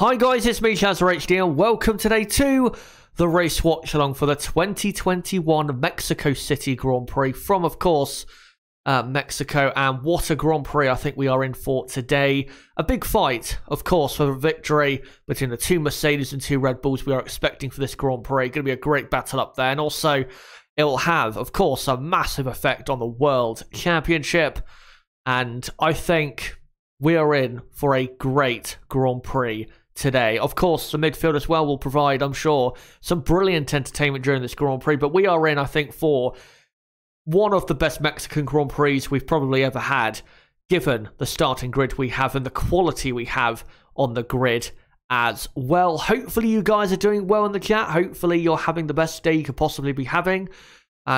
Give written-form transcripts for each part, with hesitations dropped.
Hi guys, it's me, ShazzaHD, and welcome today to the race watch along for the 2021 Mexico City Grand Prix from, of course, Mexico. And what a Grand Prix I think we are in for today. A big fight, of course, for victory between the two Mercedes and two Red Bulls we are expecting for this Grand Prix. Going to be a great battle up there, and also it will have, of course, a massive effect on the World Championship. And I think we are in for a great Grand Prix today. Of course, the midfield as well will provide, I'm sure, some brilliant entertainment during this Grand Prix, but we are in, I think, for one of the best Mexican Grand Prix we've probably ever had, given the starting grid we have and the quality we have on the grid as well. Hopefully you guys are doing well in the chat. Hopefully you're having the best day you could possibly be having,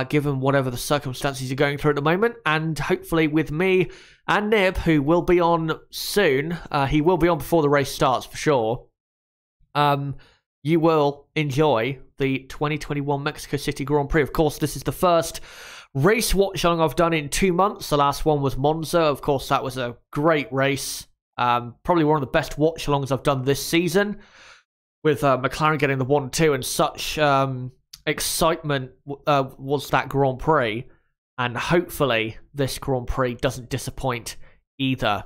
given whatever the circumstances you're going through at the moment. And hopefully with me and Nib, who will be on soon, he will be on before the race starts for sure, you will enjoy the 2021 Mexico City Grand Prix. Of course, this is the first race watch along I've done in 2 months. The last one was Monza. Of course, that was a great race. Probably one of the best watch alongs I've done this season, with McLaren getting the 1-2 and such excitement was that Grand Prix. And hopefully this Grand Prix doesn't disappoint either.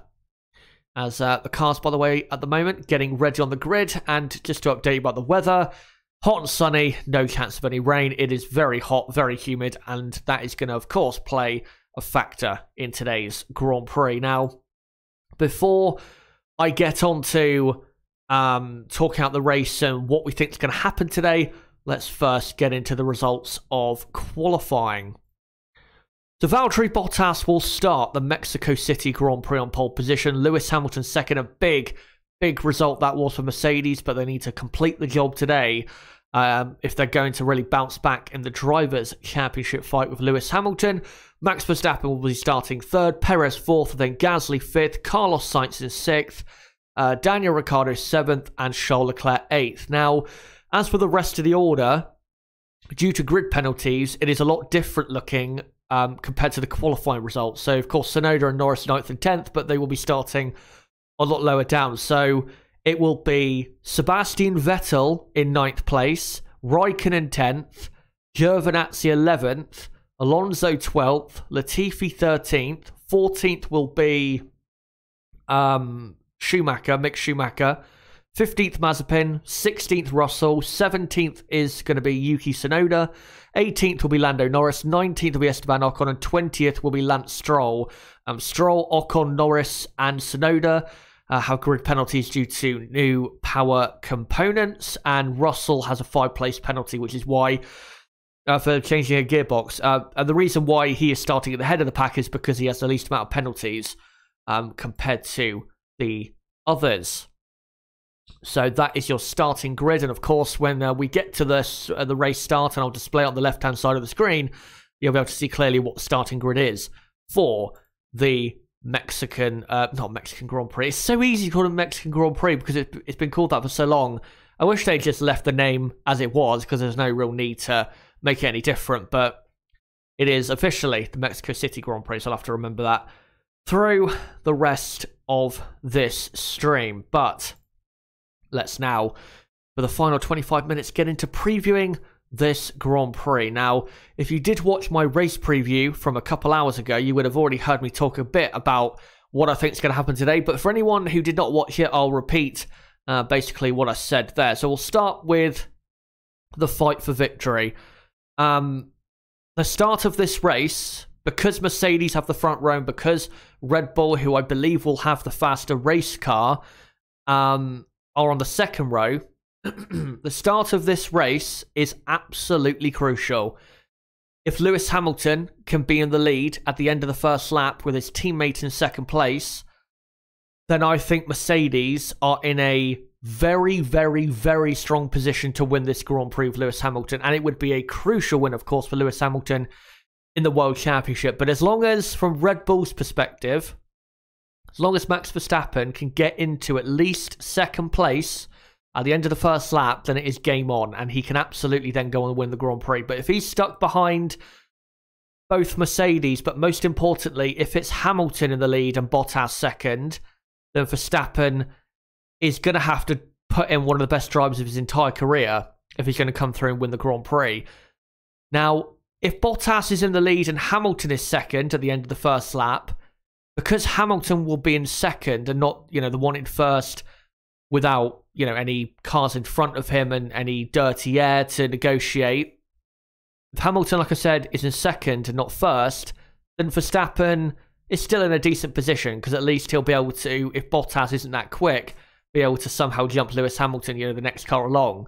As the cars, by the way, at the moment, getting ready on the grid. And just to update you about the weather, hot and sunny, no chance of any rain. It is very hot, very humid, and that is going to, of course, play a factor in today's Grand Prix. Now, before I get on to talking out the race and what we think is going to happen today, let's first get into the results of qualifying. So Valtteri Bottas will start the Mexico City Grand Prix on pole position. Lewis Hamilton second. A big result that was for Mercedes, but they need to complete the job today if they're going to really bounce back in the Drivers' Championship fight with Lewis Hamilton. Max Verstappen will be starting third, Perez fourth, then Gasly fifth, Carlos Sainz in sixth, Daniel Ricciardo seventh, and Charles Leclerc eighth. Now, as for the rest of the order, due to grid penalties, it is a lot different looking compared to the qualifying results. So, of course, Tsunoda and Norris 9th and 10th, but they will be starting a lot lower down. So, it will be Sebastian Vettel in 9th place, Raikkonen 10th, Giovinazzi 11th, Alonso 12th, Latifi 13th, 14th will be Mick Schumacher, 15th Mazepin, 16th Russell, 17th is going to be Yuki Tsunoda, 18th will be Lando Norris, 19th will be Esteban Ocon, and 20th will be Lance Stroll. Stroll, Ocon, Norris, and Tsunoda have grid penalties due to new power components, and Russell has a 5-place penalty, which is why for changing a gearbox. And the reason why he is starting at the head of the pack is because he has the least amount of penalties compared to the others. So that is your starting grid, and of course when we get to the race start, and I'll display it on the left hand side of the screen, you'll be able to see clearly what the starting grid is for the not Mexican Grand Prix. It's so easy to call it Mexican Grand Prix because it's been called that for so long. I wish they just left the name as it was, because there's no real need to make it any different, but it is officially the Mexico City Grand Prix, so I'll have to remember that through the rest of this stream. But let's now, for the final 25 minutes, get into previewing this Grand Prix. Now, if you did watch my race preview from a couple hours ago, you would have already heard me talk a bit about what I think is going to happen today. But for anyone who did not watch it, I'll repeat basically what I said there. So we'll start with the fight for victory. The start of this race, because Mercedes have the front row, and because Red Bull, who I believe will have the faster race car, are on the second row, the start of this race is absolutely crucial. If Lewis Hamilton can be in the lead at the end of the first lap with his teammate in second place, then I think Mercedes are in a very strong position to win this Grand Prix with Lewis Hamilton. And it would be a crucial win, of course, for Lewis Hamilton in the World Championship. But as long as, from Red Bull's perspective, as long as Max Verstappen can get into at least second place at the end of the first lap, then it is game on, and he can absolutely then go on and win the Grand Prix. But if he's stuck behind both Mercedes, but most importantly, if it's Hamilton in the lead and Bottas second, then Verstappen is going to have to put in one of the best drivers of his entire career if he's going to come through and win the Grand Prix. Now, if Bottas is in the lead and Hamilton is second at the end of the first lap, because Hamilton will be in second and not, the one in first without, any cars in front of him and any dirty air to negotiate. If Hamilton, like I said, is in second and not first, then Verstappen is still in a decent position because at least he'll be able to, if Bottas isn't that quick, be able to somehow jump Lewis Hamilton, the next car along.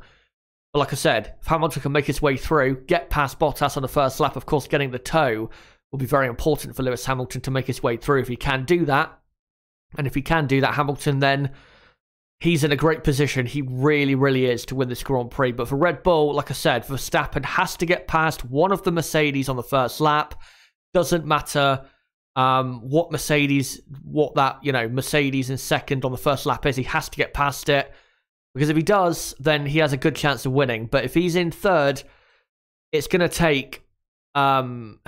But like I said, if Hamilton can make his way through, get past Bottas on the first lap, of course, getting the toe will be very important for Lewis Hamilton to make his way through if he can do that. And if he can do that, Hamilton, then he's in a great position. He really, really is to win this Grand Prix. But for Red Bull, like I said, Verstappen has to get past one of the Mercedes on the first lap. Doesn't matter what Mercedes in second on the first lap is. He has to get past it. Because if he does, then he has a good chance of winning. But if he's in third, it's going to take, not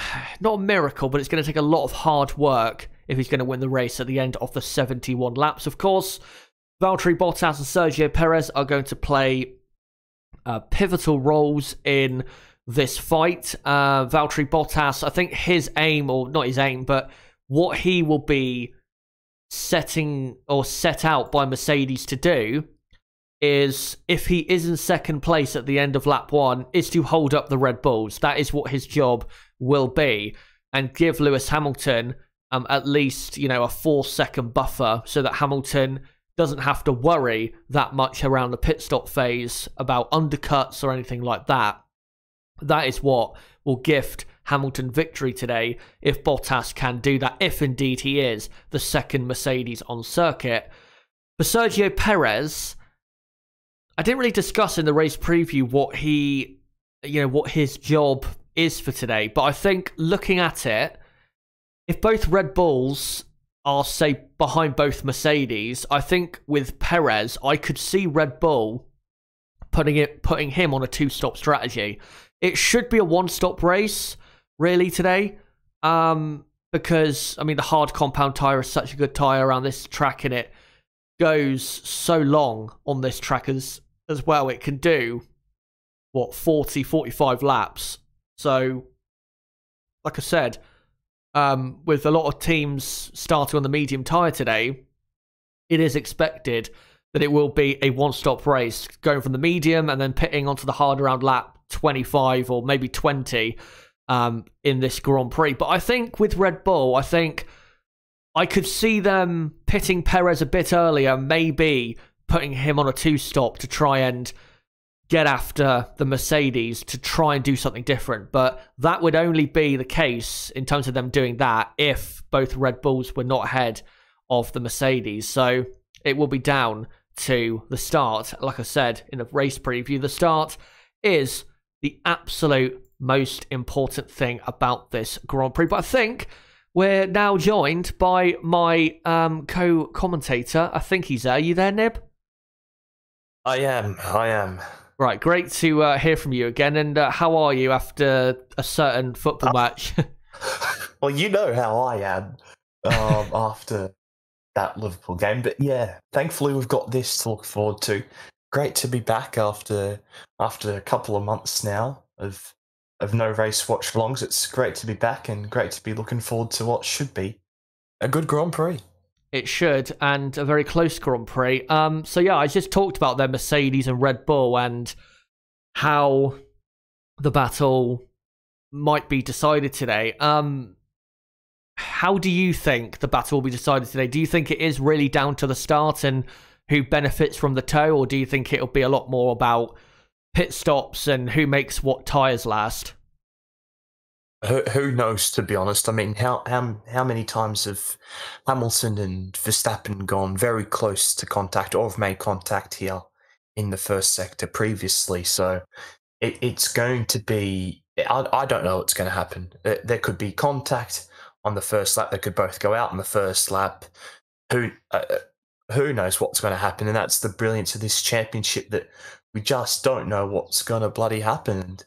a miracle, but it's going to take a lot of hard work if he's going to win the race at the end of the 71 laps. Of course, Valtteri Bottas and Sergio Perez are going to play pivotal roles in this fight. Valtteri Bottas, I think his aim, or not his aim, but what he will be setting or set out by Mercedes to do is, if he is in second place at the end of lap 1, is to hold up the Red Bulls. That is what his job will be, and give Lewis Hamilton at least, a 4-second buffer so that Hamilton doesn't have to worry that much around the pit stop phase about undercuts or anything like that. That is what will gift Hamilton victory today if Bottas can do that, if indeed he is the second Mercedes on circuit. For Sergio Perez, I didn't really discuss in the race preview what his job is for today, but I think looking at it, if both Red Bulls are, say, behind both Mercedes, I think with Perez, I could see Red Bull putting him on a 2-stop strategy. It should be a 1-stop race, really, today, because, the hard compound tyre is such a good tyre around this track, and it goes so long on this track as well. It can do, 40, 45 laps. So, like I said, with a lot of teams starting on the medium tyre today, it is expected that it will be a 1-stop race, going from the medium and then pitting onto the hard around lap 25 or maybe 20 in this Grand Prix. But I think with Red Bull, I could see them pitting Perez a bit earlier, maybe putting him on a 2-stop to try and get after the Mercedes, to try and do something different. But that would only be the case in terms of them doing that if both Red Bulls were not ahead of the Mercedes. So it will be down to the start. Like I said in the race preview, the start is the absolute most important thing about this Grand Prix. But I think we're now joined by my co-commentator. I think he's there. Are you there, Nib? I am. Right, great to hear from you again. And how are you after a certain football match? Well, you know how I am after that Liverpool game. But yeah, thankfully we've got this to look forward to. Great to be back after a couple of months now of no race watch-alongs. It's great to be back and great to be looking forward to what should be a good Grand Prix. It should, and a very close Grand Prix. So yeah, I just talked about their Mercedes and Red Bull and how the battle might be decided today. How do you think the battle will be decided today? Do you think it is really down to the start and who benefits from the tow, or do you think it'll be a lot more about pit stops and who makes what tyres last? Who knows, to be honest? I mean, how many times have Hamilton and Verstappen gone very close to contact or have made contact here in the first sector previously? So it's going to be... I don't know what's going to happen. There could be contact on the first lap. They could both go out on the first lap. Who knows what's going to happen? And that's the brilliance of this championship, that we just don't know what's going to bloody happen. And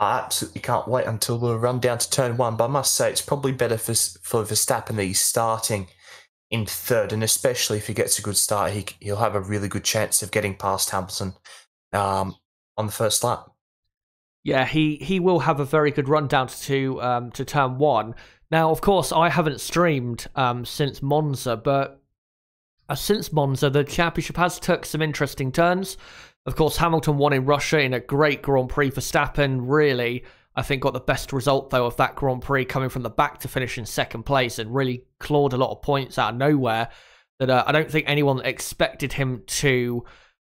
I absolutely can't wait until we run down to turn 1. But I must say, it's probably better for Verstappen that he's starting in third, and especially if he gets a good start, he'll have a really good chance of getting past Hamilton on the first lap. Yeah, he will have a very good run down to turn one. Now, of course, I haven't streamed since Monza, but since Monza, the championship has took some interesting turns. Of course, Hamilton won in Russia in a great Grand Prix. Verstappen really, I think, got the best result, though, of that Grand Prix, coming from the back to finish in second place and really clawed a lot of points out of nowhere that I don't think anyone expected him to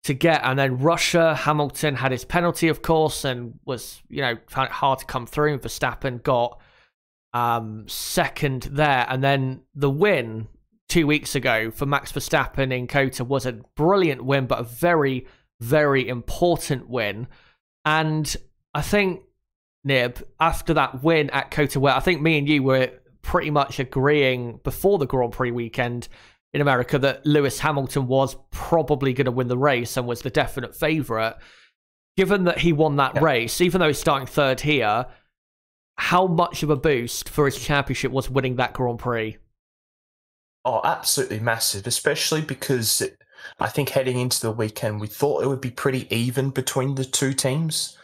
get. And then Russia, Hamilton had his penalty, of course, and was, found it hard to come through. And Verstappen got second there. And then the win 2 weeks ago for Max Verstappen in COTA was a brilliant win, but a very, very important win. And I think, Nib, after that win at COTA, where I think me and you were pretty much agreeing before the Grand Prix weekend in America that Lewis Hamilton was probably going to win the race and was the definite favourite, given that he won that race, even though he's starting third here, how much of a boost for his championship was winning that Grand Prix? Oh, absolutely massive, especially because I think heading into the weekend, we thought it would be pretty even between the two teams.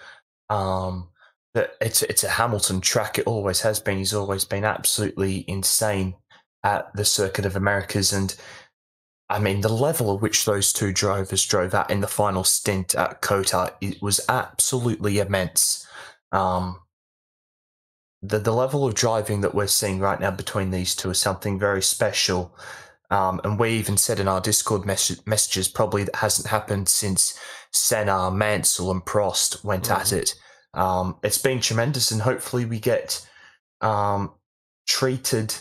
That it's a Hamilton track. It always has been. He's always been absolutely insane at the Circuit of Americas. And I mean, the level at which those two drivers drove at in the final stint at COTA, it was absolutely immense. The level of driving that we're seeing right now between these two is something very special. And we even said in our Discord messages, probably that hasn't happened since Senna, Mansell, and Prost went at it. It's been tremendous, and hopefully we get treated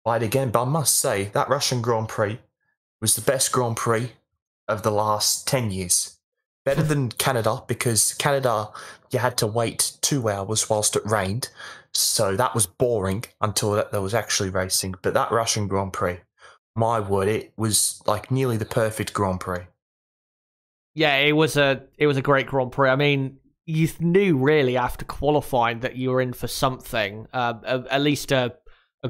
right again. But I must say, that Russian Grand Prix was the best Grand Prix of the last 10 years. Better than Canada, because Canada, you had to wait 2 hours whilst it rained. So that was boring until there was actually racing. But that Russian Grand Prix, my word, it was like nearly the perfect Grand Prix. Yeah, it was a great Grand Prix. I mean, you knew really after qualifying that you were in for something, at least a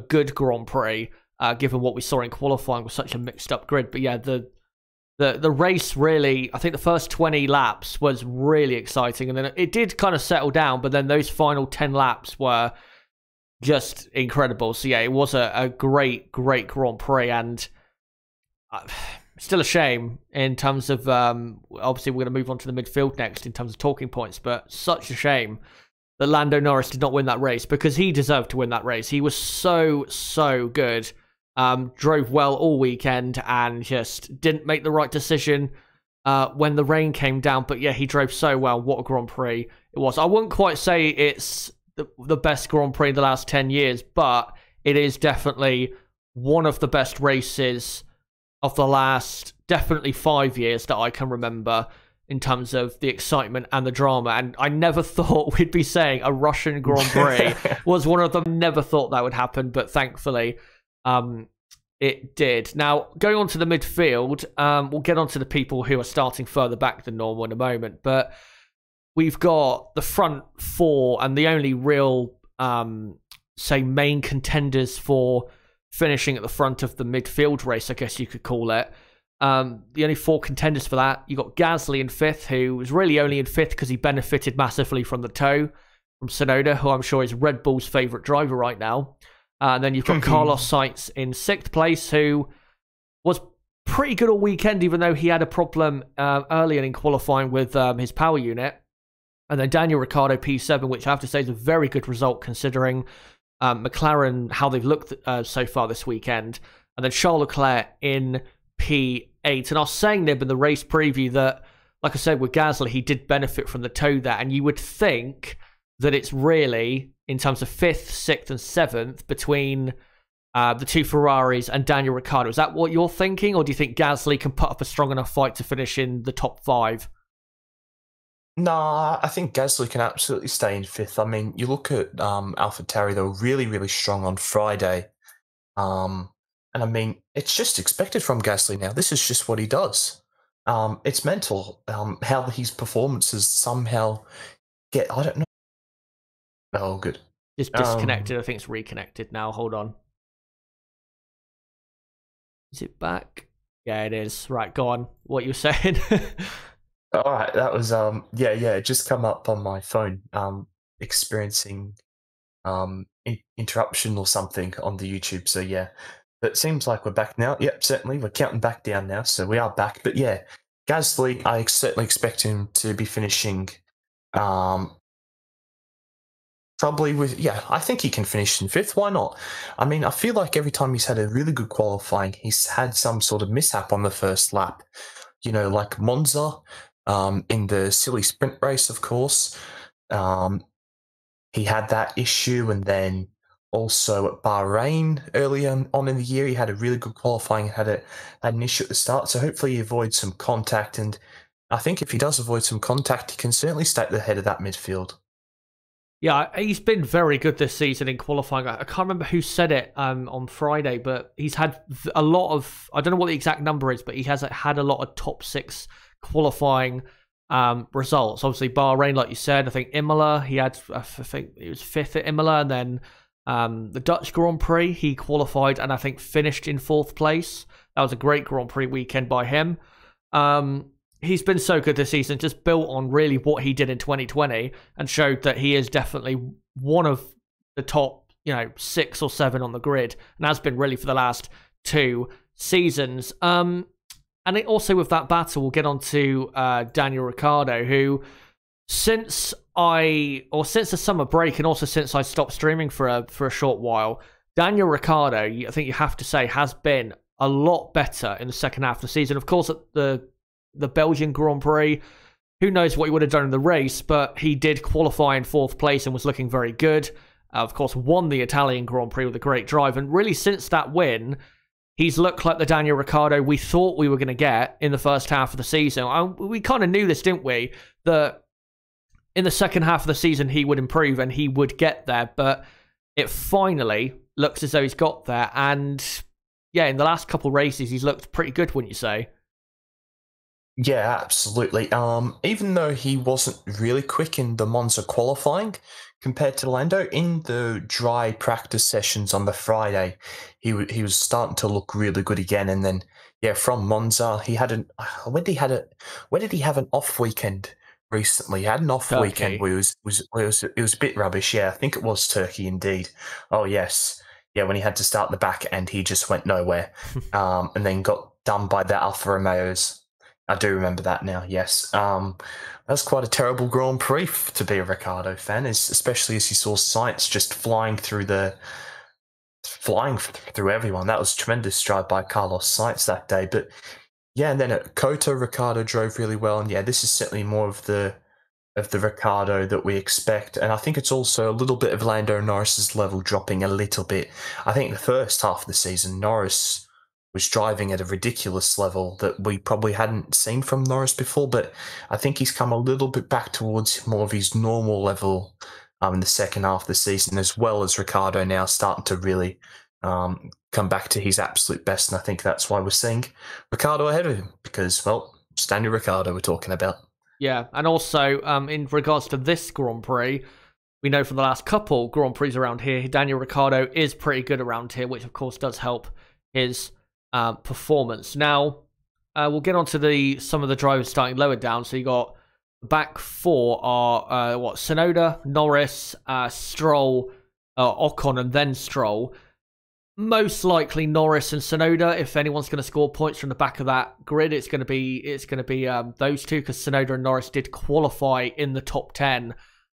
good Grand Prix, given what we saw in qualifying with such a mixed up grid. But yeah, the race really, I think the first 20 laps was really exciting, and then it did kind of settle down, but then those final 10 laps were just incredible. So yeah, it was a great Grand Prix, and still a shame in terms of, obviously we're going to move on to the midfield next in terms of talking points, but such a shame that Lando Norris did not win that race, because he deserved to win that race. He was so good. Drove well all weekend and just didn't make the right decision when the rain came down. But yeah, he drove so well. What a Grand Prix it was. I wouldn't quite say it's the best Grand Prix in the last 10 years, but it is definitely one of the best races of the last definitely 5 years that I can remember in terms of the excitement and the drama. And I never thought we'd be saying a Russian Grand Prix was one of them. Never thought that would happen, but thankfully it did. Now, going on to the midfield, we'll get on to the people who are starting further back than normal in a moment, but we've got the front four and the only real, say, main contenders for finishing at the front of the midfield race, I guess you could call it. The only four contenders for that, you got Gasly in fifth, who was really only in fifth because he benefited massively from the tow from Tsunoda, who I'm sure is Red Bull's favourite driver right now. And then you've got Carlos Sainz in sixth place, who was pretty good all weekend, even though he had a problem earlier in qualifying with his power unit. And then Daniel Ricciardo P7, which I have to say is a very good result considering McLaren, how they've looked so far this weekend. And then Charles Leclerc in P8. And I was saying, Nib, in the race preview that, like I said, with Gasly, he did benefit from the tow there. And you would think that it's really, in terms of 5th, 6th, and 7th, between the two Ferraris and Daniel Ricciardo. Is that what you're thinking? Or do you think Gasly can put up a strong enough fight to finish in the top 5? Nah, I think Gasly can absolutely stay in 5th. I mean, you look at AlphaTauri, they were really strong on Friday. And I mean, it's just expected from Gasly now. This is just what he does. It's mental how his performances somehow get, I don't know. Oh, good. It's disconnected. I think it's reconnected now. Hold on. Is it back? Yeah, it is. Right, go on. What you were saying? All right, that was it just come up on my phone. Experiencing interruption or something on the YouTube. So yeah, but it seems like we're back now. Yep, certainly we're counting back down now, so we are back. But yeah, Gasly, I certainly expect him to be finishing. Probably I think he can finish in fifth. Why not? I mean, I feel like every time he's had a really good qualifying, he's had some sort of mishap on the first lap. You know, like Monza, in the silly sprint race, of course. He had that issue, and then also at Bahrain earlier on in the year, he had a really good qualifying and had an issue at the start. So hopefully he avoids some contact, and I think if he does avoid some contact, he can certainly stay at the head of that midfield. Yeah, he's been very good this season in qualifying. I can't remember who said it on Friday, but he's had a lot of, I don't know what the exact number is, but he has had a lot of top six qualifying results. Obviously, Bahrain, like you said, I think Imola, he had, I think it was fifth at Imola, and then the Dutch Grand Prix, he qualified and I think finished in fourth place. That was a great Grand Prix weekend by him. He's been so good this season, just built on really what he did in 2020 and showed that he is definitely one of the top, 6 or 7 on the grid, and has been really for the last 2 seasons. And it also with that battle, we'll get on to Daniel Ricciardo, who since the summer break and also since I stopped streaming for a short while, Daniel Ricciardo, I think you have to say, has been a lot better in the second half of the season. Of course, at the Belgian Grand Prix, who knows what he would have done in the race, but he did qualify in fourth place and was looking very good. Of course, won the Italian Grand Prix with a great drive, and really since that win, he's looked like the Daniel Ricciardo we thought we were going to get in the first half of the season. And we kind of knew this, didn't we? That in the second half of the season he would improve and he would get there, but it finally looks as though he's got there. And yeah, in the last couple races, he's looked pretty good, wouldn't you say? Yeah, absolutely. Even though he wasn't really quick in the Monza qualifying compared to Lando, in the dry practice sessions on the Friday, he was starting to look really good again. And then, yeah, from Monza, he had where did he have an off weekend recently? He had an off weekend where it was a bit rubbish. Yeah, I think it was Turkey indeed. Oh yes, yeah, when he had to start the back end, he just went nowhere, and then got done by the Alfa Romeos. I do remember that now, yes. That's quite a terrible Grand Prix to be a Ricciardo fan, especially as you saw Sainz just flying through everyone. That was a tremendous drive by Carlos Sainz that day. But yeah, and then at Coto, Ricciardo drove really well. And yeah, this is certainly more of the Ricciardo that we expect. And I think it's also a little bit of Lando Norris's level dropping a little bit. I think the first half of the season, Norris was driving at a ridiculous level that we probably hadn't seen from Norris before, but I think he's come a little bit back towards more of his normal level in the second half of the season, as well as Ricciardo now starting to really come back to his absolute best, and I think that's why we're seeing Ricciardo ahead of him, because, well, it's Daniel Ricciardo we're talking about. Yeah, and also in regards to this Grand Prix, we know from the last couple Grand Prix around here, Daniel Ricciardo is pretty good around here, which of course does help his performance. Now, we'll get on to some of the drivers starting lower down. So you got back 4 are Tsunoda, Norris, Stroll, Ocon, and then Stroll. Most likely Norris and Tsunoda. If anyone's going to score points from the back of that grid, it's going to be those two, because Tsunoda and Norris did qualify in the top 10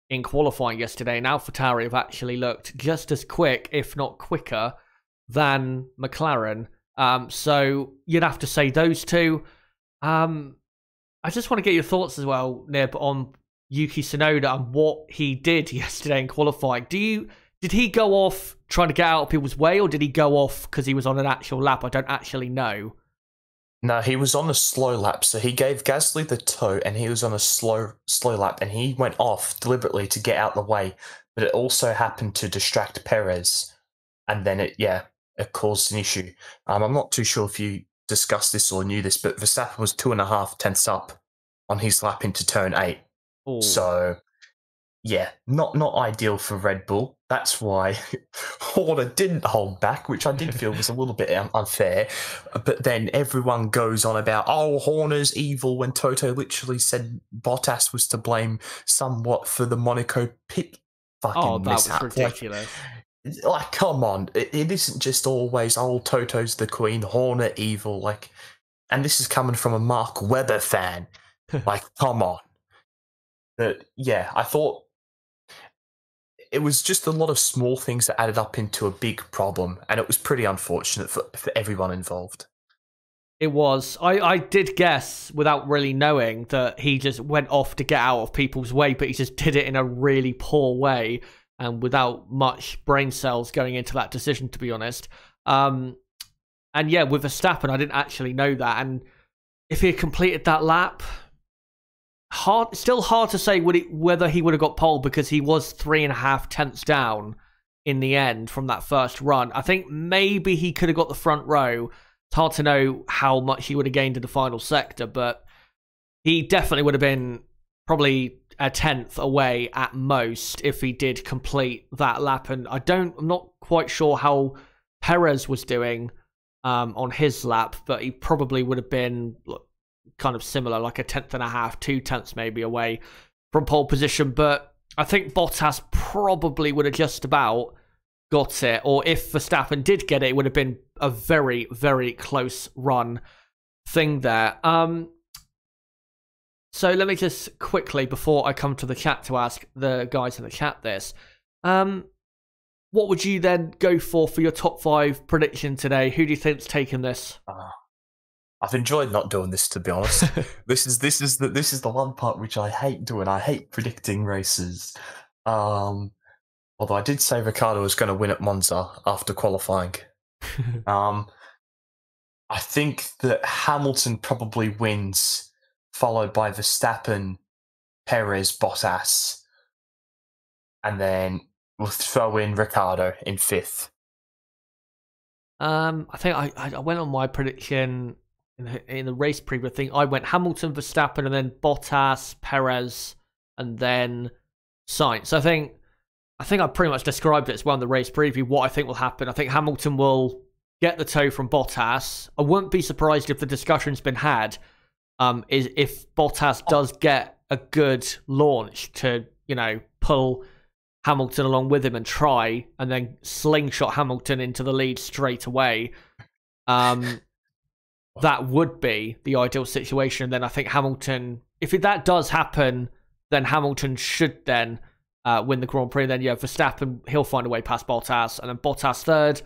in qualifying yesterday. And AlphaTauri have actually looked just as quick, if not quicker, than McLaren. So you'd have to say those two. I just want to get your thoughts as well, Nib, on Yuki Tsunoda and what he did yesterday in qualifying. Did he go off trying to get out of people's way, or did he go off because he was on an actual lap? I don't actually know. No, he was on a slow lap, so he gave Gasly the toe, and he was on a slow lap, and he went off deliberately to get out the way, but it also happened to distract Perez, and then it caused an issue. I'm not too sure if you discussed this or knew this, but Verstappen was 2.5 tenths up on his lap into turn 8. Ooh. So, yeah, not ideal for Red Bull. That's why Horner didn't hold back, which I did feel was a little bit unfair. But then everyone goes on about, oh, Horner's evil, when Toto literally said Bottas was to blame somewhat for the Monaco pit fucking mishap. Was ridiculous. Like, come on. It isn't just always, oh, Toto's the queen, Horner evil. Like, and this is coming from a Mark Webber fan. Like, come on. But yeah, I thought it was just a lot of small things that added up into a big problem, and it was pretty unfortunate for everyone involved. It was. I did guess, without really knowing, that he just went off to get out of people's way, but he just did it in a really poor way and without much brain cells going into that decision, to be honest. And yeah, with Verstappen, I didn't actually know that. And if he had completed that lap, still hard to say whether he would have got pole, because he was 3.5 tenths down in the end from that first run. I think maybe he could have got the front row. It's hard to know how much he would have gained in the final sector, but he definitely would have been probably a tenth away at most if he did complete that lap. And I'm not quite sure how Perez was doing on his lap, but he probably would have been kind of similar, like 1.5 tenths, 2 tenths maybe away from pole position. But I think Bottas probably would have just about got it, or if Verstappen did get it, it would have been a very, very close run thing there. So let me just quickly, before I come to the chat, to ask the guys in the chat this. What would you then go for your top 5 prediction today? Who do you think's taking this? I've enjoyed not doing this, to be honest. This is the one part which I hate doing. I hate predicting races. Although I did say Ricciardo was going to win at Monza after qualifying. I think that Hamilton probably wins, followed by Verstappen, Perez, Bottas, and then we'll throw in Ricciardo in 5th. I think I went on my prediction in the race preview. I think I went Hamilton, Verstappen, and then Bottas, Perez, and then Sainz. So I think I pretty much described it as well in the race preview, what I think will happen. I think Hamilton will get the toe from Bottas. I wouldn't be surprised if the discussion's been had, is if Bottas does get a good launch to, pull Hamilton along with him and try, and then slingshot Hamilton into the lead straight away. That would be the ideal situation. And then I think Hamilton, if that does happen, then Hamilton should then win the Grand Prix. Then, Verstappen, he'll find a way past Bottas. And then Bottas 3rd,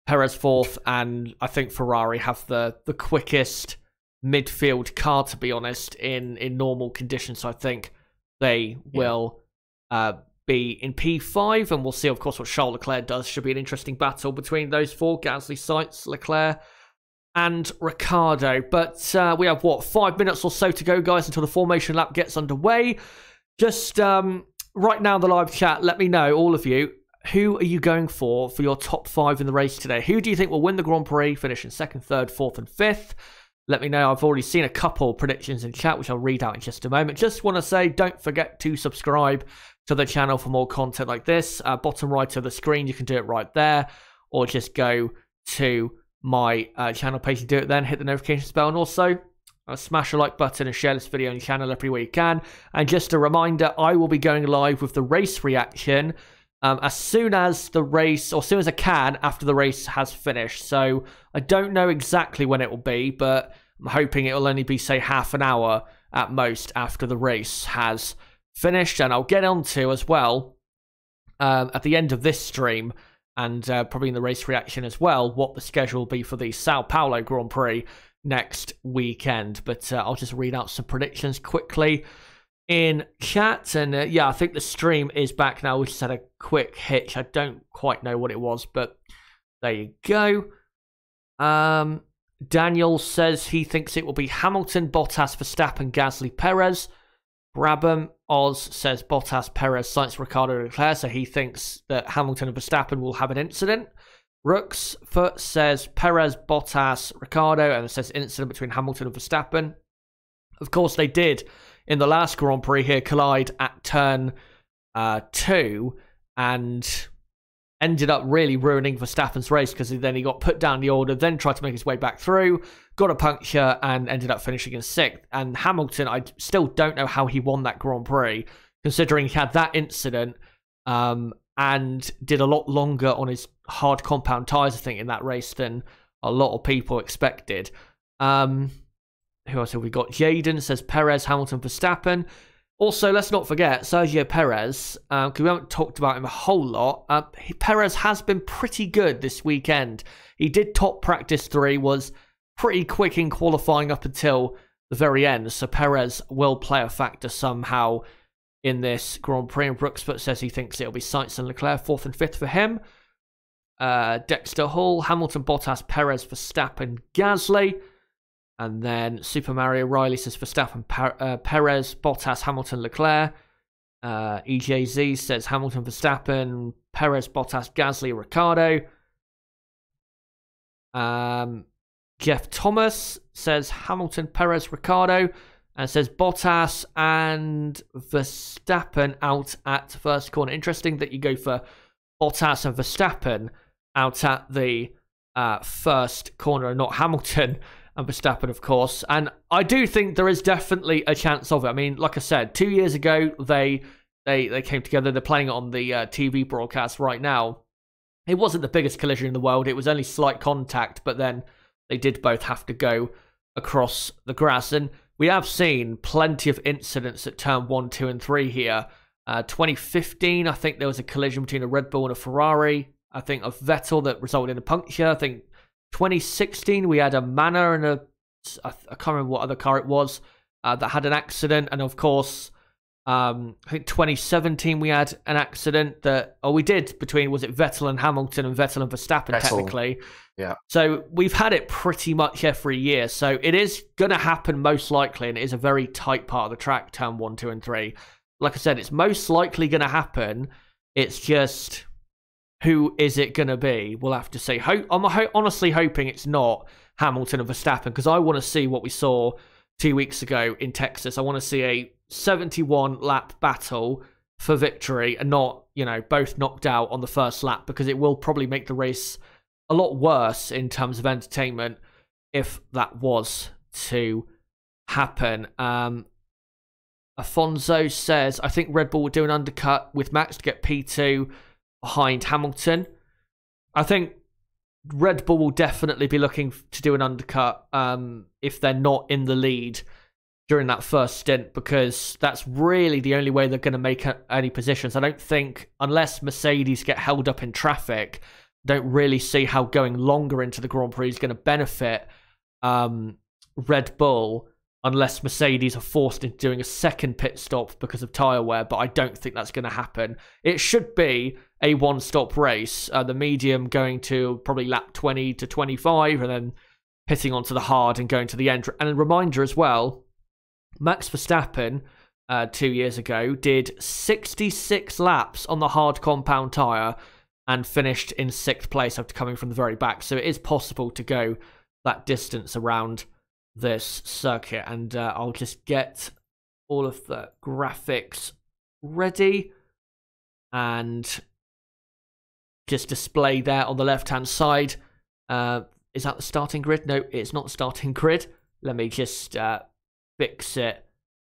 Perez 4th. And I think Ferrari have the quickest midfield car, to be honest, in normal conditions. So I think they will be in P5. And we'll see, of course, what Charles Leclerc does. Should be an interesting battle between those 4, Gasly, Sainz, Leclerc, and Ricciardo. But we have, 5 minutes or so to go, guys, until the formation lap gets underway. Just right now in the live chat, let me know, all of you, who are you going for your top 5 in the race today? Who do you think will win the Grand Prix, finish in 2nd, 3rd, 4th, and 5th? Let me know. I've already seen a couple predictions in chat, which I'll read out in just a moment. Just want to say, don't forget to subscribe to the channel for more content like this. Bottom right of the screen, you can do it right there, or just go to my channel page and do it then. Hit the notifications bell, and also smash the like button and share this video on your channel everywhere you can. And just a reminder, I will be going live with the race reaction as soon as the race, or as soon as I can, after the race has finished. So I don't know exactly when it will be, but I'm hoping it will only be, say, half an hour at most after the race has finished. And I'll get onto as well at the end of this stream, and probably in the race reaction as well, what the schedule will be for the Sao Paulo Grand Prix next weekend. But I'll just read out some predictions quickly in chat. And I think the stream is back now. We just had a quick hitch. I don't quite know what it was, but there you go. Daniel says he thinks it will be Hamilton, Bottas, Verstappen, Gasly, Perez. Brabham Oz says Bottas, Perez, Sainz, Ricciardo, Leclerc. So he thinks that Hamilton and Verstappen will have an incident. Rooksfoot says Perez, Bottas, Ricciardo, and it says incident between Hamilton and Verstappen. Of course, they did in the last Grand Prix here collide at turn 2, and ended up really ruining Verstappen's race because then he got put down the order, then tried to make his way back through, got a puncture, and ended up finishing in 6th. And Hamilton, I still don't know how he won that Grand Prix, considering he had that incident and did a lot longer on his hard compound tyres, I think, in that race than a lot of people expected. Who else have we got? Jaden says Perez, Hamilton, Verstappen. Also, let's not forget Sergio Perez, because we haven't talked about him a whole lot. Perez has been pretty good this weekend. He did top practice 3, was pretty quick in qualifying up until the very end. So Perez will play a factor somehow in this Grand Prix. And Brooksfoot says he thinks it'll be Sainz and Leclerc, 4th and 5th for him. Dexter Hall, Hamilton, Bottas, Perez, Verstappen, Gasly. And then Super Mario Riley says Verstappen, Perez, Bottas, Hamilton, Leclerc. EJZ says Hamilton, Verstappen, Perez, Bottas, Gasly, Ricciardo. Jeff Thomas says Hamilton, Perez, Ricciardo. And says Bottas and Verstappen out at first corner. Interesting that you go for Bottas and Verstappen out at the first corner and not Hamilton and Verstappen, of course. And I do think there is definitely a chance of it. I mean, like I said, 2 years ago, they came together. They're playing it on the TV broadcast right now. It wasn't the biggest collision in the world. It was only slight contact, but then they did both have to go across the grass. And we have seen plenty of incidents at turn 1, 2, and 3 here. 2015, I think there was a collision between a Red Bull and a Ferrari. I think of Vettel that resulted in a puncture. I think 2016, we had a Manor and I can't remember what other car it was that had an accident. And of course, I think 2017, we had an accident we did between, was it Vettel and Hamilton and Vettel and Verstappen, technically. Yeah. So we've had it pretty much every year. So it is going to happen most likely, and it is a very tight part of the track, turn 1, 2, and 3. Like I said, it's most likely going to happen. It's just, who is it going to be? We'll have to see. I'm honestly hoping it's not Hamilton and Verstappen, because I want to see what we saw 2 weeks ago in Texas. I want to see a 71-lap battle for victory and not, both knocked out on the first lap, because it will probably make the race a lot worse in terms of entertainment if that was to happen. Afonso says, I think Red Bull will do an undercut with Max to get P2 behind Hamilton. I think Red Bull will definitely be looking to do an undercut if they're not in the lead during that first stint, because that's really the only way they're going to make any positions. I don't think, unless Mercedes get held up in traffic, don't really see how going longer into the Grand Prix is going to benefit Red Bull, unless Mercedes are forced into doing a second pit stop because of tyre wear, but I don't think that's going to happen. It should be a one-stop race, the medium going to probably lap 20 to 25, and then hitting onto the hard and going to the end. And a reminder as well, Max Verstappen 2 years ago did 66 laps on the hard compound tyre and finished in 6th place after coming from the very back. So it is possible to go that distance around this circuit. And I'll just get all of the graphics ready and just display there on the left-hand side. Is that the starting grid? No, it's not the starting grid. Let me just fix it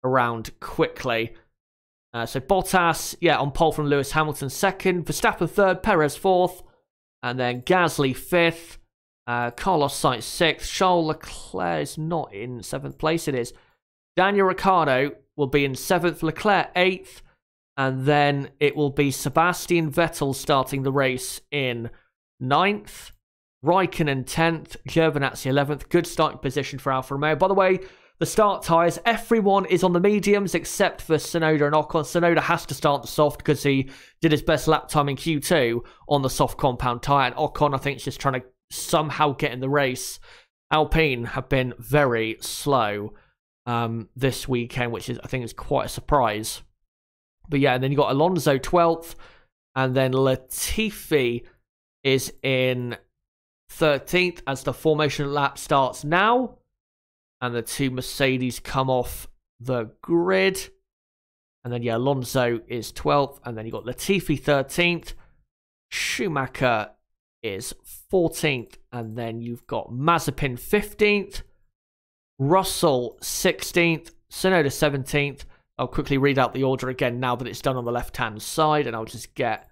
around quickly. So Bottas, on pole from Lewis Hamilton 2nd, Verstappen 3rd, Perez 4th, and then Gasly 5th, Carlos Sainz 6th, Charles Leclerc is not in 7th place, it is. Daniel Ricciardo will be in 7th, Leclerc 8th, and then it will be Sebastian Vettel starting the race in 9th, Raikkonen 10th, Giovinazzi 11th. Good starting position for Alfa Romeo. By the way, the start tyres, everyone is on the mediums except for Tsunoda and Ocon. Tsunoda has to start the soft because he did his best lap time in Q2 on the soft compound tyre. And Ocon, I think, is just trying to somehow get in the race. Alpine have been very slow this weekend, which I think is quite a surprise. But and then you got Alonso 12th, and then Latifi is in 13th as the formation lap starts now. And the two Mercedes come off the grid. And then, yeah, Alonso is 12th. And then you got Latifi 13th. Schumacher is 14th. And then you've got Mazepin 15th. Russell 16th. Tsunoda 17th. I'll quickly read out the order again now that it's done on the left-hand side. And I'll just get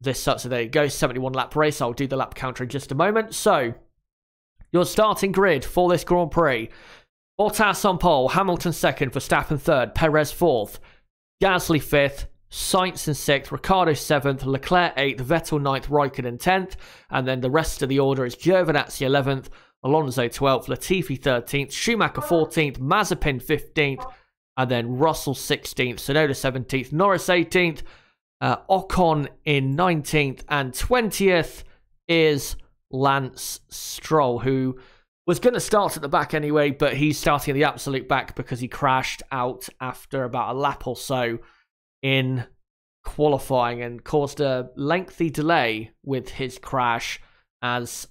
this up. So there you go, 71 lap race. I'll do the lap counter in just a moment. So your starting grid for this Grand Prix: Bottas on pole, Hamilton second, Verstappen third, Perez fourth, Gasly fifth, Sainz in sixth, Ricciardo seventh, Leclerc eighth, Vettel ninth, Raikkonen 10th, and then the rest of the order is Giovinazzi 11th, Alonso 12th, Latifi 13th, Schumacher 14th, Mazepin 15th, and then Russell 16th, Tsunoda 17th, Norris 18th, Ocon in 19th, and 20th is Lance Stroll, who was going to start at the back anyway, but he's starting at the absolute back because he crashed out after about a lap or so in qualifying and caused a lengthy delay with his crash as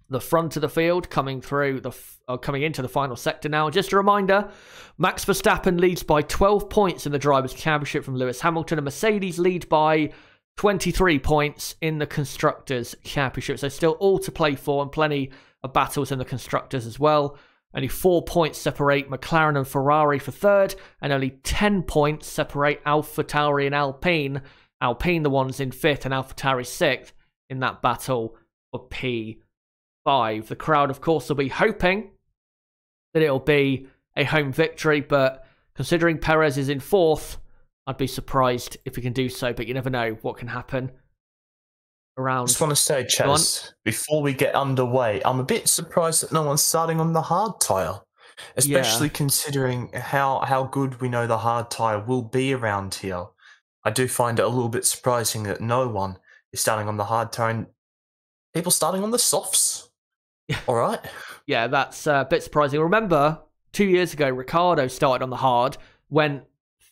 the front of the field coming into the final sector now. Just a reminder, Max Verstappen leads by 12 points in the Drivers' Championship from Lewis Hamilton, and Mercedes lead by 23 points in the Constructors' Championship. So still all to play for and plenty of battles in the Constructors as well. Only 4 points separate McLaren and Ferrari for third, and only 10 points separate AlphaTauri and Alpine. Alpine the ones in fifth and AlphaTauri sixth in that battle for P5. The crowd, of course, will be hoping that it'll be a home victory, but considering Perez is in fourth, I'd be surprised if he can do so, but you never know what can happen around. I just want to say, Chaz, before we get underway, I'm a bit surprised that no one's starting on the hard tyre, especially considering how good we know the hard tyre will be around here. I do find it a little bit surprising that no one is starting on the hard tyre and people starting on the softs. All right. Yeah, that's a bit surprising. Remember, 2 years ago, Ricciardo started on the hard, went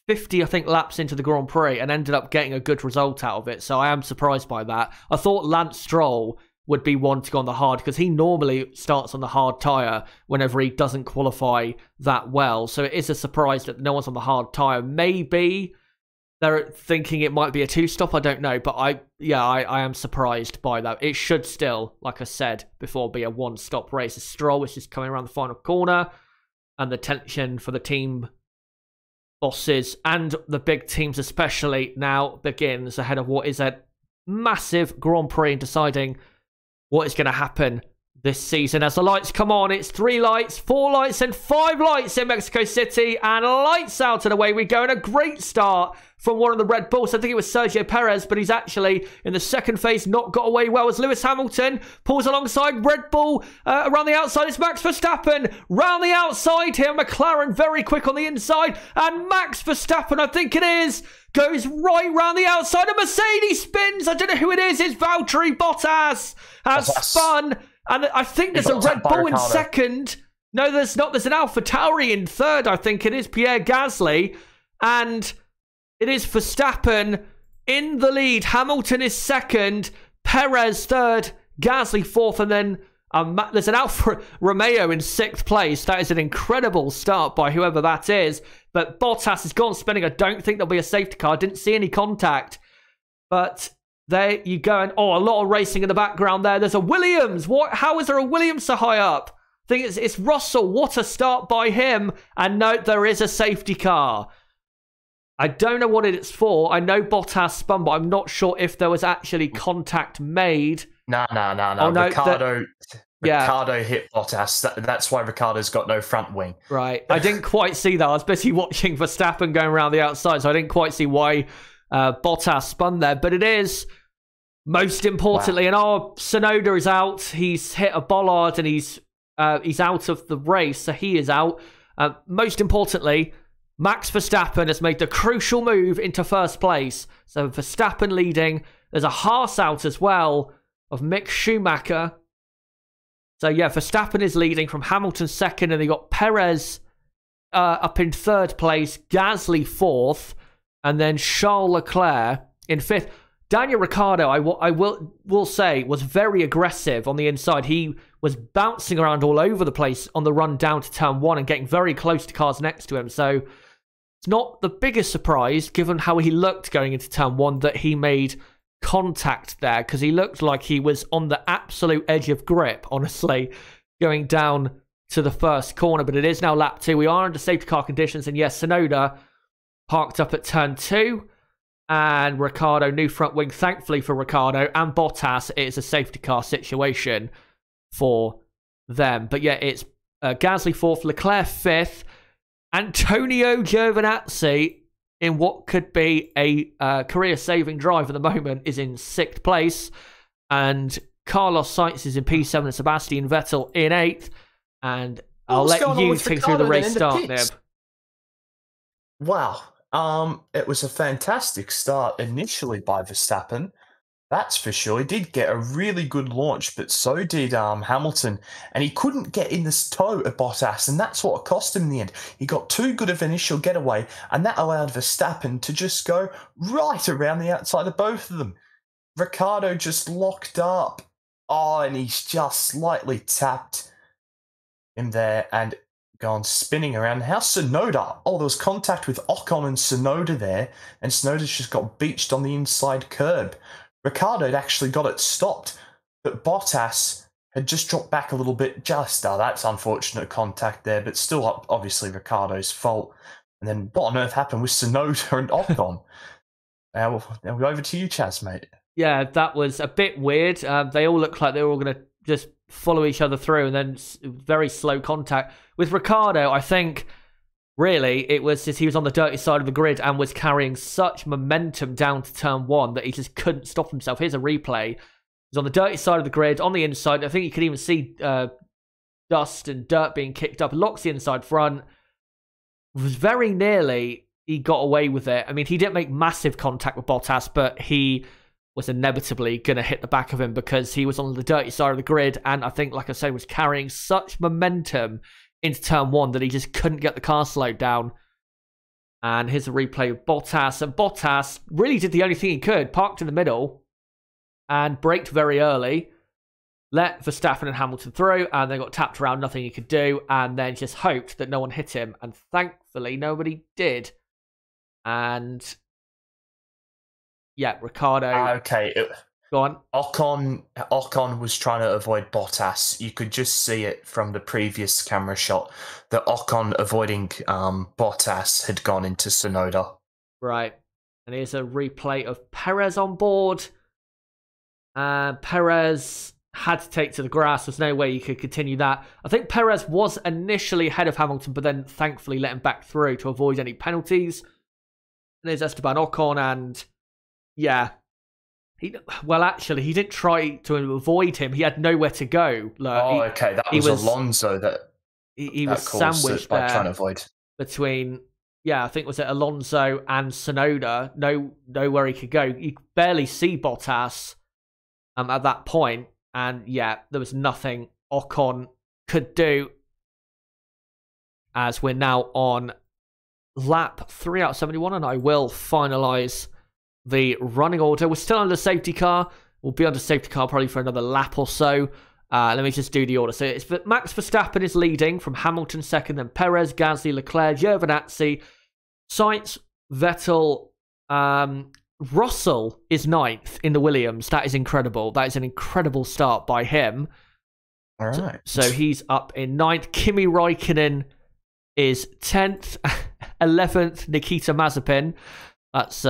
50, I think, laps into the Grand Prix and ended up getting a good result out of it. So I am surprised by that. I thought Lance Stroll would be one to go on the hard because he normally starts on the hard tyre whenever he doesn't qualify that well. So it is a surprise that no one's on the hard tyre. Maybe they're thinking it might be a two-stop. I don't know. But I am surprised by that. It should still, like I said before, be a one-stop race. Stroll is just coming around the final corner, and the tension for the team bosses and the big teams especially now begins ahead of what is a massive Grand Prix and deciding what is going to happen this season. As the lights come on, it's 3 lights, 4 lights and 5 lights in Mexico City, and lights out and away we go. And a great start from one of the Red Bulls. I think it was Sergio Perez, but he's actually in the second phase not got away well as Lewis Hamilton pulls alongside Red Bull. Around the outside, it's Max Verstappen. Round the outside here, McLaren very quick on the inside, and Max Verstappen, I think it is, goes right round the outside, and Mercedes spins. I don't know who it is. It's Valtteri Bottas has spun, and I think there's a Red Bull in second. No, there's not. There's an AlphaTauri in third. I think it is Pierre Gasly, and it is Verstappen in the lead. Hamilton is second, Perez third, Gasly fourth, and then there's an Alfa Romeo in sixth place. That is an incredible start by whoever that is. But Bottas has gone spinning. I don't think there'll be a safety car. I didn't see any contact. But there you go. And a lot of racing in the background there. There's a Williams. How is there a Williams so high up? I think it's Russell. What a start by him. And note, there is a safety car. I don't know what it's for. I know Bottas spun, but I'm not sure if there was actually contact made. No. Oh, no, Ricciardo hit Bottas. That's why Ricciardo's got no front wing. Right. I didn't quite see that. I was busy watching Verstappen going around the outside, so I didn't quite see why Bottas spun there. But it is, most importantly, and Tsunoda is out. He's hit a bollard and he's out of the race, so he is out. Most importantly, Max Verstappen has made the crucial move into first place. So Verstappen leading. There's a Haas out as well of Mick Schumacher. So yeah, Verstappen is leading from Hamilton second, and they got Perez up in third place, Gasly fourth, and then Charles Leclerc in fifth. Daniel Ricciardo, I will say, was very aggressive on the inside. He was bouncing around all over the place on the run down to turn one and getting very close to cars next to him. So It's not the biggest surprise, given how he looked going into turn 1, that he made contact there, because he looked like he was on the absolute edge of grip, honestly, going down to the first corner. But it is now lap 2. We are under safety car conditions, and yes, Tsunoda parked up at turn 2, and Ricciardo, new front wing, thankfully for Ricciardo, and Bottas, it is a safety car situation for them. But yeah, it's Gasly 4th, Leclerc 5th, Antonio Giovinazzi, in what could be a career-saving drive at the moment, is in 6th place. And Carlos Sainz is in P7 and Sebastian Vettel in 8th. And I'll let you take through the race start, Nib. Wow. It was a fantastic start initially by Verstappen. That's for sure. He did get a really good launch, but so did Hamilton. And he couldn't get in this toe of Bottas, and that's what cost him in the end. He got too good of an initial getaway, and that allowed Verstappen to just go right around the outside of both of them. Ricciardo just locked up. Oh, and he's just slightly tapped him there and gone spinning around. How's Tsunoda? Oh, there was contact with Ocon and Tsunoda there, and Tsunoda's just got beached on the inside curb. Ricciardo had actually got it stopped, but Bottas had just dropped back a little bit. That's unfortunate contact there, but still obviously Ricciardo's fault. And then what on earth happened with Tsunoda and Ocon? Now we're over to you, Chaz, mate. Yeah, that was a bit weird. They all looked like they were all going to just follow each other through, and then very slow contact. With Ricciardo, I think really it was just he was on the dirty side of the grid and was carrying such momentum down to turn 1 that he just couldn't stop himself. Here's a replay. He's on the dirty side of the grid, on the inside. I think you could even see dust and dirt being kicked up. Locks the inside front. Was very nearly he got away with it. I mean, he didn't make massive contact with Bottas, but he was inevitably going to hit the back of him because he was on the dirty side of the grid, and I think, like I say, was carrying such momentum into turn 1 that he just couldn't get the car slowed down. And here's a replay of Bottas, and Bottas really did the only thing he could, parked in the middle and braked very early, let Verstappen and Hamilton through, and they got tapped around, nothing he could do, and then just hoped that no one hit him, and thankfully nobody did. And yeah, Ricciardo. Go on. Ocon was trying to avoid Bottas. You could just see it from the previous camera shot that Ocon, avoiding Bottas, had gone into Tsunoda. Right. And here's a replay of Perez on board. Perez had to take to the grass. There's no way you could continue that. I think Perez was initially ahead of Hamilton, but then thankfully let him back through to avoid any penalties. And there's Esteban Ocon, and yeah. He didn't try to avoid him. He had nowhere to go. That was Alonso that he was sandwiched by there trying to avoid between. Yeah, I think was it Alonso and Tsunoda. Nowhere he could go. You could barely see Bottas at that point, and yeah, there was nothing Ocon could do. As we're now on lap 3 out of 71, and I will finalise the running order. We're still under safety car. We'll be under safety car probably for another lap or so. Let me just do the order. So it's Max Verstappen is leading from Hamilton second, then Perez, Gasly, Leclerc, Giovinazzi, Sainz, Vettel, Russell is 9th in the Williams. That is incredible. That is an incredible start by him. All right. So he's up in 9th. Kimi Räikkönen is 10th. 11th, Nikita Mazepin. That's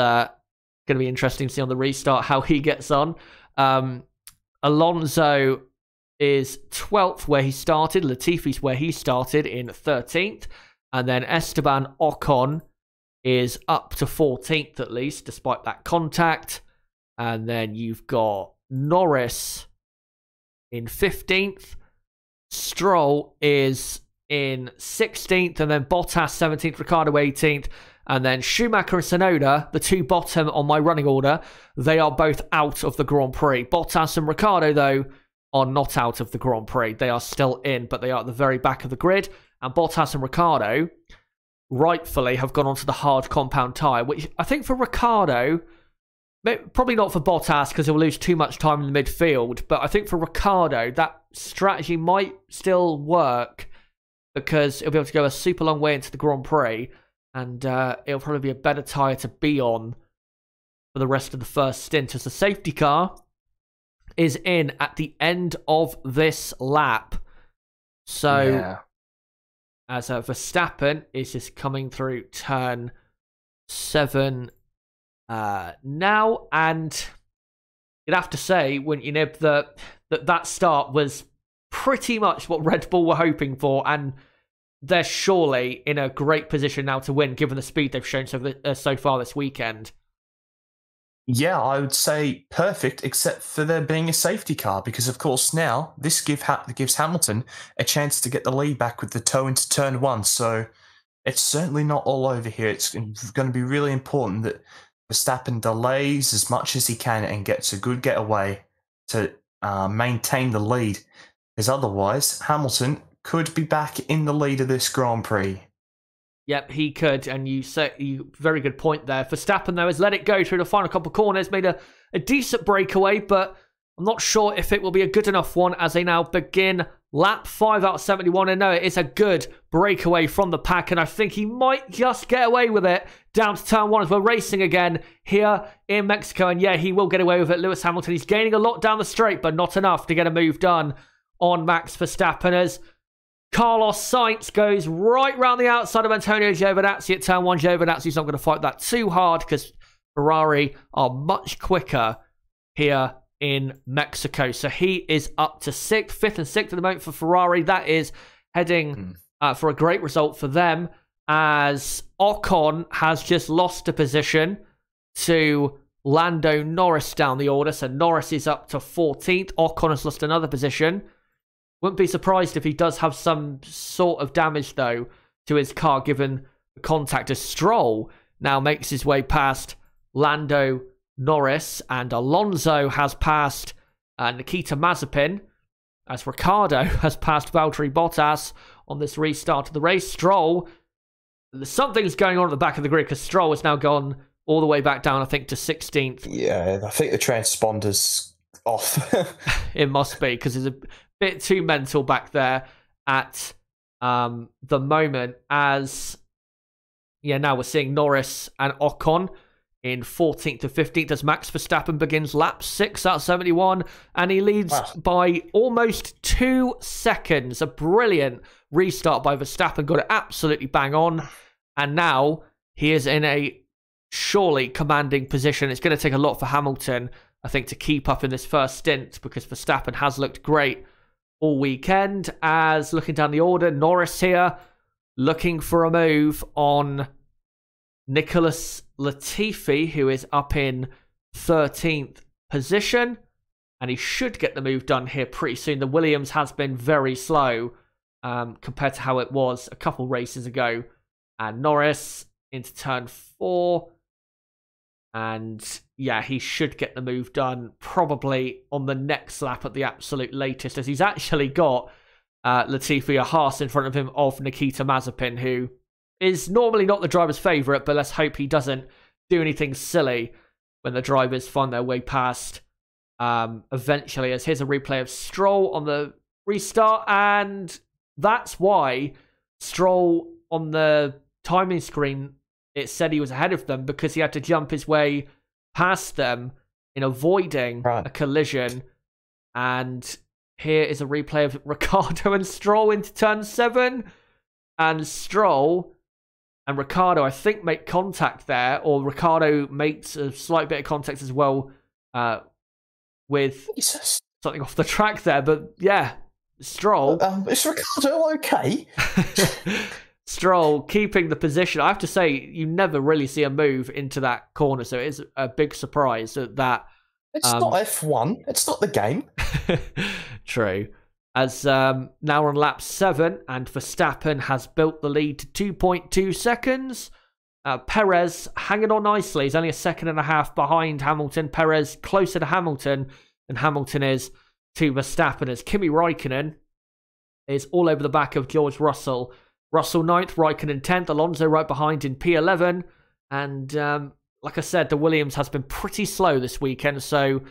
going to be interesting to see on the restart how he gets on. Alonso is 12th where he started. Latifi's where he started in 13th. And then Esteban Ocon is up to 14th at least, despite that contact. And then you've got Norris in 15th. Stroll is in 16th. And then Bottas 17th, Ricciardo 18th. And then Schumacher and Tsunoda, the two bottom on my running order, they are both out of the Grand Prix. Bottas and Ricciardo, though, are not out of the Grand Prix. They are still in, but they are at the very back of the grid. And Bottas and Ricciardo rightfully have gone onto the hard compound tyre, which I think for Ricciardo, probably not for Bottas because he'll lose too much time in the midfield, but I think for Ricciardo, that strategy might still work because he'll be able to go a super long way into the Grand Prix. And it'll probably be a better tyre to be on for the rest of the first stint, as the safety car is in at the end of this lap. So, as Verstappen is just coming through turn 7 now, and you'd have to say, wouldn't you, Nib, that start was pretty much what Red Bull were hoping for, and they're surely in a great position now to win, given the speed they've shown so far this weekend. Yeah, I would say perfect, except for there being a safety car, because of course now this gives Hamilton a chance to get the lead back with the toe into turn 1. So it's certainly not all over here. It's going to be really important that Verstappen delays as much as he can and gets a good getaway to maintain the lead, because otherwise Hamilton could be back in the lead of this Grand Prix. Yep, he could, and you very good point there. Verstappen, though, has let it go through the final couple of corners, made a decent breakaway, but I'm not sure if it will be a good enough one as they now begin lap 5 out of 71. And no, it is a good breakaway from the pack, and I think he might just get away with it down to turn 1 as we're racing again here in Mexico. And yeah, he will get away with it. Lewis Hamilton, he's gaining a lot down the straight, but not enough to get a move done on Max Verstappen, as Carlos Sainz goes right round the outside of Antonio Giovinazzi at turn 1. Giovinazzi's not going to fight that too hard because Ferrari are much quicker here in Mexico. So he is up to 6th, 5th and 6th at the moment for Ferrari. That is heading for a great result for them, as Ocon has just lost a position to Lando Norris down the order. So Norris is up to 14th. Ocon has lost another position. Wouldn't be surprised if he does have some sort of damage, though, to his car, given the contact, as Stroll now makes his way past Lando Norris, and Alonso has passed Nikita Mazepin, as Ricciardo has passed Valtteri Bottas on this restart of the race. Stroll, something's going on at the back of the grid, because Stroll has now gone all the way back down, I think, to 16th. Yeah, I think the transponder's off. It must be, because there's a bit too mental back there at the moment, as now we're seeing Norris and Ocon in 14th to 15th as Max Verstappen begins lap 6 out of 71, and he leads by almost 2 seconds. A brilliant restart by Verstappen, got it absolutely bang on, and now he is in a surely commanding position. It's going to take a lot for Hamilton, I think, to keep up in this first stint, because Verstappen has looked great all weekend. As looking down the order, Norris here looking for a move on Nicholas Latifi, who is up in 13th position, and he should get the move done here pretty soon. The Williams has been very slow compared to how it was a couple races ago. And Norris into turn 4, and yeah, he should get the move done probably on the next lap at the absolute latest, as he's actually got Latifi a Haas in front of him of Nikita Mazepin, who is normally not the driver's favourite, but let's hope he doesn't do anything silly when the drivers find their way past eventually. As here's a replay of Stroll on the restart, and that's why Stroll on the timing screen, it said he was ahead of them, because he had to jump his way past them in avoiding a collision. And here is a replay of Ricciardo and Stroll into turn 7, and Stroll and Ricciardo, I think, make contact there, or Ricciardo makes a slight bit of contact as well with something off the track there. But yeah, Stroll. Is Ricciardo okay? Stroll keeping the position. I have to say, you never really see a move into that corner, so it is a big surprise that it's not F1. It's not the game. True. As now we're on lap 7, and Verstappen has built the lead to 2.2 seconds. Perez hanging on nicely. He's only a second and a half behind Hamilton. Perez closer to Hamilton than Hamilton is to Verstappen, as Kimi Räikkönen is all over the back of George Russell. Russell 9th, Räikkönen 10th, Alonso right behind in P11. And like I said, the Williams has been pretty slow this weekend, so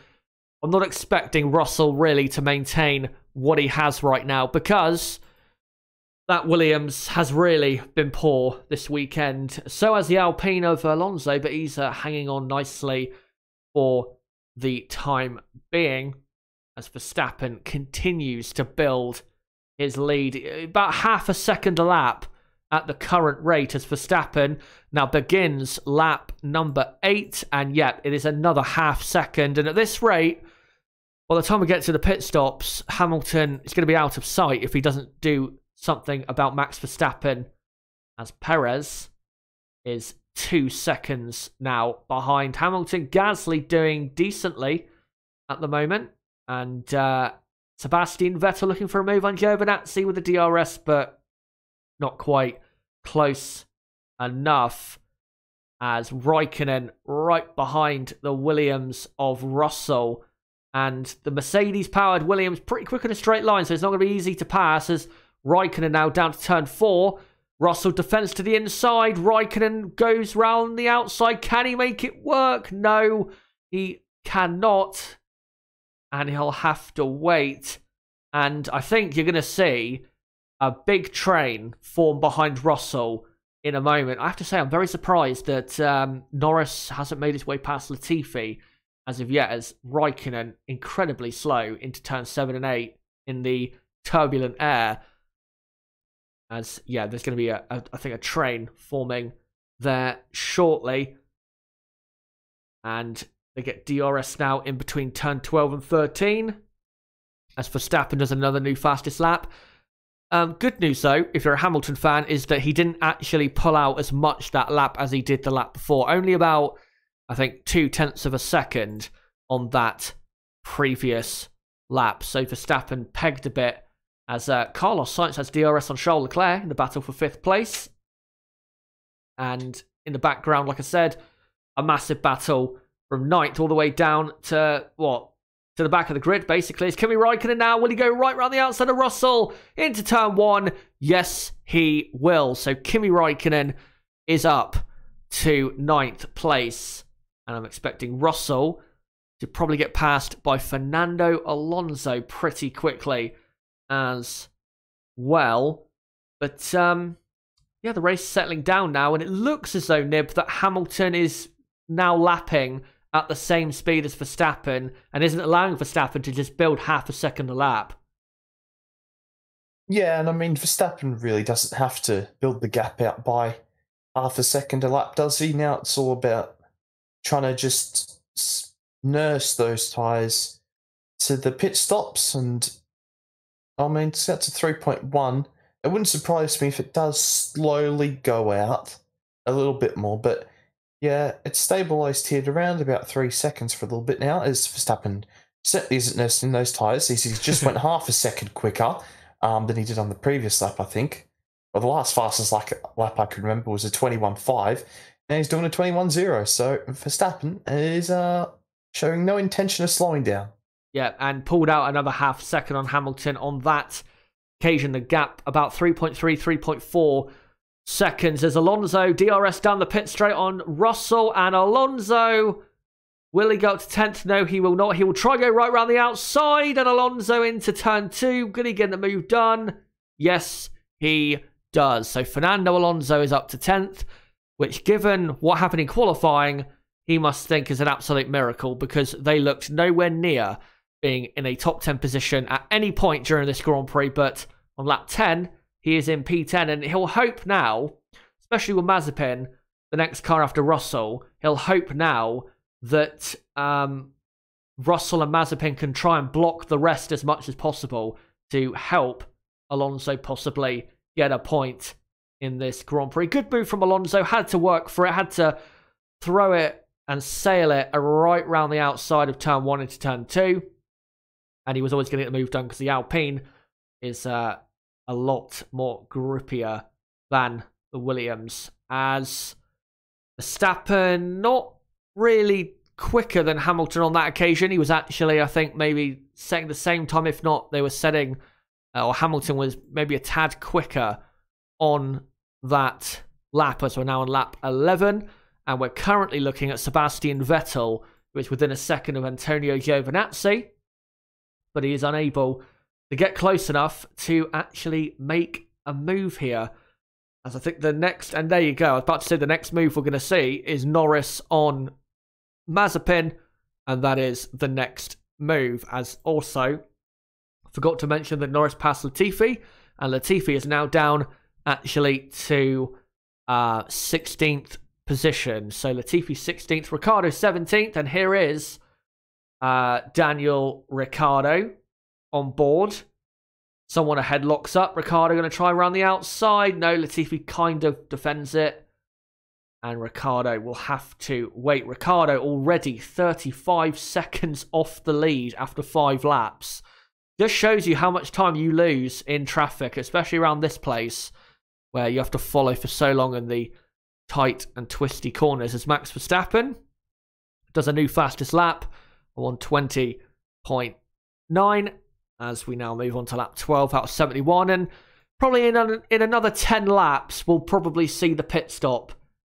I'm not expecting Russell really to maintain what he has right now, because that Williams has really been poor this weekend. So has the Alpine of Alonso, but he's hanging on nicely for the time being as Verstappen continues to build his lead. About half a second a lap at the current rate as Verstappen now begins lap number 8. And yet it is another half second. And at this rate, by the time we get to the pit stops, Hamilton is going to be out of sight if he doesn't do something about Max Verstappen, as Perez is 2 seconds now behind Hamilton. Gasly doing decently at the moment. And Sebastian Vettel looking for a move on Giovinazzi with the DRS, but not quite close enough, as Raikkonen right behind the Williams of Russell. And the Mercedes-powered Williams pretty quick in a straight line, so it's not going to be easy to pass, as Raikkonen now down to turn 4. Russell defends to the inside. Raikkonen goes round the outside. Can he make it work? No, he cannot. And he'll have to wait. And I think you're going to see a big train form behind Russell in a moment. I have to say, I'm very surprised that Norris hasn't made his way past Latifi as of yet, as Raikkonen incredibly slow into turn 7 and 8 in the turbulent air. As, yeah, there's going to be, I think, a train forming there shortly. And they get DRS now in between turn 12 and 13. As Verstappen does another new fastest lap. Good news, though, if you're a Hamilton fan, is that he didn't actually pull out as much that lap as he did the lap before. Only about, I think, 0.2 of a second on that previous lap. So Verstappen pegged a bit, as Carlos Sainz has DRS on Charles Leclerc in the battle for 5th place. And in the background, like I said, a massive battle from 9th all the way down to, what? To the back of the grid, basically. Is Kimi Raikkonen now? Will he go right round the outside of Russell into turn 1? Yes, he will. So Kimi Raikkonen is up to 9th place. And I'm expecting Russell to probably get passed by Fernando Alonso pretty quickly as well. But, yeah, the race is settling down now. And it looks as though, Nib, that Hamilton is now lapping at the same speed as Verstappen and isn't allowing Verstappen to just build half a second a lap. Yeah, and I mean, Verstappen really doesn't have to build the gap out by half a second a lap, does he? Now it's all about trying to just nurse those tyres to the pit stops. And I mean, that's a 3.1. It wouldn't surprise me if it does slowly go out a little bit more, but yeah, it's stabilised here at around about 3 seconds for a little bit now, as Verstappen certainly isn't nursing those tyres. He just went half a second quicker than he did on the previous lap, I think. Well, the last fastest lap I can remember was a 21.5, and he's doing a 21.0. So Verstappen is showing no intention of slowing down. Yeah, and pulled out another half second on Hamilton on that occasion. The gap about 3.3, 3.4 seconds as Alonso DRS down the pit straight on Russell, and Alonso, will he go up to 10th? No, he will not. He will try go right around the outside, and Alonso into turn 2. Could he get the move done? Yes, he does. So Fernando Alonso is up to 10th, which, given what happened in qualifying, he must think is an absolute miracle, because they looked nowhere near being in a top 10 position at any point during this Grand Prix. But on lap 10, he is in P10, and he'll hope now, especially with Mazepin, the next car after Russell, he'll hope now that Russell and Mazepin can try and block the rest as much as possible to help Alonso possibly get a point in this Grand Prix. Good move from Alonso, had to work for it, had to throw it and sail it right round the outside of turn 1 into turn 2. And he was always going to get the move done because the Alpine is a lot more grippier than the Williams. As Verstappen, not really quicker than Hamilton on that occasion. He was actually, I think, maybe setting the same time. If not, they were setting, or Hamilton was maybe a tad quicker on that lap, as we're now on lap 11. And we're currently looking at Sebastian Vettel, who is within a second of Antonio Giovinazzi. But he is unable to get close enough to actually make a move here. As I think the next, and there you go, I was about to say the next move we're going to see is Norris on Mazepin, and that is the next move. As also, forgot to mention that Norris passed Latifi, and Latifi is now down actually to 16th position. So Latifi 16th, Ricciardo 17th, and here is Daniel Ricciardo on board. Someone ahead locks up. Ricciardo going to try around the outside. No, Latifi kind of defends it. And Ricciardo will have to wait. Ricciardo already 35 seconds off the lead after 5 laps. Just shows you how much time you lose in traffic, especially around this place, where you have to follow for so long in the tight and twisty corners. As Max Verstappen does a new fastest lap, 120.9. As we now move on to lap 12 out of 71. And probably in another 10 laps, we'll probably see the pit stop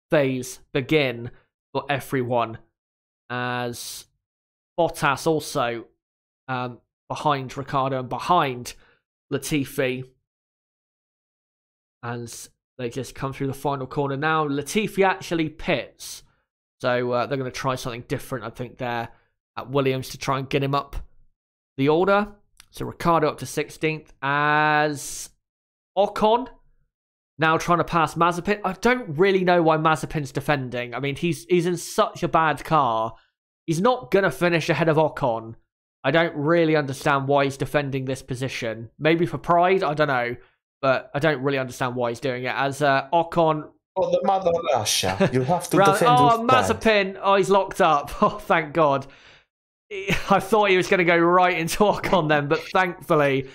phase begin for everyone. As Bottas also behind Ricciardo and behind Latifi. As they just come through the final corner now. Latifi actually pits. So they're going to try something different, I think, there at Williams to try and get him up the order. So Ricciardo up to 16th as Ocon now trying to pass Mazepin. I don't really know why Mazepin's defending. I mean, he's in such a bad car. He's not going to finish ahead of Ocon. I don't really understand why he's defending this position. Maybe for pride, I don't know. But I don't really understand why he's doing it. As Ocon... Oh, the mother Russia. You'll have to defend Mazepin. Oh, he's locked up. Oh, thank God. I thought he was going to go right into Ocon then, but thankfully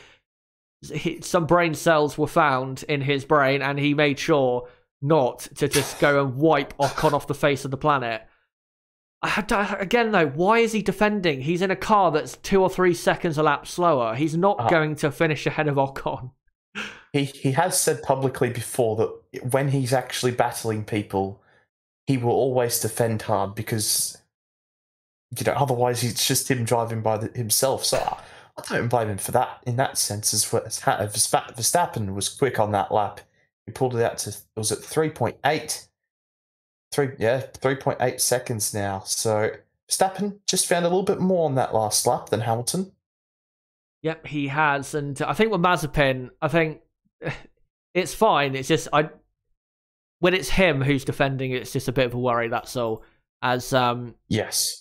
some brain cells were found in his brain and he made sure not to just go and wipe Ocon off the face of the planet. Again, though, why is he defending? He's in a car that's 2 or 3 seconds a lap slower. He's not going to finish ahead of Ocon. He has said publicly before that when he's actually battling people, he will always defend hard because... otherwise it's just him driving by himself. So I don't blame him for that in that sense. As Verstappen was quick on that lap. He pulled it out to, was it 3.8? 3.8 seconds now. So Verstappen just found a little bit more on that last lap than Hamilton. Yep, he has. And I think with Mazepin, I think it's fine. It's just, when it's him who's defending, it's just a bit of a worry, that's all. As yes,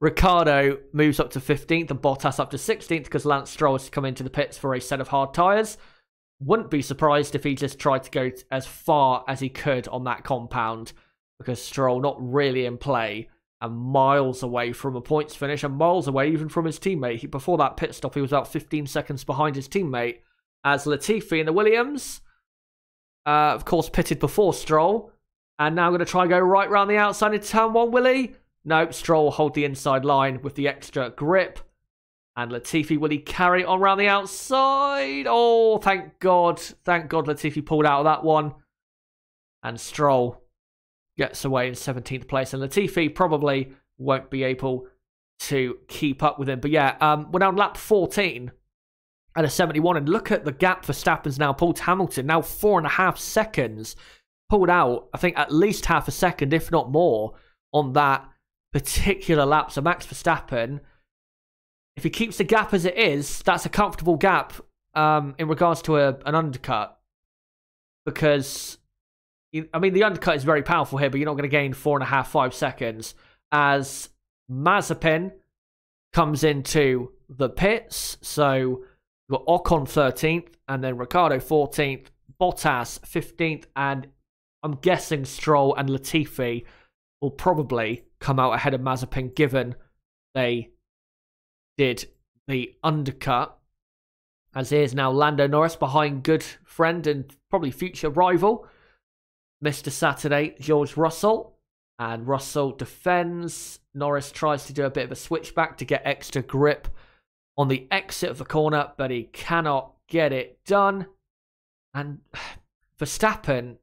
Ricciardo moves up to 15th and Bottas up to 16th because Lance Stroll has come into the pits for a set of hard tyres. Wouldn't be surprised if he just tried to go as far as he could on that compound because Stroll not really in play and miles away from a points finish and miles away even from his teammate. Before that pit stop, he was about 15 seconds behind his teammate. As Latifi in the Williams, of course, pitted before Stroll. And now I'm going to try and go right round the outside into turn 1, will he? No, Stroll will hold the inside line with the extra grip. And Latifi, will he carry it on round the outside? Oh, thank God. Thank God Latifi pulled out of that one. And Stroll gets away in 17th place. And Latifi probably won't be able to keep up with him. But yeah, we're now on lap 14 at a 71. And look at the gap Verstappen's now pulled to Hamilton. Now 4.5 seconds. Pulled out, I think, at least half a second, if not more, on that particular lap. So Max Verstappen, if he keeps the gap as it is, that's a comfortable gap in regards to an undercut. Because, I mean, the undercut is very powerful here, but you're not going to gain 4.5, 5 seconds. As Mazepin comes into the pits. So you've got Ocon 13th, and then Ricciardo 14th, Bottas 15th, and I'm guessing Stroll and Latifi will probably come out ahead of Mazepin given they did the undercut. As here's now Lando Norris behind good friend and probably future rival, Mr. Saturday, George Russell. And Russell defends. Norris tries to do a bit of a switchback to get extra grip on the exit of the corner, but he cannot get it done. And Verstappen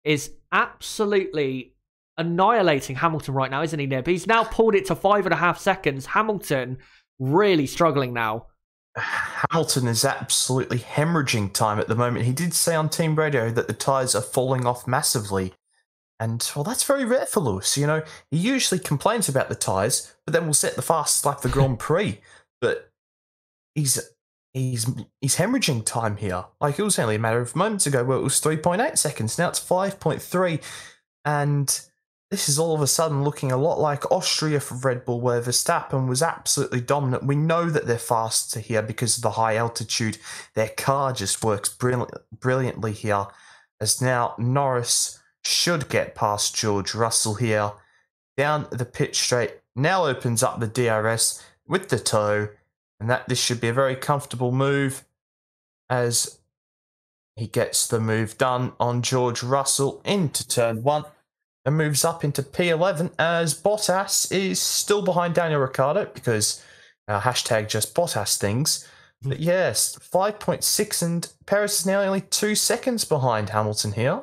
is absolutely annihilating Hamilton right now, isn't he, Nib? He's now pulled it to 5.5 seconds. Hamilton really struggling now. Hamilton is absolutely hemorrhaging time at the moment. He did say on team radio that the tyres are falling off massively. And, well, that's very rare for Lewis. You know, he usually complains about the tyres, but then will set the fastest lap of the Grand Prix. But he's hemorrhaging time here. Like, it was only a matter of moments ago where it was 3.8 seconds. Now it's 5.3. And this is all of a sudden looking a lot like Austria for Red Bull, where Verstappen was absolutely dominant. We know that they're faster here because of the high altitude. Their car just works brilliantly here. As now Norris should get past George Russell here. Down the pit straight. Now opens up the DRS with the toe. And this should be a very comfortable move as he gets the move done on George Russell into turn 1 and moves up into P11 as Bottas is still behind Daniel Ricciardo because hashtag just Bottas things. But yes, 5.6 and Perez is now only 2 seconds behind Hamilton here.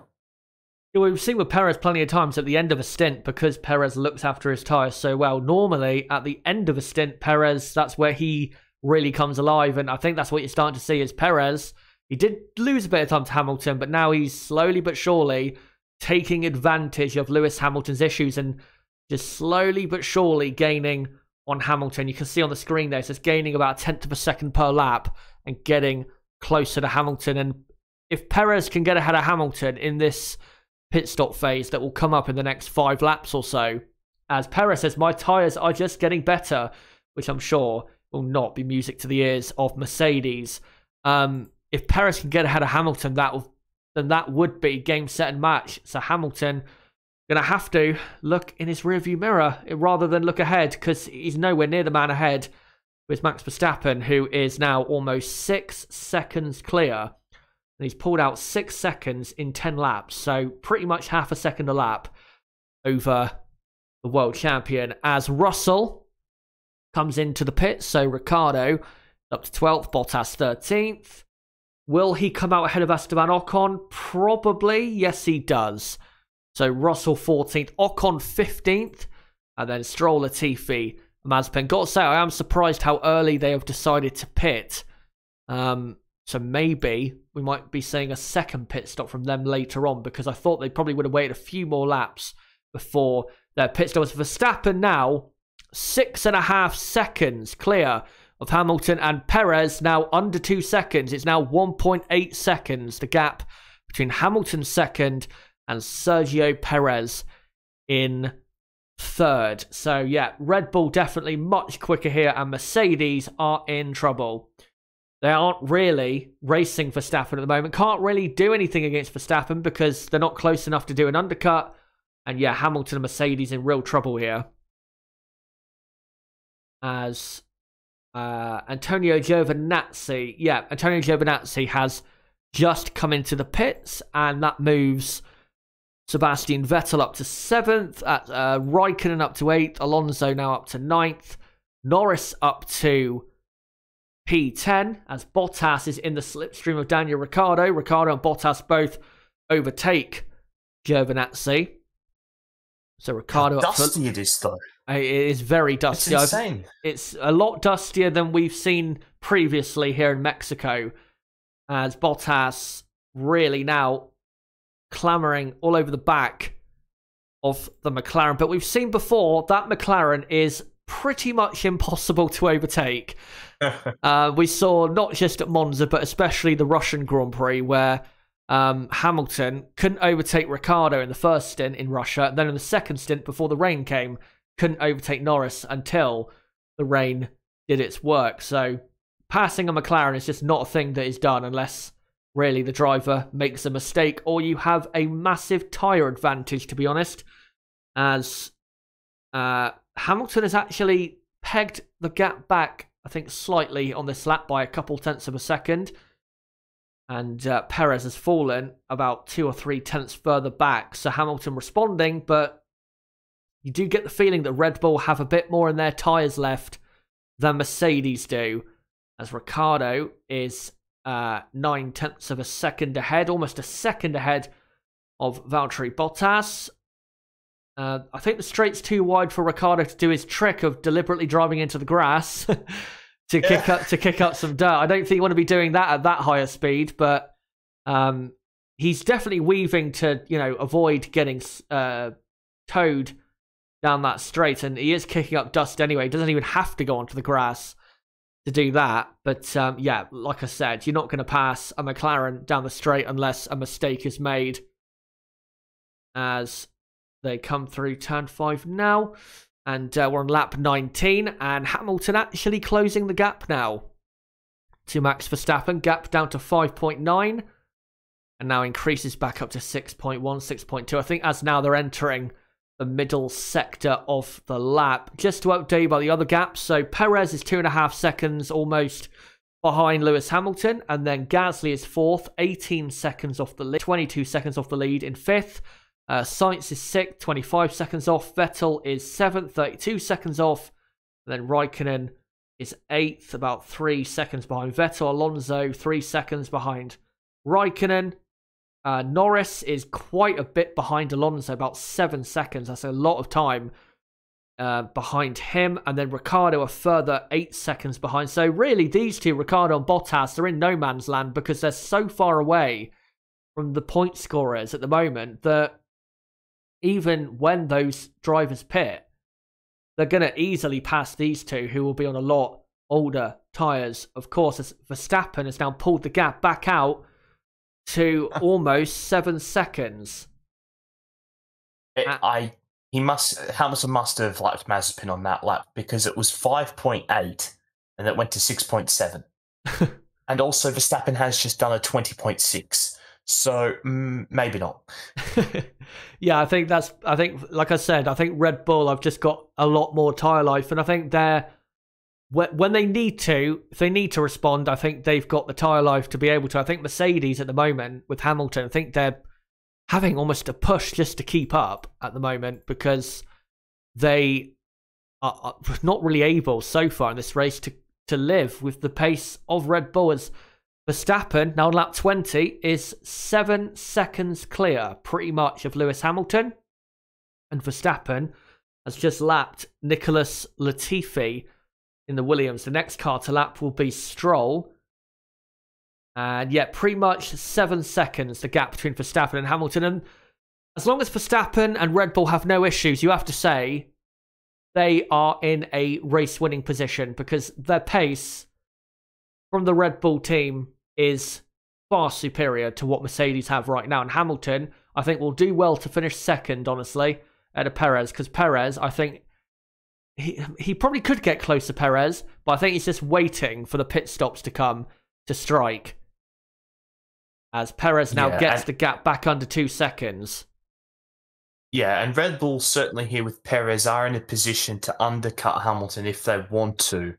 We've seen with Perez plenty of times at the end of a stint because Perez looks after his tyres so well. Normally, at the end of a stint, Perez, that's where he really comes alive. And I think that's what you're starting to see is Perez. He did lose a bit of time to Hamilton, but now he's slowly but surely taking advantage of Lewis Hamilton's issues and just slowly but surely gaining on Hamilton. You can see on the screen there, it says gaining about a tenth of a second per lap and getting closer to Hamilton. And if Perez can get ahead of Hamilton in this pit stop phase that will come up in the next 5 laps or so, as Perez says, my tyres are just getting better, which I'm sure will not be music to the ears of Mercedes. If Perez can get ahead of Hamilton, then that would be game, set, and match. So Hamilton going to have to look in his rearview mirror rather than look ahead because he's nowhere near the man ahead with Max Verstappen, who is now almost 6 seconds clear. And he's pulled out 6 seconds in 10 laps. So pretty much half a second a lap over the world champion as Russell comes into the pits. So Ricciardo up to 12th, Bottas 13th. Will he come out ahead of Esteban Ocon? Probably. Yes, he does. So Russell 14th, Ocon 15th, and then Stroll, Latifi, Mazepin. Got to say, I am surprised how early they have decided to pit. So maybe we might be seeing a second pit stop from them later on because I thought they probably would have waited a few more laps before their pit stop. Verstappen now 6.5 seconds clear of Hamilton, and Perez now under 2 seconds. It's now 1.8 seconds, the gap between Hamilton's second and Sergio Perez in third. So yeah, Red Bull definitely much quicker here, and Mercedes are in trouble. They aren't really racing Verstappen at the moment. Can't really do anything against Verstappen because they're not close enough to do an undercut. And yeah, Hamilton and Mercedes in real trouble here. As Antonio Giovinazzi. Yeah, Antonio Giovinazzi has just come into the pits, and that moves Sebastian Vettel up to 7th, Raikkonen up to 8th, Alonso now up to 9th, Norris up to P10, as Bottas is in the slipstream of Daniel Ricciardo. Ricciardo and Bottas both overtake Giovinazzi. So Ricciardo How dusty it is, though. It is very dusty. It's insane. It's a lot dustier than we've seen previously here in Mexico, as Bottas really now clambering all over the back of the McLaren. But we've seen before that McLaren is pretty much impossible to overtake. We saw not just at Monza, but especially the Russian Grand Prix, where Hamilton couldn't overtake Ricciardo in the first stint in Russia. And then in the second stint, before the rain came, couldn't overtake Norris until the rain did its work. So passing a McLaren is just not a thing that is done unless really the driver makes a mistake or you have a massive tyre advantage, to be honest. As Hamilton has actually pegged the gap back, I think, slightly on this lap by a couple tenths of a second. And Perez has fallen about 2 or 3 tenths further back. So Hamilton responding, but you do get the feeling that Red Bull have a bit more in their tyres left than Mercedes do. As Ricciardo is 9 tenths of a second ahead, almost a second ahead of Valtteri Bottas. I think the straight's too wide for Ricciardo to do his trick of deliberately driving into the grass to kick up some dirt. I don't think you want to be doing that at that higher speed, but he's definitely weaving to avoid getting towed down that straight, and he is kicking up dust anyway. He doesn't even have to go onto the grass to do that. But yeah, like I said, you're not going to pass a McLaren down the straight unless a mistake is made. As they come through turn 5 now, and we're on lap 19, and Hamilton actually closing the gap now to Max Verstappen. Gap down to 5.9, and now increases back up to 6.1, 6.2. I think as now they're entering the middle sector of the lap. Just to update you about the other gaps, so Perez is 2.5 seconds almost behind Lewis Hamilton, and then Gasly is 4th, 18 seconds off the lead, 22 seconds off the lead in 5th. Sainz is 6th, 25 seconds off. Vettel is 7th, 32 seconds off. And then Raikkonen is 8th, about 3 seconds behind Vettel. Alonso, 3 seconds behind Raikkonen. Norris is quite a bit behind Alonso, about 7 seconds. That's a lot of time behind him. And then Ricciardo a further 8 seconds behind. So really, these two, Ricciardo and Bottas, are in no man's land because they're so far away from the point scorers at the moment that even when those drivers pit, they're going to easily pass these two who will be on a lot older tyres. Of course, as Verstappen has now pulled the gap back out to almost 7 seconds. Hamilton must have lapped Mazepin on that lap because it was 5.8 and it went to 6.7. And also Verstappen has just done a 20.6. So maybe not. Yeah, I think like I said, I think Red Bull have just got a lot more tyre life, and I think when they need to, if they need to respond, I think they've got the tyre life to be able to. I think Mercedes at the moment with Hamilton, I think they're having almost a push just to keep up at the moment because they are not really able so far in this race to live with the pace of Red Bull. As Verstappen, now on lap 20, is 7 seconds clear, pretty much, of Lewis Hamilton. And Verstappen has just lapped Nicholas Latifi in the Williams. The next car to lap will be Stroll. And yeah, pretty much 7 seconds, the gap between Verstappen and Hamilton. And as long as Verstappen and Red Bull have no issues, you have to say they are in a race-winning position because their pace from the Red Bull team is far superior to what Mercedes have right now. And Hamilton, I think, will do well to finish second, honestly, out of Perez. Because Perez, I think, he probably could get close to Perez, but I think he's just waiting for the pit stops to come to strike. As Perez now gets the gap back under 2 seconds. Yeah, and Red Bull certainly here with Perez are in a position to undercut Hamilton if they want to.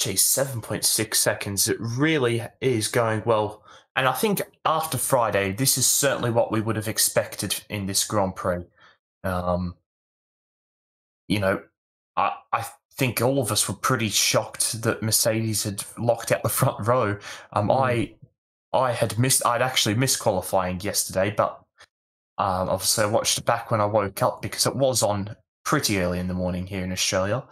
7.6 seconds. It really is going well. And I think after Friday, this is certainly what we would have expected in this Grand Prix. I think all of us were pretty shocked that Mercedes had locked out the front row. I'd actually missed qualifying yesterday, but obviously I watched it back when I woke up because it was on pretty early in the morning here in Australia.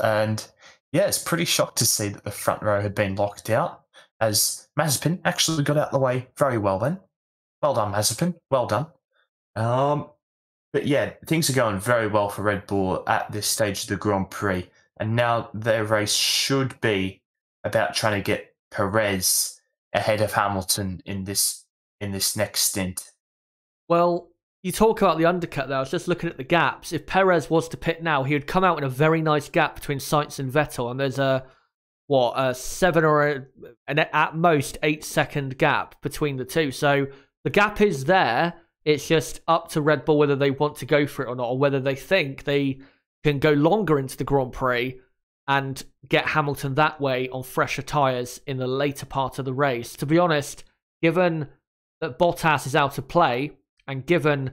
And yeah, it's pretty shocked to see that the front row had been locked out, as Mazepin actually got out of the way very well then. Well done, Mazepin. Well done. But yeah, things are going very well for Red Bull at this stage of the Grand Prix, and now their race should be about trying to get Perez ahead of Hamilton in this next stint. Well, you talk about the undercut there. I was just looking at the gaps. If Perez was to pit now, he would come out in a very nice gap between Sainz and Vettel, and there's a 7 or at most 8 second gap between the two. So the gap is there. It's just up to Red Bull whether they want to go for it or not, or whether they think they can go longer into the Grand Prix and get Hamilton that way on fresher tyres in the later part of the race. To be honest, given that Bottas is out of play, and given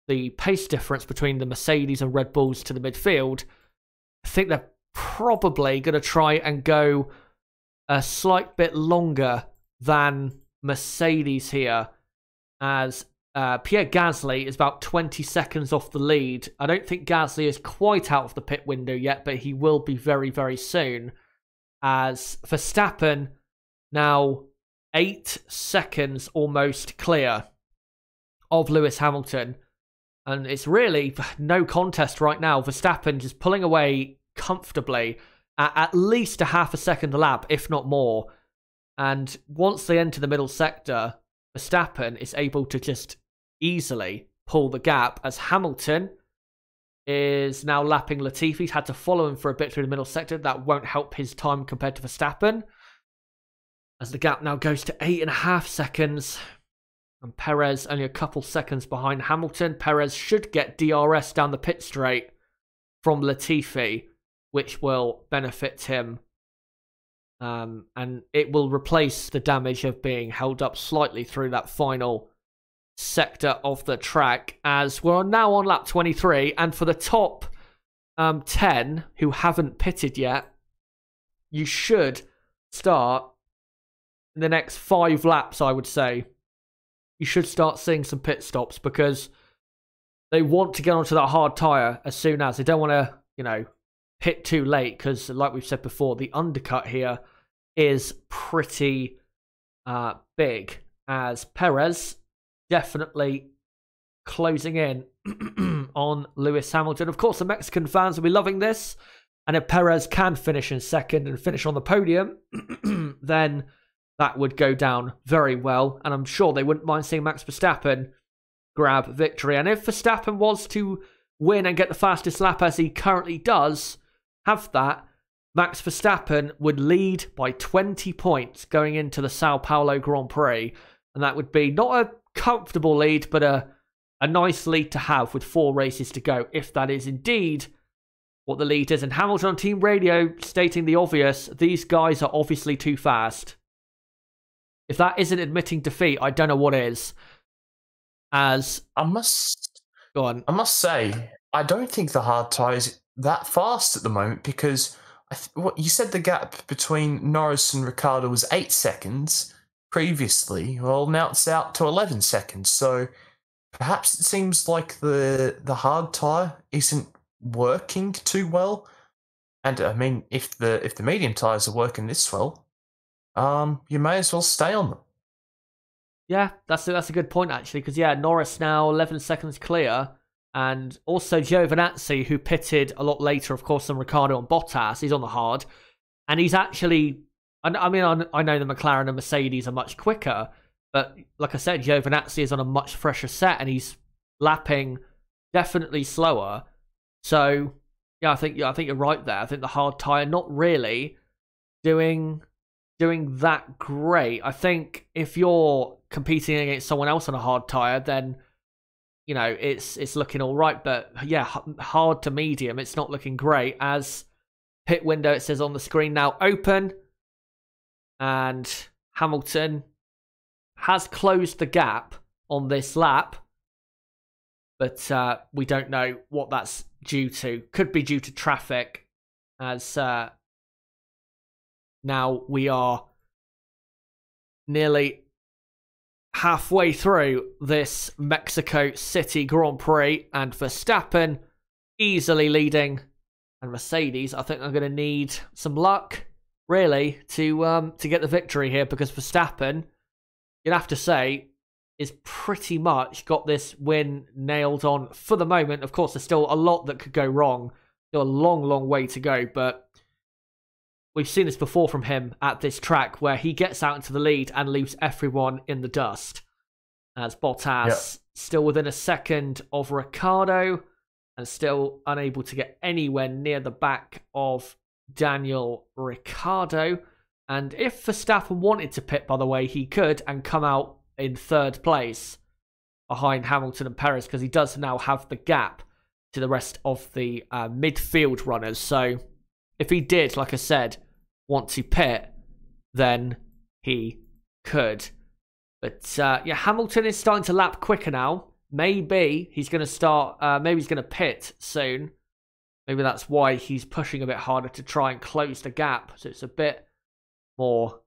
the pace difference between the Mercedes and Red Bulls to the midfield, I think they're probably going to try and go a slight bit longer than Mercedes here, as Pierre Gasly is about 20 seconds off the lead. I don't think Gasly is quite out of the pit window yet, but he will be very, very soon. As Verstappen now 8 seconds almost clear of Lewis Hamilton. And it's really no contest right now. Verstappen just pulling away comfortably at least a half a second a lap, if not more. And once they enter the middle sector, Verstappen is able to just easily pull the gap as Hamilton is now lapping Latifi. He's had to follow him for a bit through the middle sector. That won't help his time compared to Verstappen, as the gap now goes to 8.5 seconds. And Perez only a couple seconds behind Hamilton. Perez should get DRS down the pit straight from Latifi, which will benefit him. And it will replace the damage of being held up slightly through that final sector of the track, as we're now on lap 23. And for the top 10 who haven't pitted yet, you should start in the next 5 laps, I would say. You should start seeing some pit stops, because they want to get onto that hard tyre as soon as. They don't want to, pit too late, because like we've said before, the undercut here is pretty big, as Perez definitely closing in on Lewis Hamilton. Of course, the Mexican fans will be loving this, and if Perez can finish in second and finish on the podium, then that would go down very well, and I'm sure they wouldn't mind seeing Max Verstappen grab victory. And if Verstappen was to win and get the fastest lap, as he currently does have that, Max Verstappen would lead by 20 points going into the Sao Paulo Grand Prix, and that would be not a comfortable lead, but a nice lead to have with 4 races to go, if that is indeed what the lead is. And Hamilton on team radio stating the obvious: these guys are obviously too fast. If that isn't admitting defeat, I don't know what is. As I must go on, I must say, I don't think the hard tyre is that fast at the moment, because what you said, the gap between Norris and Ricciardo was 8 seconds previously. Well, now it's out to 11 seconds. So perhaps it seems like the hard tyre isn't working too well. And I mean, if the medium tyres are working this well, you may as well stay on them. Yeah, that's a good point, actually, because Norris now 11 seconds clear, and also Giovinazzi, who pitted a lot later, of course, than Ricciardo and Bottas. He's on the hard, and he's actually, I mean, I know the McLaren and Mercedes are much quicker, but like I said, Giovinazzi is on a much fresher set, and he's lapping definitely slower. So I think you're right there. I think the hard tyre not really doing that great. I think if you're competing against someone else on a hard tyre, then it's looking all right. But hard to medium, it's not looking great. As pit window, it says on the screen now, open, and Hamilton has closed the gap on this lap, but we don't know what that's due to. Could be due to traffic, as now we are nearly halfway through this Mexico City Grand Prix, and Verstappen easily leading, and Mercedes, I think, are going to need some luck, really, to get the victory here, because Verstappen, you'd have to say, is pretty much got this win nailed on for the moment. Of course, there's still a lot that could go wrong. Still a long, long way to go, but we've seen this before from him at this track, where he gets out into the lead and leaves everyone in the dust. As Bottas still within a second of Ricciardo, and still unable to get anywhere near the back of Daniel Ricciardo. And if Verstappen wanted to pit, by the way, he could, and come out in 3rd place behind Hamilton and Perez, because he does now have the gap to the rest of the midfield runners. So if he did, like I said, want to pit, then he could. But Hamilton is starting to lap quicker now. Maybe he's going to start, maybe he's going to pit soon. Maybe that's why he's pushing a bit harder to try and close the gap. So it's a bit more,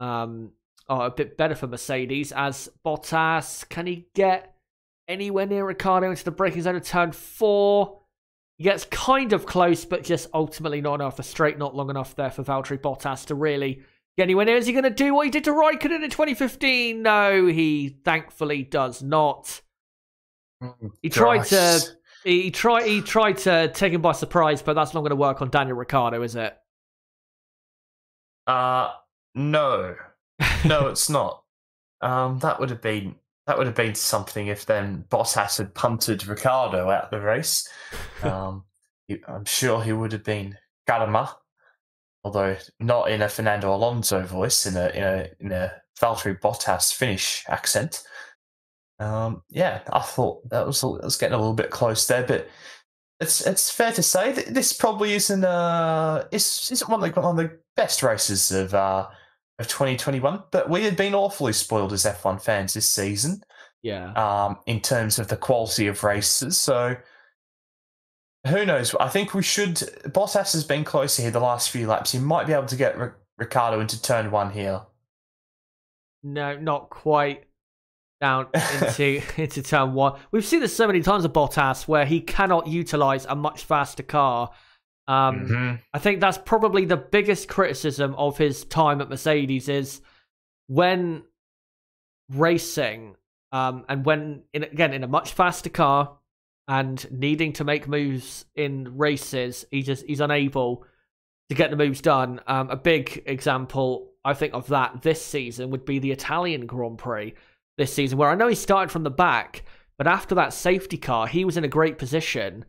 a bit better for Mercedes. As Bottas, can he get anywhere near Ricciardo into the braking zone of turn 4. He gets kind of close, but just ultimately not enough. The straight not long enough there for Valtteri Bottas to really get anywhere near. Is he going to do what he did to Raikkonen in 2015? No, he thankfully does not. He tried to take him by surprise, but that's not going to work on Daniel Ricciardo, is it? No, it's not. That would have been something if then Bottas had punted Ricciardo out of the race. I'm sure he would have been Karma, although not in a Fernando Alonso voice, in a Valtteri Bottas Finnish accent. Yeah, I thought that was getting a little bit close there, but it's fair to say that this probably isn't one of the best races of 2021. But we had been awfully spoiled as F1 fans this season. Yeah. In terms of the quality of races, so who knows? I think we should. Bottas has been closer here the last few laps. He might be able to get Ricciardo into turn 1 here. No, not quite. Down into turn 1. We've seen this so many times with Bottas where he cannot utilize a much faster car. I think that's probably the biggest criticism of his time at Mercedes is when racing and when in a much faster car and needing to make moves in races, he's unable to get the moves done. A big example, I think, of that this season would be the Italian Grand Prix this season, where I know he started from the back, but after that safety car, he was in a great position.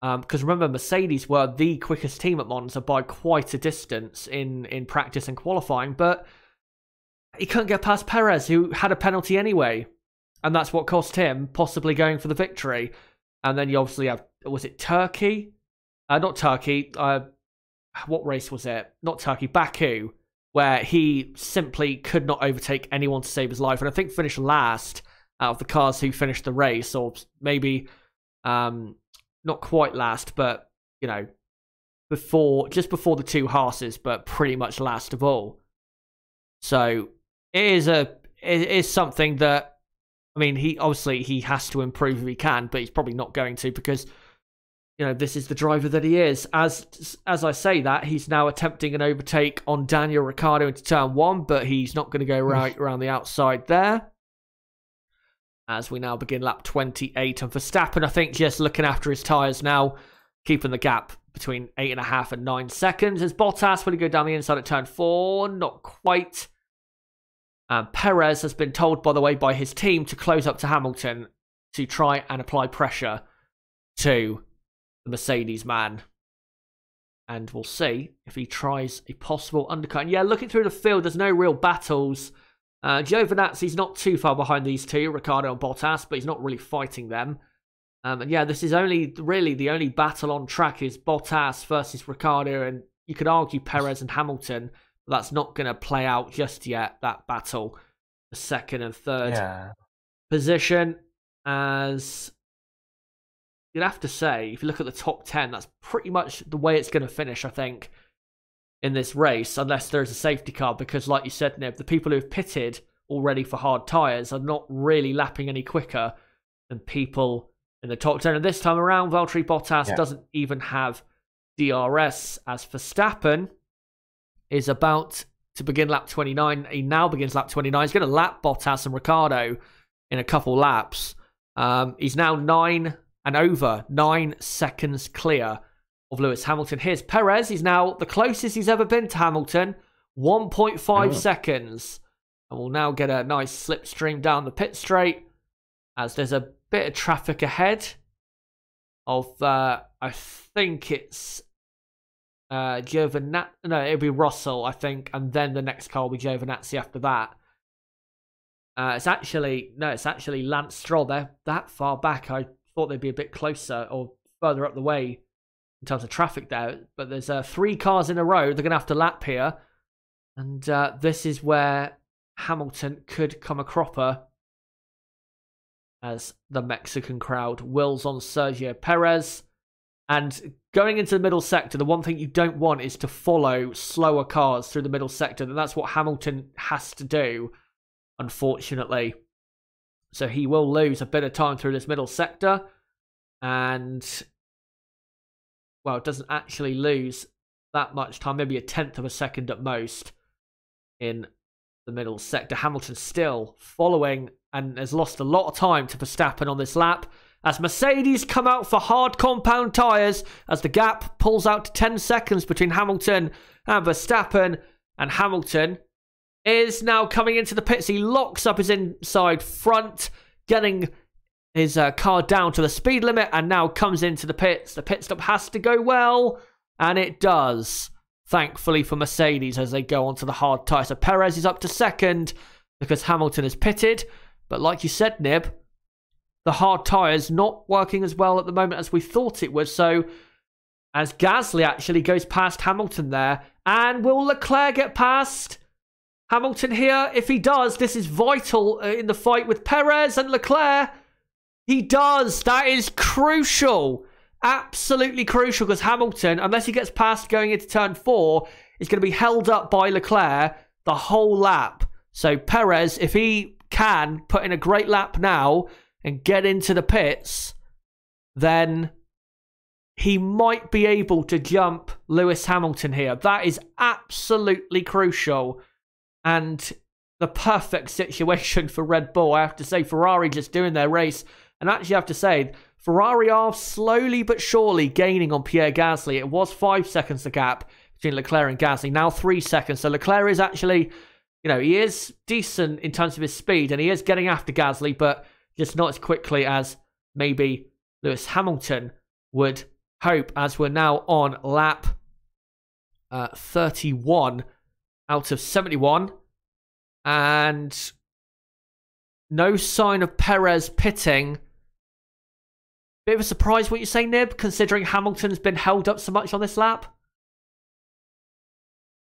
Because remember, Mercedes were the quickest team at Monza by quite a distance in practice and qualifying, but he couldn't get past Perez, who had a penalty anyway, and that's what cost him possibly going for the victory. And then you obviously have, was it Turkey? Not Turkey. What race was it? Not Turkey, Baku, where he simply could not overtake anyone to save his life, and I think finished last out of the cars who finished the race, or maybe not quite last, but just before the two Haas's, but pretty much last of all. So it is something that, I mean, he has to improve if he can, but he's probably not going to, because this is the driver that he is. As I say that, he's now attempting an overtake on Daniel Ricciardo into turn 1, but he's not going to go right around the outside there. As we now begin lap 28, and Verstappen, I think, just looking after his tyres now, keeping the gap between 8.5 and 9 seconds. As Bottas, will he go down the inside at turn 4? Not quite. Perez has been told, by the way, by his team to close up to Hamilton to try and apply pressure to the Mercedes man. And we'll see if he tries a possible undercut. And yeah, looking through the field, there's no real battles. Giovinazzi's not too far behind these two, Ricciardo and Bottas, but he's not really fighting them. And yeah, this is really the only battle on track is Bottas versus Ricciardo, and you could argue Perez and Hamilton, but that's not going to play out just yet, that battle. The second and third position, as you'd have to say, if you look at the top 10, that's pretty much the way it's going to finish, I think, in this race, unless there's a safety car, because like you said, Nib, the people who have pitted already for hard tyres are not really lapping any quicker than people in the top 10. And this time around, Valtteri Bottas doesn't even have DRS, as Verstappen is about to begin lap 29. He now begins lap 29. He's going to lap Bottas and Ricciardo in a couple laps. He's now 9 seconds clear of Lewis Hamilton. Here's Perez. He's now the closest he's ever been to Hamilton, 1.5 seconds. And we'll now get a nice slipstream down the pit straight, as there's a bit of traffic ahead of, I think it's Giovinazzi. No, it'll be Russell, I think, and then the next car will be Giovinazzi after that. It's actually Lance Stroll. They're that far back. I thought they'd be a bit closer or further up the way in terms of traffic there, but there's 3 cars in a row. They're going to have to lap here, and this is where Hamilton could come a cropper, as the Mexican crowd wills on Sergio Perez. And going into the middle sector, the one thing you don't want is to follow slower cars through the middle sector, and that's what Hamilton has to do, unfortunately. So he will lose a bit of time through this middle sector. And, well, it doesn't actually lose that much time, maybe a tenth of a second at most in the middle sector. Hamilton still following and has lost a lot of time to Verstappen on this lap. As Mercedes come out for hard compound tyres, as the gap pulls out to 10 seconds between Hamilton and Verstappen. And Hamilton is now coming into the pits. He locks up his inside front, getting his car down to the speed limit, and now comes into the pits. The pit stop has to go well, and it does. Thankfully for Mercedes as they go onto the hard tyre. So Perez is up to second because Hamilton is pitted. But like you said, Nib, the hard tyres not working as well at the moment as we thought it would. So as Gasly actually goes past Hamilton there. And will Leclerc get past Hamilton here? If he does, this is vital in the fight with Perez and Leclerc. He does. That is crucial. Absolutely crucial, because Hamilton, unless he gets past going into turn 4, is going to be held up by Leclerc the whole lap. So Perez, if he can put in a great lap now and get into the pits, then he might be able to jump Lewis Hamilton here. That is absolutely crucial and the perfect situation for Red Bull. I have to say, Ferrari just doing their race. And actually, I have to say, Ferrari are slowly but surely gaining on Pierre Gasly. It was 5 seconds the gap between Leclerc and Gasly. Now 3 seconds. So Leclerc is actually, he is decent in terms of his speed. And he is getting after Gasly, but just not as quickly as maybe Lewis Hamilton would hope, as we're now on lap 31 out of 71. And no sign of Perez pitting. Bit of a surprise what you say, Nib, considering Hamilton's been held up so much on this lap?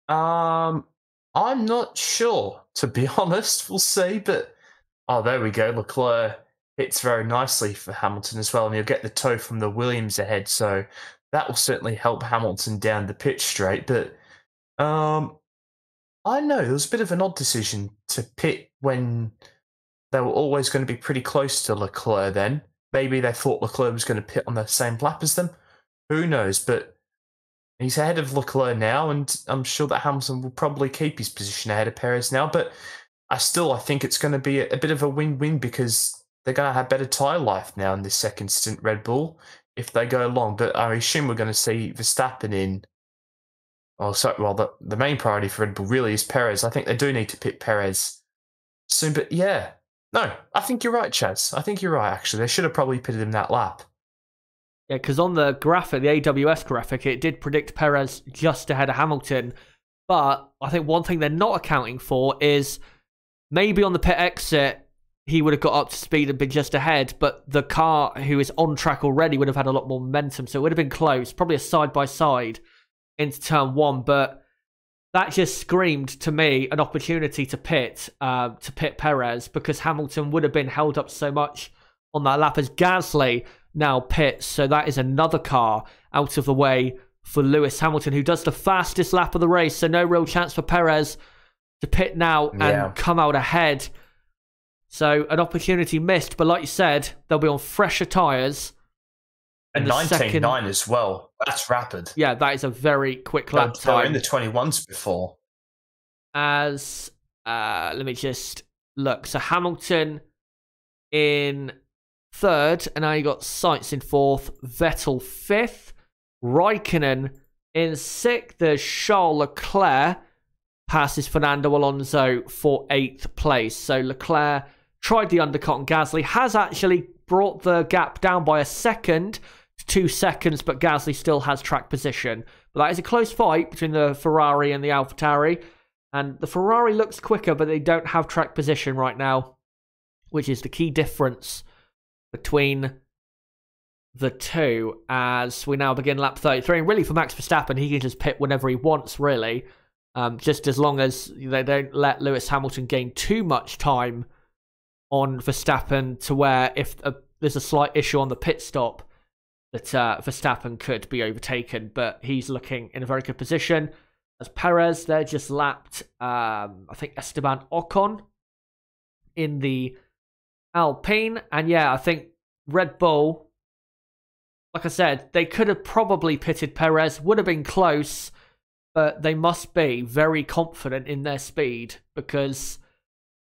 I'm not sure, to be honest. We'll see, but... Oh, there we go. Leclerc hits very nicely for Hamilton as well, and he'll get the tow from the Williams ahead, so that will certainly help Hamilton down the pitch straight. But I know there was a bit of an odd decision to pit when they were always going to be pretty close to Leclerc then. Maybe they thought Leclerc was going to pit on the same lap as them. Who knows? But he's ahead of Leclerc now, and I'm sure that Hamilton will probably keep his position ahead of Perez now. But I think it's going to be a bit of a win-win, because they're going to have better tyre life now in this second stint, Red Bull, if they go along. But I assume we're going to see Verstappen in. The main priority for Red Bull really is Perez. I think they do need to pit Perez soon. But yeah, no, I think you're right, Chaz. I think you're right, actually. They should have probably pitted him that lap. Yeah, because on the graphic, the AWS graphic, it did predict Perez just ahead of Hamilton. But I think one thing they're not accounting for is maybe on the pit exit, he would have got up to speed and been just ahead, but the car who is on track already would have had a lot more momentum, so it would have been close, probably a side-by-side into turn 1, but that just screamed to me an opportunity to pit Perez, because Hamilton would have been held up so much on that lap as Gasly now pits, so that is another car out of the way for Lewis Hamilton, who does the fastest lap of the race, so no real chance for Perez to pit now and come out ahead. So an opportunity missed, but like you said, they'll be on fresher tyres. And 19.9 as well. That's rapid. Yeah, that is a very quick lap time. They were in the 21s before. As, let me just look. So Hamilton in 3rd, and now you got Sainz in 4th, Vettel 5th, Raikkonen in 6th. There's Charles Leclerc passes Fernando Alonso for 8th place. So Leclerc tried the undercut on Gasly, has actually brought the gap down by a second to 2 seconds, but Gasly still has track position. But that is a close fight between the Ferrari and the AlphaTauri, and the Ferrari looks quicker, but they don't have track position right now, which is the key difference between the two, as we now begin lap 33. And really for Max Verstappen, he can just pit whenever he wants, really. Just as long as they don't let Lewis Hamilton gain too much time on Verstappen, to where if there's a slight issue on the pit stop, that Verstappen could be overtaken. But he's looking in a very good position. As Perez there just lapped, I think, Esteban Ocon in the Alpine. And yeah, I think Red Bull, like I said, they could have probably pitted Perez, would have been close, but they must be very confident in their speed because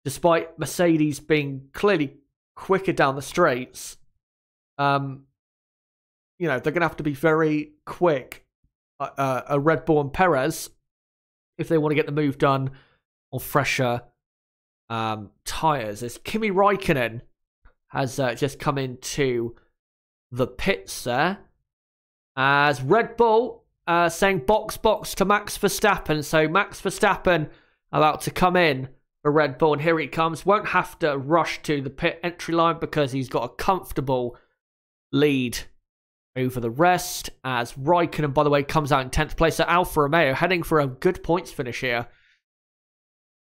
despite Mercedes being clearly quicker down the straights, they're going to have to be very quick, a Red Bull and Perez, if they want to get the move done on fresher tyres. As Kimi Raikkonen has just come into the pits there, as Red Bull saying box to Max Verstappen. So Max Verstappen about to come in for Red Bull, and here he comes. Won't have to rush to the pit entry line because he's got a comfortable lead over the rest, as Raikkonen, by the way, comes out in 10th place. So Alfa Romeo heading for a good points finish here.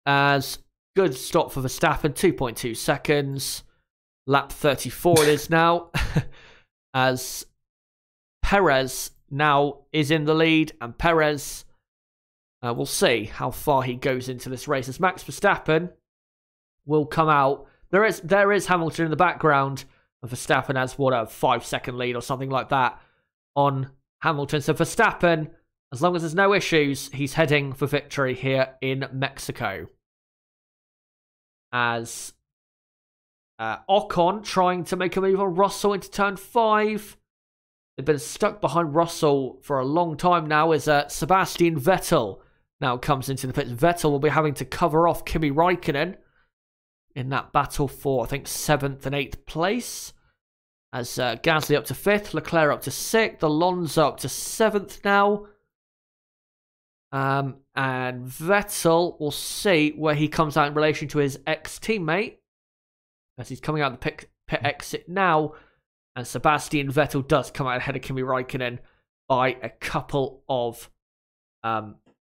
As good stop for Verstappen, 2.2 seconds. Lap 34 it is now. As Perez now is in the lead, and Perez, we'll see how far he goes into this race. As Max Verstappen will come out. There is Hamilton in the background. And Verstappen has, what, a 5-second lead or something like that on Hamilton. So Verstappen, as long as there's no issues, he's heading for victory here in Mexico. As Ocon trying to make a move on Russell into turn 5. They've been stuck behind Russell for a long time now as Sebastian Vettel now comes into the pits. Vettel will be having to cover off Kimi Raikkonen in that battle for, I think, 7th and 8th place. As Gasly up to 5th, Leclerc up to 6th, Alonso up to 7th now. And Vettel, we'll see where he comes out in relation to his ex-teammate, as he's coming out the pit exit now. And Sebastian Vettel does come out ahead of Kimi Raikkonen by a couple of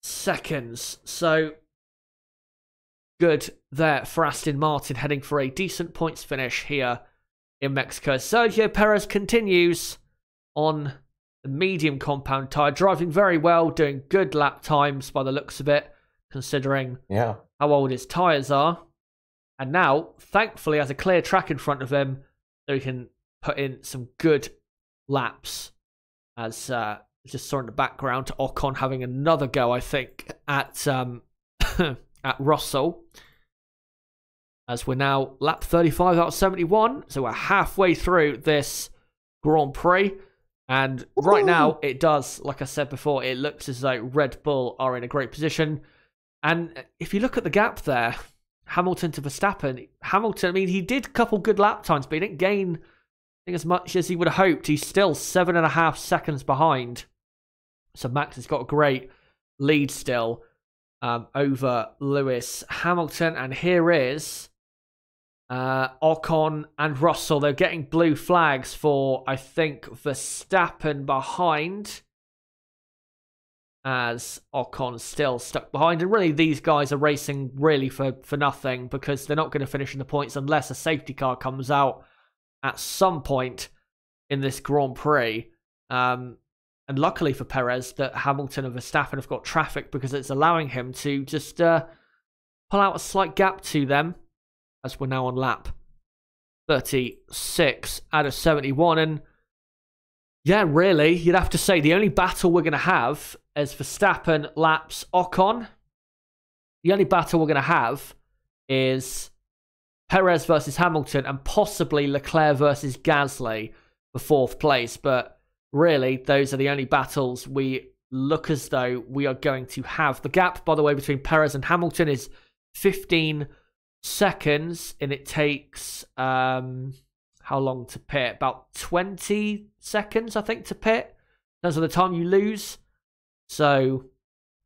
seconds. So good there for Aston Martin, heading for a decent points finish here in Mexico. Sergio Perez continues on the medium compound tyre, driving very well, doing good lap times by the looks of it, considering how old his tyres are. And now, thankfully, has a clear track in front of him, so he can put in some good laps. As just saw in the background, Ocon having another go, I think, at at Russell. As we're now lap 35 out of 71. So we're halfway through this Grand Prix. And right now, it does, like I said before, it looks as though Red Bull are in a great position. And if you look at the gap there, Hamilton to Verstappen. Hamilton, I mean, he did a couple good lap times, but he didn't gain, I think, as much as he would have hoped. He's still 7.5 seconds behind. So Max has got a great lead still over Lewis Hamilton. And here is Ocon and Russell. They're getting blue flags for, I think, Verstappen behind, as Ocon's still stuck behind. And really, these guys are racing really for nothing, because they're not going to finish in the points unless a safety car comes out at some point in this Grand Prix. And luckily for Perez, that Hamilton and Verstappen have got traffic, because it's allowing him to just pull out a slight gap to them, as we're now on lap 36 out of 71. And yeah, really, you'd have to say the only battle we're going to have is Verstappen laps Ocon. The only battle we're going to have is Perez versus Hamilton, and possibly Leclerc versus Gasly for 4th place. But really, those are the only battles we look as though we are going to have. The gap, by the way, between Perez and Hamilton is 15 seconds, and it takes how long to pit? About 20 seconds, I think, to pit. Those are the time you lose. So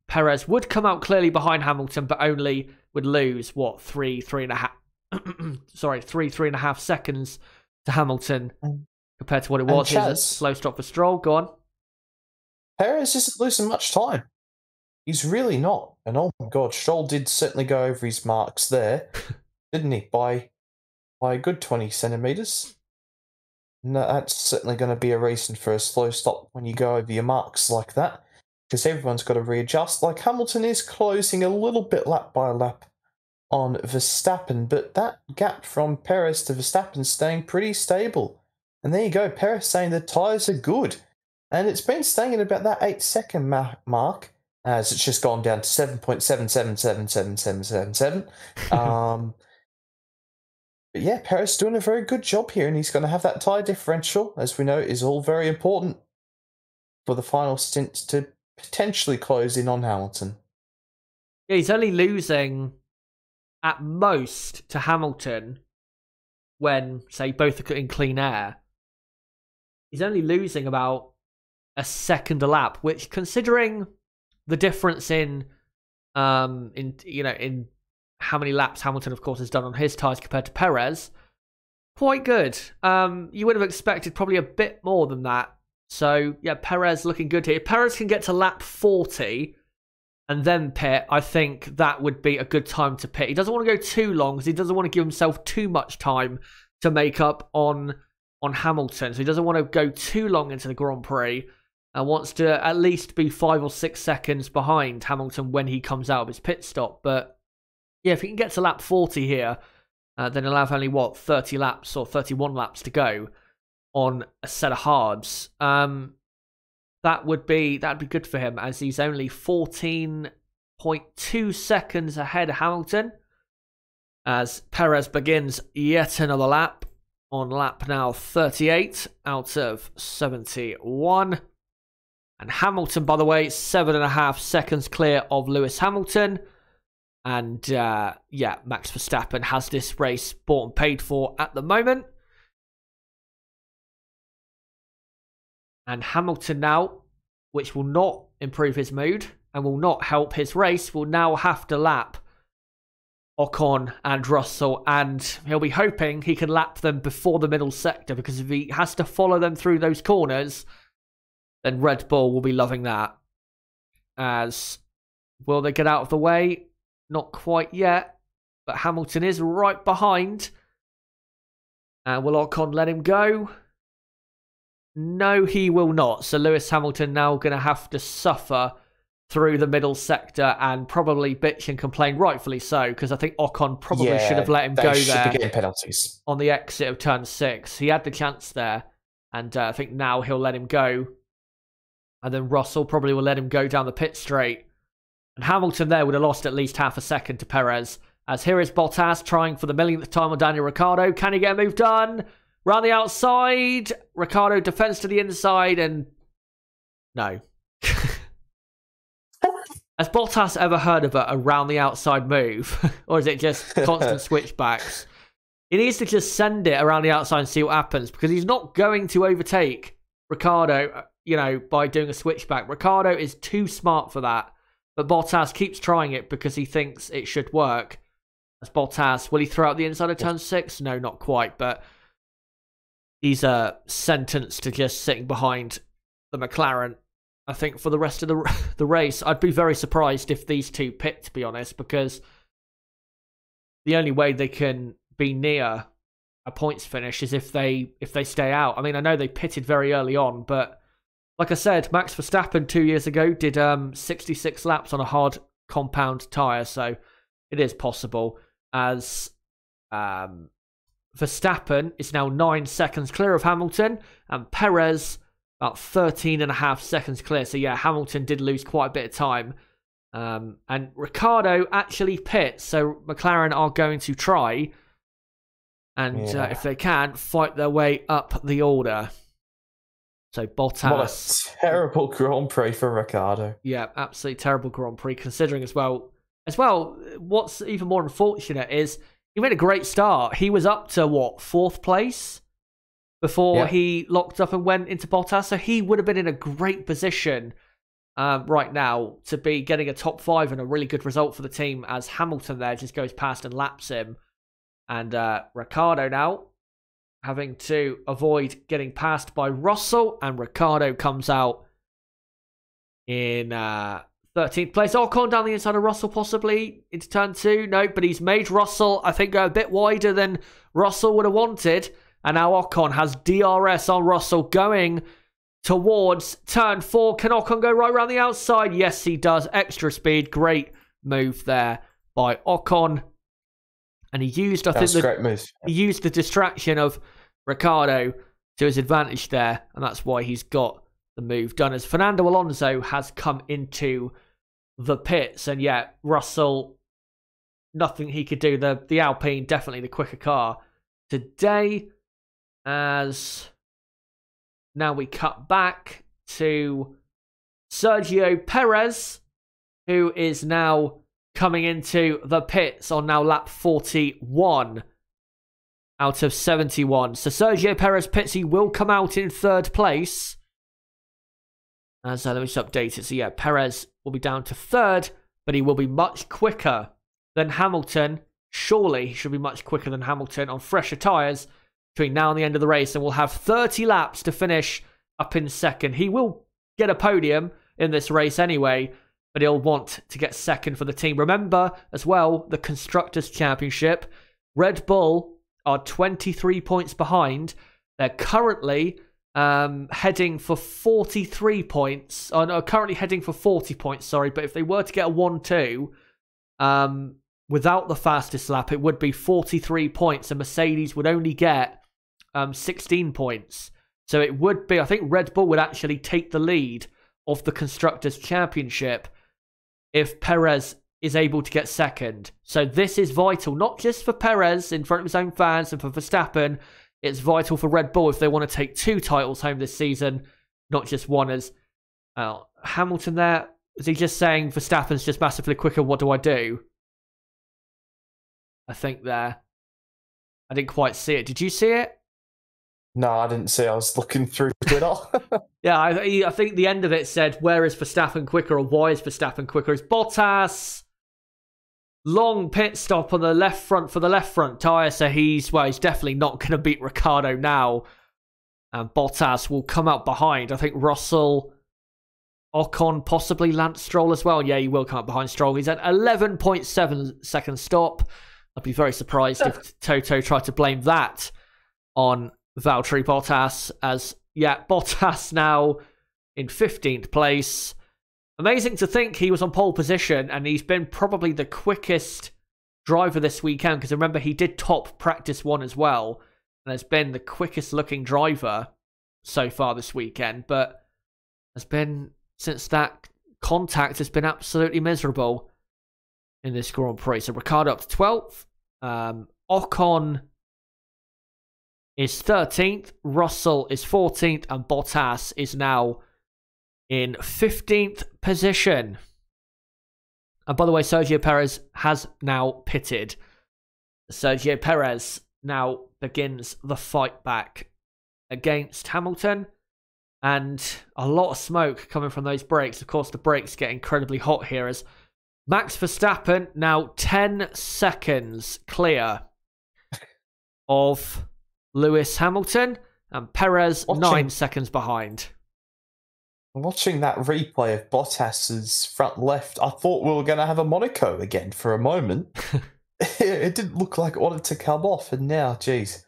Perez would come out clearly behind Hamilton, but only would lose three and a half seconds to Hamilton compared to what it was. Here's a slow stop for Stroll. Go on. Perez isn't losing much time. He's really not. And oh my God, Stroll did certainly go over his marks there, didn't he? By a good 20 centimetres. No, that's certainly going to be a reason for a slow stop when you go over your marks like that, because everyone's got to readjust. Like, Hamilton is closing a little bit lap by lap on Verstappen, but that gap from Perez to Verstappen staying pretty stable. And there you go, Perez saying the tyres are good. And it's been staying at about that 8-second mark, as it's just gone down to 7.77777777. But yeah, Perez doing a very good job here, and he's going to have that tyre differential, as we know, is all very important for the final stint to potentially close in on Hamilton. Yeah, he's only losing at most to Hamilton when, say, both are in clean air. He's only losing about a second a lap, which, considering the difference in how many laps Hamilton, of course, has done on his tyres compared to Perez, quite good. You would have expected probably a bit more than that. So, yeah, Perez looking good here. If Perez can get to lap 40 and then pit, I think that would be a good time to pit. He doesn't want to go too long because he doesn't want to give himself too much time to make up on Hamilton. So he doesn't want to go too long into the Grand Prix and wants to at least be 5 or 6 seconds behind Hamilton when he comes out of his pit stop. But yeah, if he can get to lap 40 here, then he'll have only, 30 laps or 31 laps to go on a set of hards. That'd be good for him, as he's only 14.2 seconds ahead of Hamilton, as Perez begins yet another lap on lap now 38 out of 71. And Hamilton, by the way, 7.5 seconds clear of Lewis Hamilton. And yeah, Max Verstappen has this race bought and paid for at the moment. And Hamilton now, which will not improve his mood and will not help his race, will now have to lap Ocon and Russell. And he'll be hoping he can lap them before the middle sector, because if he has to follow them through those corners, then Red Bull will be loving that. As will they get out of the way? Not quite yet. But Hamilton is right behind. And will Ocon let him go? No, he will not. So Lewis Hamilton now going to have to suffer through the middle sector and probably bitch and complain, rightfully so, because I think Ocon probably should have let him go there be getting penalties on the exit of turn 6. He had the chance there, and I think now he'll let him go. And then Russell probably will let him go down the pit straight. And Hamilton there would have lost at least half a second to Perez. As here is Bottas trying for the millionth time on Daniel Ricciardo. Can he get a move done? Round the outside. Ricciardo defends to the inside, and no. Has Bottas ever heard of a round the outside move? Or is it just constant switchbacks? He needs to just send it around the outside and see what happens, because he's not going to overtake Ricciardo, by doing a switchback. Ricciardo is too smart for that. But Bottas keeps trying it because he thinks it should work. As Bottas, will he throw out the inside of turn 6? No, not quite, but he's sentenced to just sitting behind the McLaren, I think, for the rest of the race. I'd be very surprised if these two pit, to be honest, because the only way they can be near a points finish is if they stay out. I mean, I know they pitted very early on, but like I said, Max Verstappen 2 years ago did 66 laps on a hard compound tyre, so it is possible. As Verstappen is now 9 seconds clear of Hamilton, and Perez about 13.5 seconds clear. So yeah, Hamilton did lose quite a bit of time. And Ricciardo actually pits, so McLaren are going to try, and if they can, fight their way up the order. So Bottas. What a terrible Grand Prix for Ricciardo. Yeah, absolutely terrible Grand Prix, considering as well, what's even more unfortunate is he made a great start. He was up to, 4th place before he locked up and went into Bottas. So he would have been in a great position right now to be getting a top 5 and a really good result for the team, as Hamilton there just goes past and laps him. And Ricciardo now having to avoid getting passed by Russell, and Ricciardo comes out in 13th place. Ocon down the inside of Russell, possibly into turn 2. No, but he's made Russell, I think, go a bit wider than Russell would have wanted. And now Ocon has DRS on Russell going towards turn 4. Can Ocon go right around the outside? Yes, he does. Extra speed. Great move there by Ocon. And he used, I That think, was a great move. he used the distraction of Ricciardo to his advantage there, and that's why he's got the move done. As Fernando Alonso has come into the pits, and yeah, Russell, nothing he could do. The Alpine, definitely the quicker car today. As now we cut back to Sergio Perez, who is now coming into the pits on now lap 41 out of 71. So Sergio Perez pits, he will come out in third place. As let me just update it. So yeah, Perez will be down to third, but he will be much quicker than Hamilton. Surely he should be much quicker than Hamilton on fresher tyres between now and the end of the race, and we'll have 30 laps to finish up in second. He will get a podium in this race anyway, but he'll want to get second for the team. Remember as well, the Constructors' Championship, Red Bull are 23 points behind. They're currently heading for 43 points. Oh, no, currently heading for 40 points, sorry. But if they were to get a 1-2, without the fastest lap, it would be 43 points. And Mercedes would only get 16 points. So it would be, I think Red Bull would actually take the lead of the Constructors' Championship if Perez is able to get second. So this is vital, not just for Perez in front of his own fans and for Verstappen. It's vital for Red Bull if they want to take 2 titles home this season, not just one. As Hamilton there, is he just saying Verstappen's just massively quicker, what do I do? I think there. I didn't quite see it. Did you see it? No, I didn't see. I was looking through Twitter. Yeah, I think the end of it said, where is Verstappen quicker, or why is Verstappen quicker? It's Bottas. Long pit stop on the left front for the left front tyre, so he's definitely not going to beat Ricciardo now. And Bottas will come out behind. I think Russell, Ocon, possibly Lance Stroll as well. Yeah, he will come out behind Stroll. He's at 11.7 second stop. I'd be very surprised if Toto tried to blame that on Valtteri Bottas. As, yeah, Bottas now in 15th place. Amazing to think he was on pole position, and he's been probably the quickest driver this weekend, because remember, he did top practice 1 as well, and has been the quickest looking driver so far this weekend, but has been, since that contact, has been absolutely miserable in this Grand Prix. So Ricciardo up to 12th. Ocon is 13th. Russell is 14th. And Bottas is now in 15th position. And by the way, Sergio Perez has now pitted. Sergio Perez now begins the fight back against Hamilton. And a lot of smoke coming from those brakes. Of course, the brakes get incredibly hot here as Max Verstappen now 10 seconds clear of Lewis Hamilton, and Perez 9 seconds behind. Watching that replay of Bottas's front left, I thought we were going to have a Monaco again for a moment. It didn't look like it wanted to come off, and now, geez,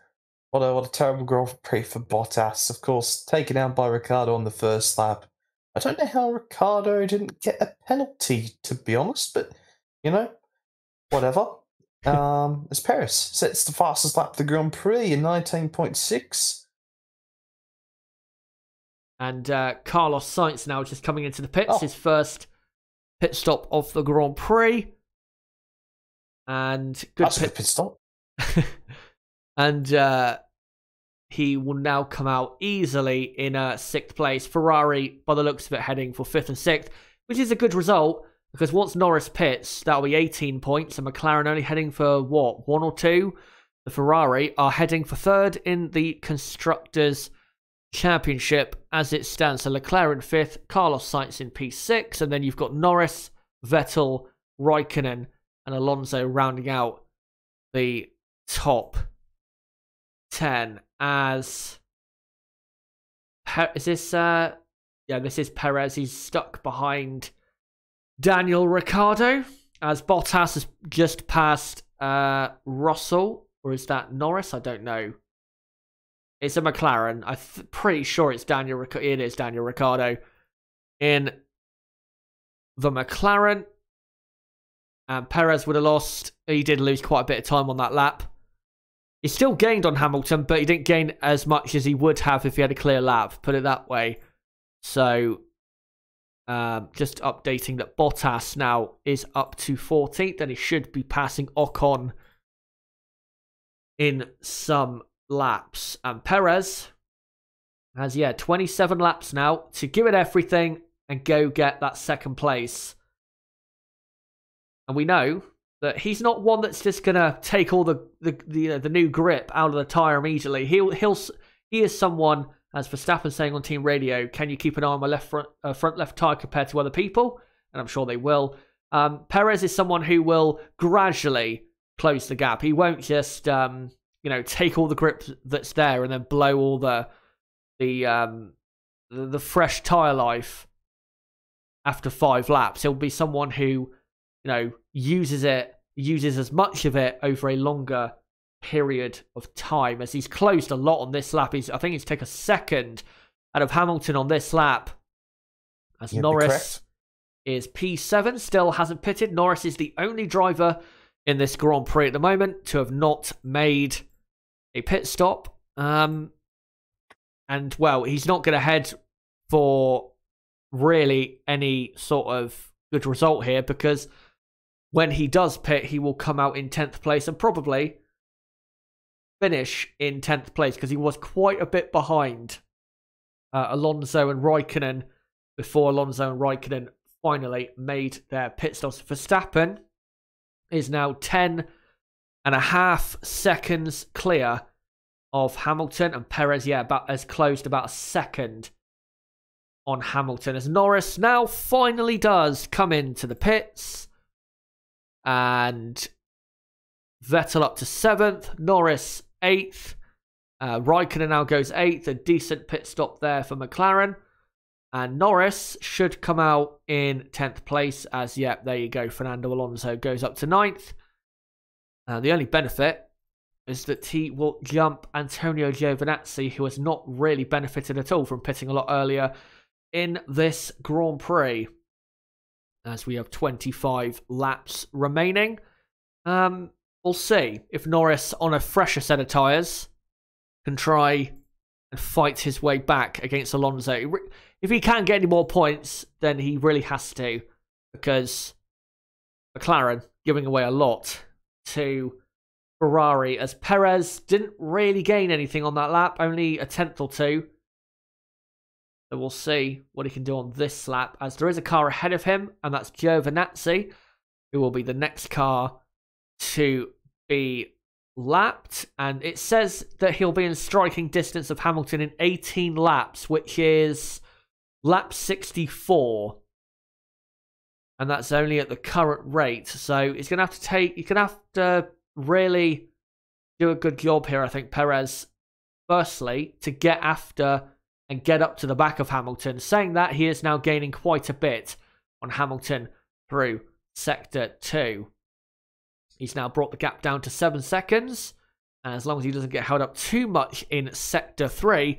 what a terrible Grand Prix for Bottas. Of course, taken out by Ricciardo on the first lap. I don't know how Ricciardo didn't get a penalty, to be honest, but, you know, whatever. As Perez sets the fastest lap of the Grand Prix in 19.6. And Carlos Sainz now just coming into the pits, his first pit stop of the Grand Prix. And good pit stop. And he will now come out easily in 6th place. Ferrari, by the looks of it, heading for 5th and 6th, which is a good result, because once Norris pits, that'll be 18 points, and McLaren only heading for, what, 1 or 2? The Ferrari are heading for 3rd in the Constructors' Championship as it stands. So Leclerc in 5th, Carlos Sainz in P6, and then you've got Norris, Vettel, Raikkonen, and Alonso rounding out the top 10. As is this yeah, this is Perez. He's stuck behind Daniel Ricciardo, as Bottas has just passed Russell, or is that Norris? I don't know. It's a McLaren. I'm pretty sure it's Daniel Ricciardo. It is Daniel Ricciardo in the McLaren. And Perez would have lost. He did lose quite a bit of time on that lap. He still gained on Hamilton, but he didn't gain as much as he would have if he had a clear lap, put it that way. So, just updating that Bottas now is up to 14th, and he should be passing Ocon in some laps. And Perez has, 27 laps now to give it everything and go get that second place. And we know that he's not one that's just gonna take all the new grip out of the tire immediately. He is someone, as Verstappen saying on team radio, can you keep an eye on my front left tire compared to other people? And I'm sure they will. Perez is someone who will gradually close the gap. He won't just take all the grip that's there and then blow all the fresh tire life after 5 laps. He'll be someone who uses as much of it over a longer period of time, as he's closed a lot on this lap. I think he's taken a second out of Hamilton on this lap, as Norris is P7, still hasn't pitted. Norris is the only driver in this Grand Prix at the moment to have not made a pit stop. And, well, he's not going to head for really any sort of good result here, because when he does pit, he will come out in 10th place and probably finish in 10th place, because he was quite a bit behind Alonso and Raikkonen before Alonso and Raikkonen finally made their pit stops. Verstappen is now 10.5 seconds clear of Hamilton, and Perez, has closed about a second on Hamilton, as Norris now finally does come into the pits. And Vettel up to 7th, Norris 8th, Raikkonen now goes 8th, a decent pit stop there for McLaren. And Norris should come out in 10th place, as, there you go, Fernando Alonso goes up to 9th. The only benefit is that he will jump Antonio Giovinazzi, who has not really benefited at all from pitting a lot earlier in this Grand Prix, as we have 25 laps remaining. We'll see if Norris, on a fresher set of tyres, can try and fight his way back against Alonso. If he can't get any more points, then he really has to, because McLaren giving away a lot to Ferrari, as Perez didn't really gain anything on that lap, only a 10th or 2. So we'll see what he can do on this lap, as there is a car ahead of him, and that's Giovinazzi, who will be the next car to be lapped. And it says that he'll be in striking distance of Hamilton in 18 laps, which is lap 64. And that's only at the current rate. So he's going to have to really do a good job here, I think, Perez, firstly, to get after and get up to the back of Hamilton. Saying that, he is now gaining quite a bit on Hamilton through Sector 2. He's now brought the gap down to 7 seconds. And as long as he doesn't get held up too much in Sector 3,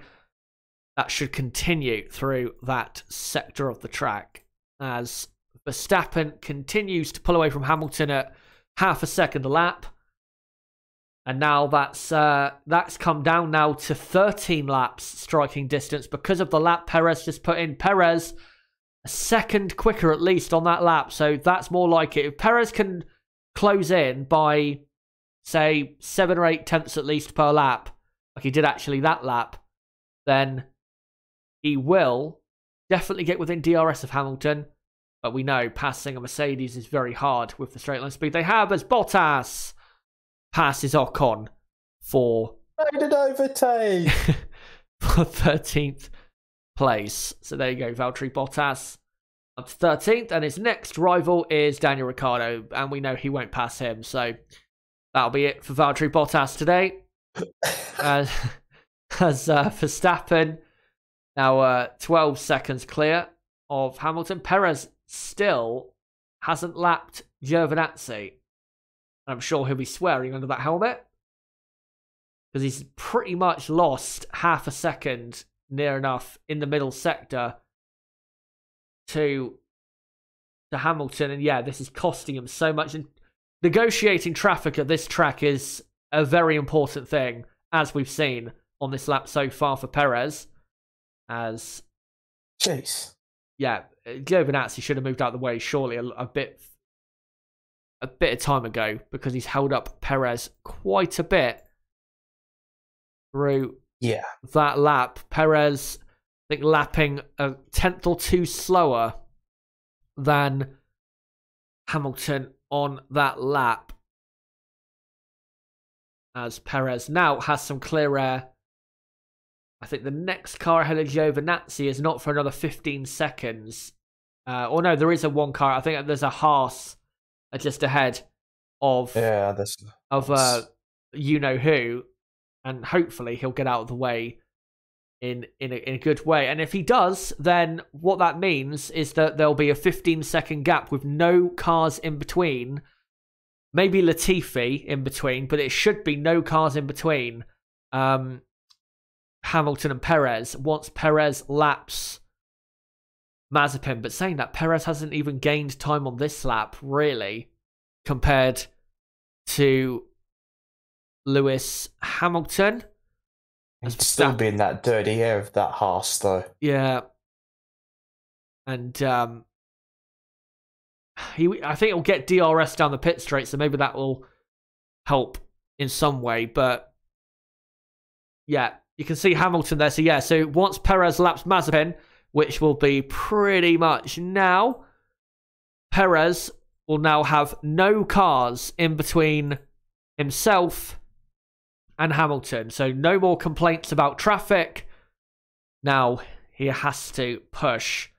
that should continue through that sector of the track, as Verstappen continues to pull away from Hamilton at half a second a lap. And now that's come down now to 13 laps striking distance because of the lap Perez just put in. Perez a second quicker at least on that lap, so that's more like it. If Perez can close in by, say, 7 or 8 tenths at least per lap, like he did actually that lap, then he will definitely get within DRS of Hamilton. But we know passing a Mercedes is very hard with the straight line speed they have, as Bottas passes Ocon for Rated overtake for 13th place. So there you go, Valtteri Bottas up to 13th, and his next rival is Daniel Ricciardo, and we know he won't pass him. So that'll be it for Valtteri Bottas today. As Verstappen now 12 seconds clear of Hamilton. Perez still hasn't lapped Giovinazzi. I'm sure he'll be swearing under that helmet, because he's pretty much lost half a second near enough in the middle sector to to Hamilton. And yeah, this is costing him so much. And negotiating traffic at this track is a very important thing, as we've seen on this lap so far for Perez. As, jeez, yeah, Giovinazzi should have moved out of the way surely a bit of time ago, because he's held up Perez quite a bit through that lap. Perez, I think, lapping a tenth or two slower than Hamilton on that lap, as Perez now has some clear air. I think the next car ahead of Giovinazzi is not for another 15 seconds. Or no, there is a one car. I think there's a Haas just ahead of you-know-who. And hopefully he'll get out of the way in a good way. And if he does, then what that means is that there'll be a 15-second gap with no cars in between. Maybe Latifi in between, but it should be no cars in between Hamilton and Perez once Perez laps Mazepin. But saying that, Perez hasn't even gained time on this lap, really, compared to Lewis Hamilton. He'd still be in that dirty air of that Haas, though. Yeah. And I think it'll get DRS down the pit straight, so maybe that will help in some way. But yeah, you can see Hamilton there. So yeah, so once Perez laps Mazepin, which will be pretty much now, Perez will now have no cars in between himself and Hamilton. So no more complaints about traffic. Now he has to push.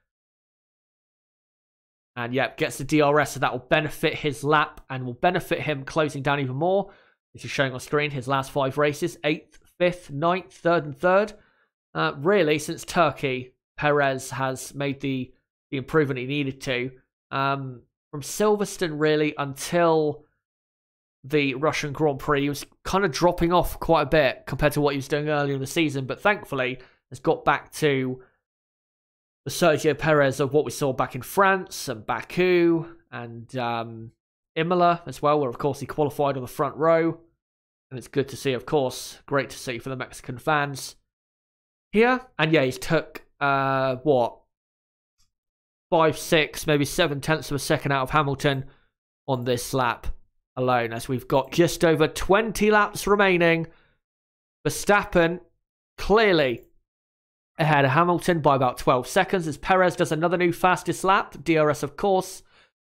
And yeah, gets the DRS, so that will benefit his lap and will benefit him closing down even more. This is showing on screen his last 5 races: 8th, 5th, 9th, 3rd, and 3rd. Really, since Turkey, Perez has made the improvement he needed to. From Silverstone, really, until the Russian Grand Prix, he was kind of dropping off quite a bit compared to what he was doing earlier in the season, but thankfully has got back to the Sergio Perez of what we saw back in France and Baku and Imola as well, where of course he qualified on the front row. And it's good to see, of course, great to see for the Mexican fans here. And yeah, he's took 5, 6, maybe 7 tenths of a second out of Hamilton on this lap alone, as we've got just over 20 laps remaining. Verstappen clearly ahead of Hamilton by about 12 seconds, as Perez does another new fastest lap. DRS, of course,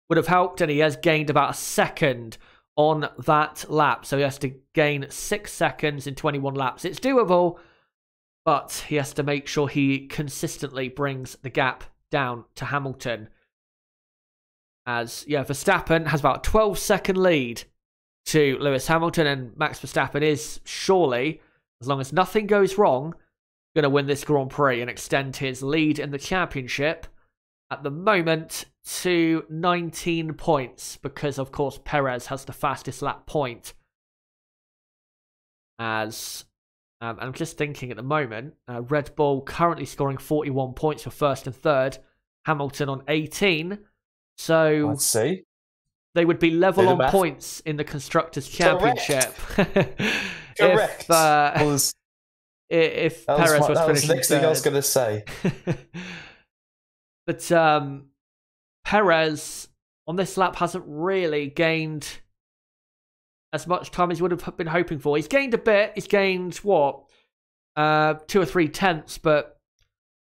would have helped, and he has gained about a second on that lap. So he has to gain 6 seconds in 21 laps. It's doable, but he has to make sure he consistently brings the gap down to Hamilton. As, yeah, Verstappen has about a 12-second lead to Lewis Hamilton, and Max Verstappen is surely, as long as nothing goes wrong, going to win this Grand Prix and extend his lead in the championship at the moment to 19 points, because of course Perez has the fastest lap point. As I'm just thinking at the moment, Red Bull currently scoring 41 points for 1st and 3rd, Hamilton on 18. So let's see, they would be level on points in the Constructors' Championship. Correct. If Perez was finishing that was the next thing I was going to say. But Perez on this lap hasn't really gained as much time as he would have been hoping for. He's gained a bit. He's gained, 2 or 3 tenths, but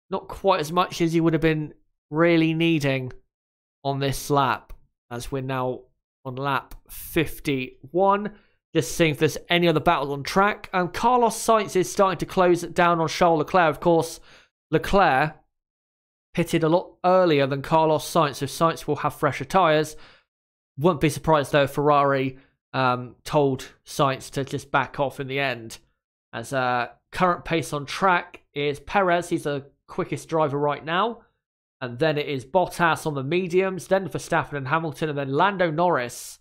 not quite as much as he would have been really needing on this lap, as we're now on lap 51. Just seeing if there's any other battles on track. Carlos Sainz is starting to close it down on Charles Leclerc. Of course, Leclerc pitted a lot earlier than Carlos Sainz, so Sainz will have fresher tyres. Wouldn't be surprised though if Ferrari told Sainz to just back off in the end. As current pace on track is Perez. He's the quickest driver right now. And then it is Bottas on the mediums, then Verstappen and Hamilton, and then Lando Norris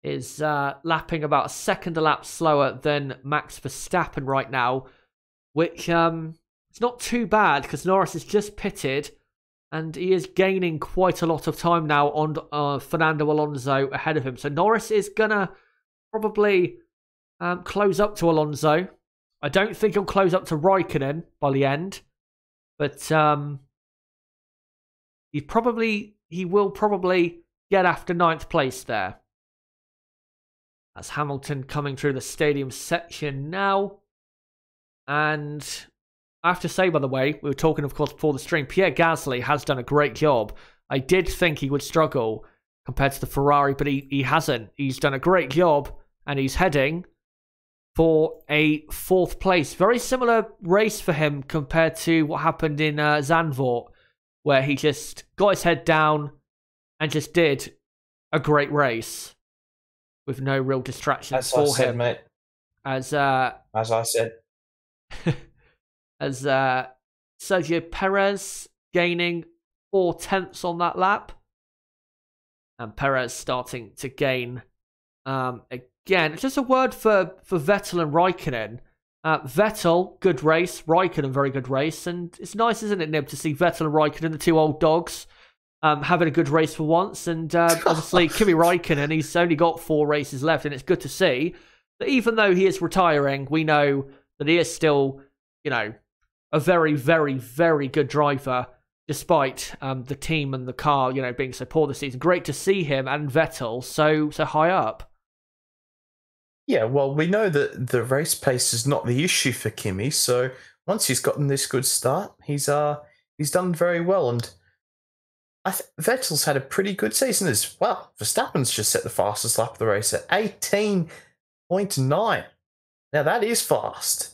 is lapping about a second a lap slower than Max Verstappen right now, which it's not too bad because Norris has just pitted and he is gaining quite a lot of time now on Fernando Alonso ahead of him. So Norris is going to probably close up to Alonso. I don't think he'll close up to Raikkonen by the end, but he will probably get after 9th place there. That's Hamilton coming through the stadium section now. And I have to say, by the way, we were talking, of course, before the stream, Pierre Gasly has done a great job. I did think he would struggle compared to the Ferrari, but he hasn't. He's done a great job, and he's heading for a 4th place. Very similar race for him compared to what happened in Zandvoort, where he just got his head down and just did a great race with no real distractions for him. As I said, mate. As I said. As Sergio Perez gaining 4/10 on that lap. And Perez starting to gain again. Just a word for Vettel and Raikkonen. Vettel, good race. Raikkonen, very good race. And it's nice, isn't it, Nib, to see Vettel and Raikkonen, the two old dogs, having a good race for once. And obviously, Kimi Raikkonen, he's only got 4 races left, and it's good to see that even though he is retiring, we know that he is still, a very, very, very good driver, despite the team and the car, being so poor this season. Great to see him and Vettel so high up. Yeah, well, we know that the race pace is not the issue for Kimi, so once he's gotten this good start, he's done very well, and Vettel's had a pretty good season as well. Verstappen's just set the fastest lap of the race at 18.9. Now that is fast.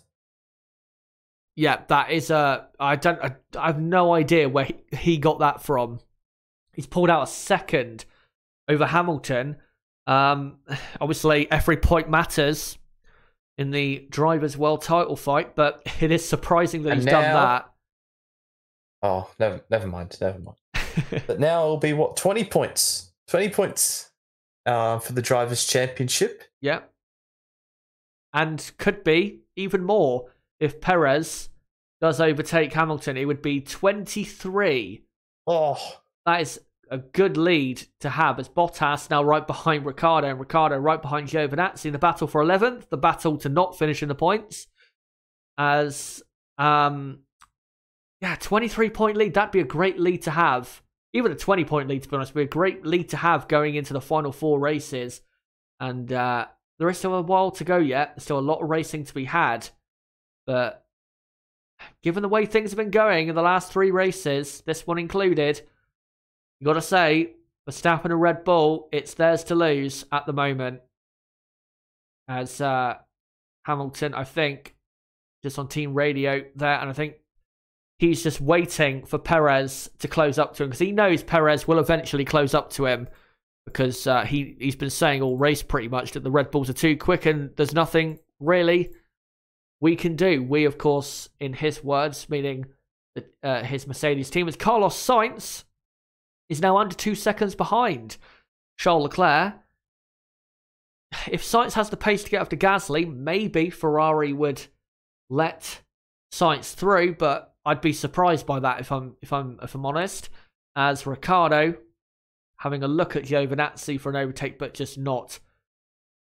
Yeah, that is I have no idea where he got that from. He's pulled out a second over Hamilton. Obviously, every point matters in the Drivers' World title fight, but it is surprising that he's done that. Oh, never mind. But now it'll be, 20 points? 20 points for the Drivers' Championship. Yeah. And could be even more if Perez does overtake Hamilton. It would be 23. Oh. That is a good lead to have, as Bottas now right behind Ricciardo, and Ricciardo right behind Giovinazzi in the battle for 11th, the battle to not finish in the points. As 23-point lead, that'd be a great lead to have. Even a 20-point lead, to be honest, would be a great lead to have going into the final 4 races. And there is still a while to go yet. There's still a lot of racing to be had. But given the way things have been going in the last 3 races, this one included, you got to say, Verstappen and Red Bull, it's theirs to lose at the moment. As Hamilton, I think, just on team radio there, and I think he's just waiting for Perez to close up to him, because he knows Perez will eventually close up to him, because he's been saying all race pretty much that the Red Bulls are too quick and there's nothing really we can do. We, of course, in his words, meaning his Mercedes team, as Carlos Sainz is now under 2 seconds behind Charles Leclerc. If Sainz has the pace to get after Gasly, maybe Ferrari would let Sainz through, but I'd be surprised by that if I'm honest. As Ricciardo having a look at Giovinazzi for an overtake, but just not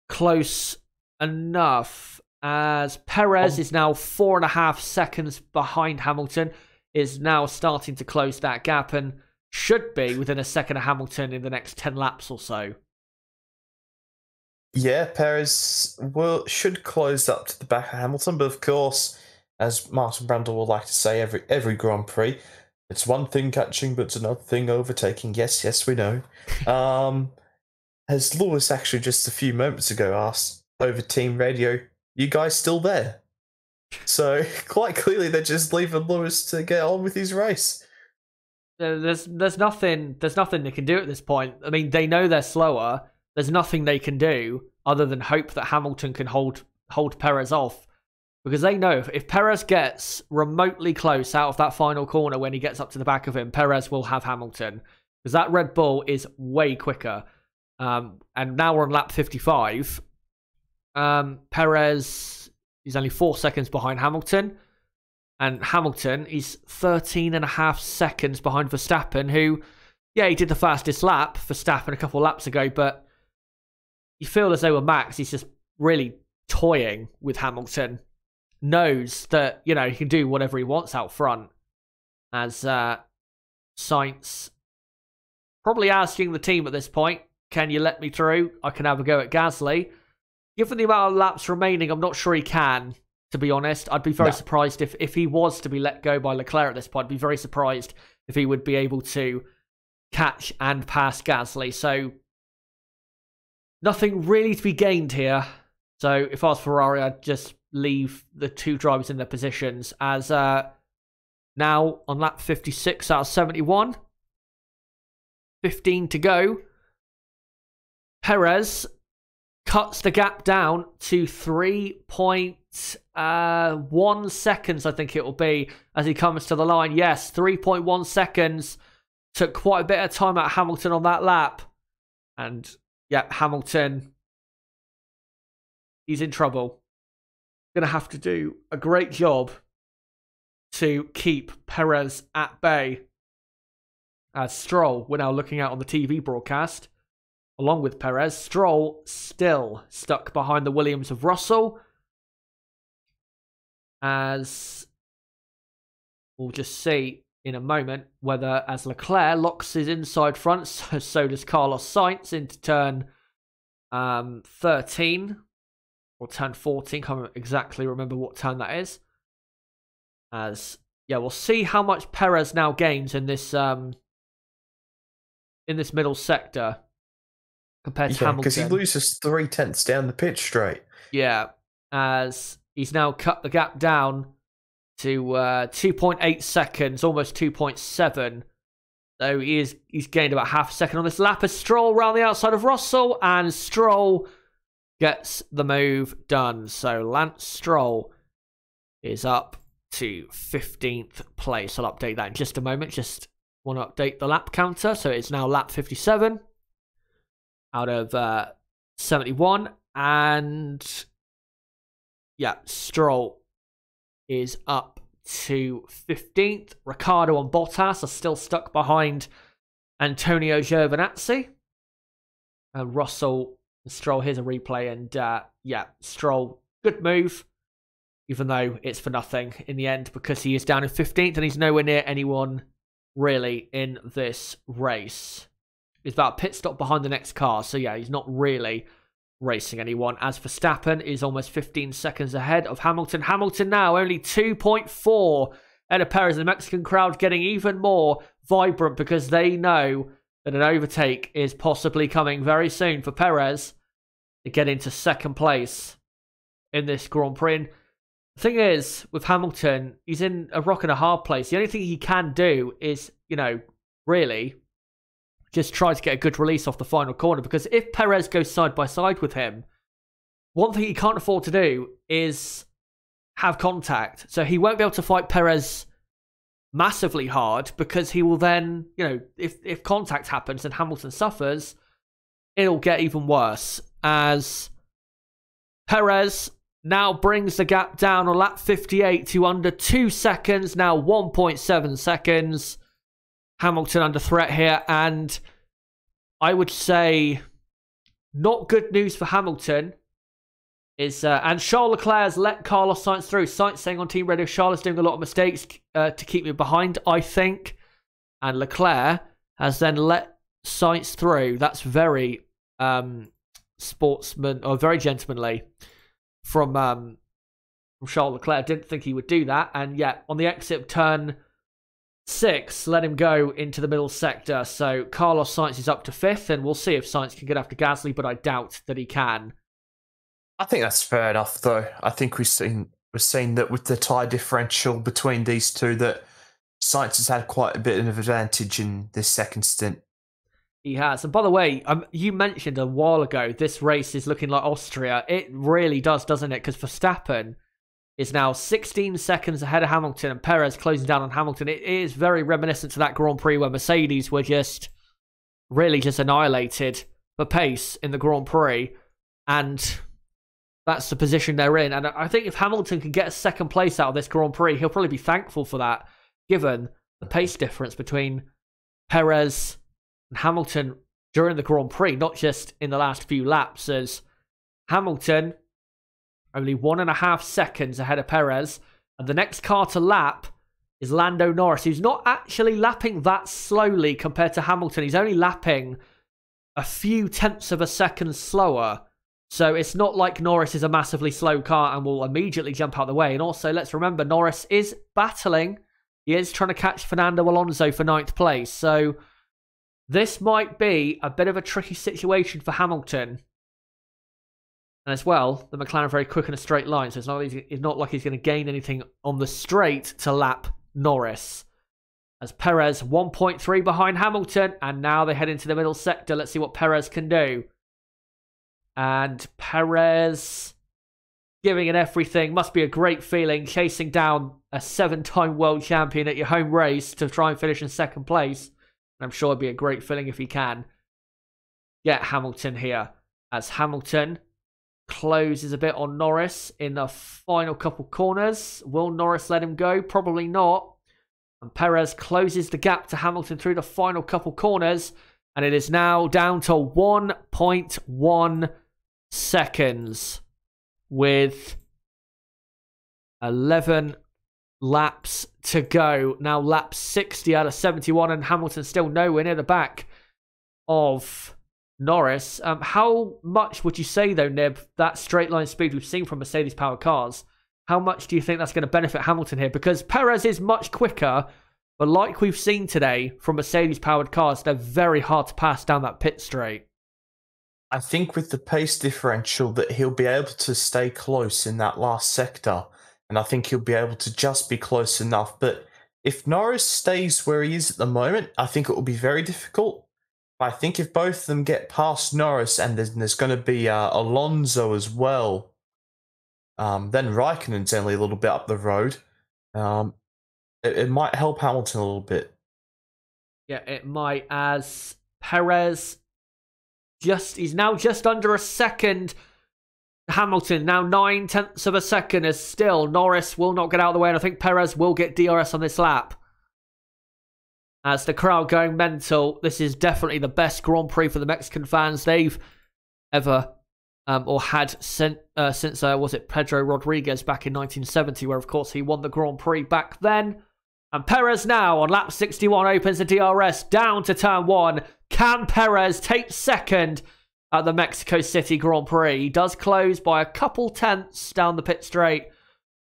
close enough. As Perez is now 4.5 seconds behind Hamilton, is now starting to close that gap and should be within a second of Hamilton in the next 10 laps or so. Yeah, Perez should close up to the back of Hamilton, but of course, as Martin Brundle would like to say every Grand Prix, it's one thing catching, but it's another thing overtaking. Yes, we know. As Lewis actually just a few moments ago asked over team radio, you guys still there? So quite clearly they're just leaving Lewis to get on with his race. There's nothing they can do at this point. I mean, they know they're slower. There's nothing they can do other than hope that Hamilton can hold Perez off. Because they know if Perez gets remotely close out of that final corner when he gets up to the back of him, Perez will have Hamilton. Because that Red Bull is way quicker. And now we're on lap 55. Perez is only 4 seconds behind Hamilton. And Hamilton, he's 13.5 seconds behind Verstappen, who, yeah, he did the fastest lap, Verstappen, a couple of laps ago, but you feel as though with Max, he's just really toying with Hamilton. Knows that, you know, he can do whatever he wants out front. As Sainz probably asking the team at this point, can you let me through? I can have a go at Gasly. Given the amount of laps remaining, I'm not sure he can, to be honest. I'd be very surprised if he was to be let go by Leclerc at this point. I'd be very surprised if he would be able to catch and pass Gasly. So, nothing really to be gained here. So, if I was Ferrari, I'd just leave the two drivers in their positions. As now on lap 56 out of 71. 15 to go. Perez cuts the gap down to 3.1 seconds, I think it will be, as he comes to the line. Yes, 3.1 seconds. Took quite a bit of time out of Hamilton on that lap. And, yeah, Hamilton, he's in trouble. Going to have to do a great job to keep Perez at bay. As Stroll, we're now looking out on the TV broadcast, along with Perez. Stroll still stuck behind the Williams of Russell. As we'll just see in a moment whether, as Leclerc locks his inside front, so does Carlos Sainz into turn 13 or turn 14. Can't exactly remember what turn that is. As, yeah, we'll see how much Perez now gains in this middle sector compared to Hamilton. Because he loses 0.3 down the pitch straight. Yeah, as he's now cut the gap down to 2.8 seconds, almost 2.7. So he's gained about half a second on this lap as Stroll around the outside of Russell, and Stroll gets the move done. So Lance Stroll is up to 15th place. I'll update that in just a moment. Just want to update the lap counter. So it's now lap 57 out of 71. And yeah, Stroll is up to 15th. Ricciardo and Bottas are still stuck behind Antonio Giovinazzi. And Russell and Stroll, here's a replay. And yeah, Stroll, good move. Even though it's for nothing in the end because he is down in 15th and he's nowhere near anyone really in this race. He's about a pit stop behind the next car. So yeah, he's not really racing anyone. As Verstappen is almost 15 seconds ahead of Hamilton. Hamilton now only 2.4 ahead of Perez. The Mexican crowd getting even more vibrant because they know that an overtake is possibly coming very soon for Perez to get into second place in this Grand Prix. And the thing is, with Hamilton, he's in a rock and a hard place. The only thing he can do is, you know, really just try to get a good release off the final corner. Because if Perez goes side by side with him, one thing he can't afford to do is have contact. So he won't be able to fight Perez massively hard because he will then, you know, if contact happens and Hamilton suffers, it'll get even worse. As Perez now brings the gap down on lap 58 to under 2 seconds. Now 1.7 seconds. Hamilton under threat here. And I would say not good news for Hamilton is... and Charles Leclerc has let Carlos Sainz through. Sainz saying on team radio, Charles is doing a lot of mistakes to keep me behind, I think. And Leclerc has then let Sainz through. That's very sportsman, or very gentlemanly from Charles Leclerc. Didn't think he would do that. And yeah, on the exit of turn 6, let him go into the middle sector. So Carlos Sainz is up to 5th, and we'll see if Sainz can get after Gasly, but I doubt that he can. I think that's fair enough, though. I think we've seen that with the tyre differential between these two, that Sainz has had quite a bit of an advantage in this second stint. He has. And by the way, you mentioned a while ago, this race is looking like Austria. It really does, doesn't it? Because Verstappen is now 16 seconds ahead of Hamilton and Perez closing down on Hamilton. It is very reminiscent to that Grand Prix where Mercedes were really just annihilated for pace in the Grand Prix. And that's the position they're in. And I think if Hamilton can get a second place out of this Grand Prix, he'll probably be thankful for that, given the pace difference between Perez and Hamilton during the Grand Prix, not just in the last few laps, as Hamilton only 1.5 seconds ahead of Perez, and the next car to lap is Lando Norris, who's not actually lapping that slowly compared to Hamilton. He's only lapping a few tenths of a second slower. So it's not like Norris is a massively slow car and will immediately jump out of the way. And also, let's remember, Norris is battling. He is trying to catch Fernando Alonso for 9th place. So this might be a bit of a tricky situation for Hamilton. And as well, the McLaren very quick in a straight line. So it's not like he's going to gain anything on the straight to lap Norris. As Perez 1.3 behind Hamilton. And now they head into the middle sector. Let's see what Perez can do. And Perez giving it everything. Must be a great feeling chasing down a 7-time world champion at your home race to try and finish in 2nd place. And I'm sure it'd be a great feeling if he can get Hamilton here. As Hamilton closes a bit on Norris in the final couple corners. Will Norris let him go? Probably not. And Perez closes the gap to Hamilton through the final couple corners. And it is now down to 1.1 seconds with 11 laps to go. Now lap 60 out of 71, and Hamilton still nowhere near the back of Norris. How much would you say, though, Nib, that straight line speed we've seen from Mercedes powered cars, how much do you think that's going to benefit Hamilton here? Because Perez is much quicker, but like we've seen today from Mercedes powered cars, they're very hard to pass down that pit straight. I think with the pace differential that he'll be able to stay close in that last sector, and I think he'll be able to just be close enough. But if Norris stays where he is at the moment, I think it will be very difficult. I think if both of them get past Norris, and there's going to be Alonso as well, then Raikkonen's only a little bit up the road. It might help Hamilton a little bit. Yeah, it might, as Perez he's now just under a second. Hamilton now 9/10 of a second, as still Norris will not get out of the way, and I think Perez will get DRS on this lap. As the crowd going mental, this is definitely the best Grand Prix for the Mexican fans they've ever or had since was it Pedro Rodriguez back in 1970, where of course he won the Grand Prix back then. And Perez now on lap 61 opens the DRS down to turn 1. Can Perez take second at the Mexico City Grand Prix? He does close by a couple tenths down the pit straight,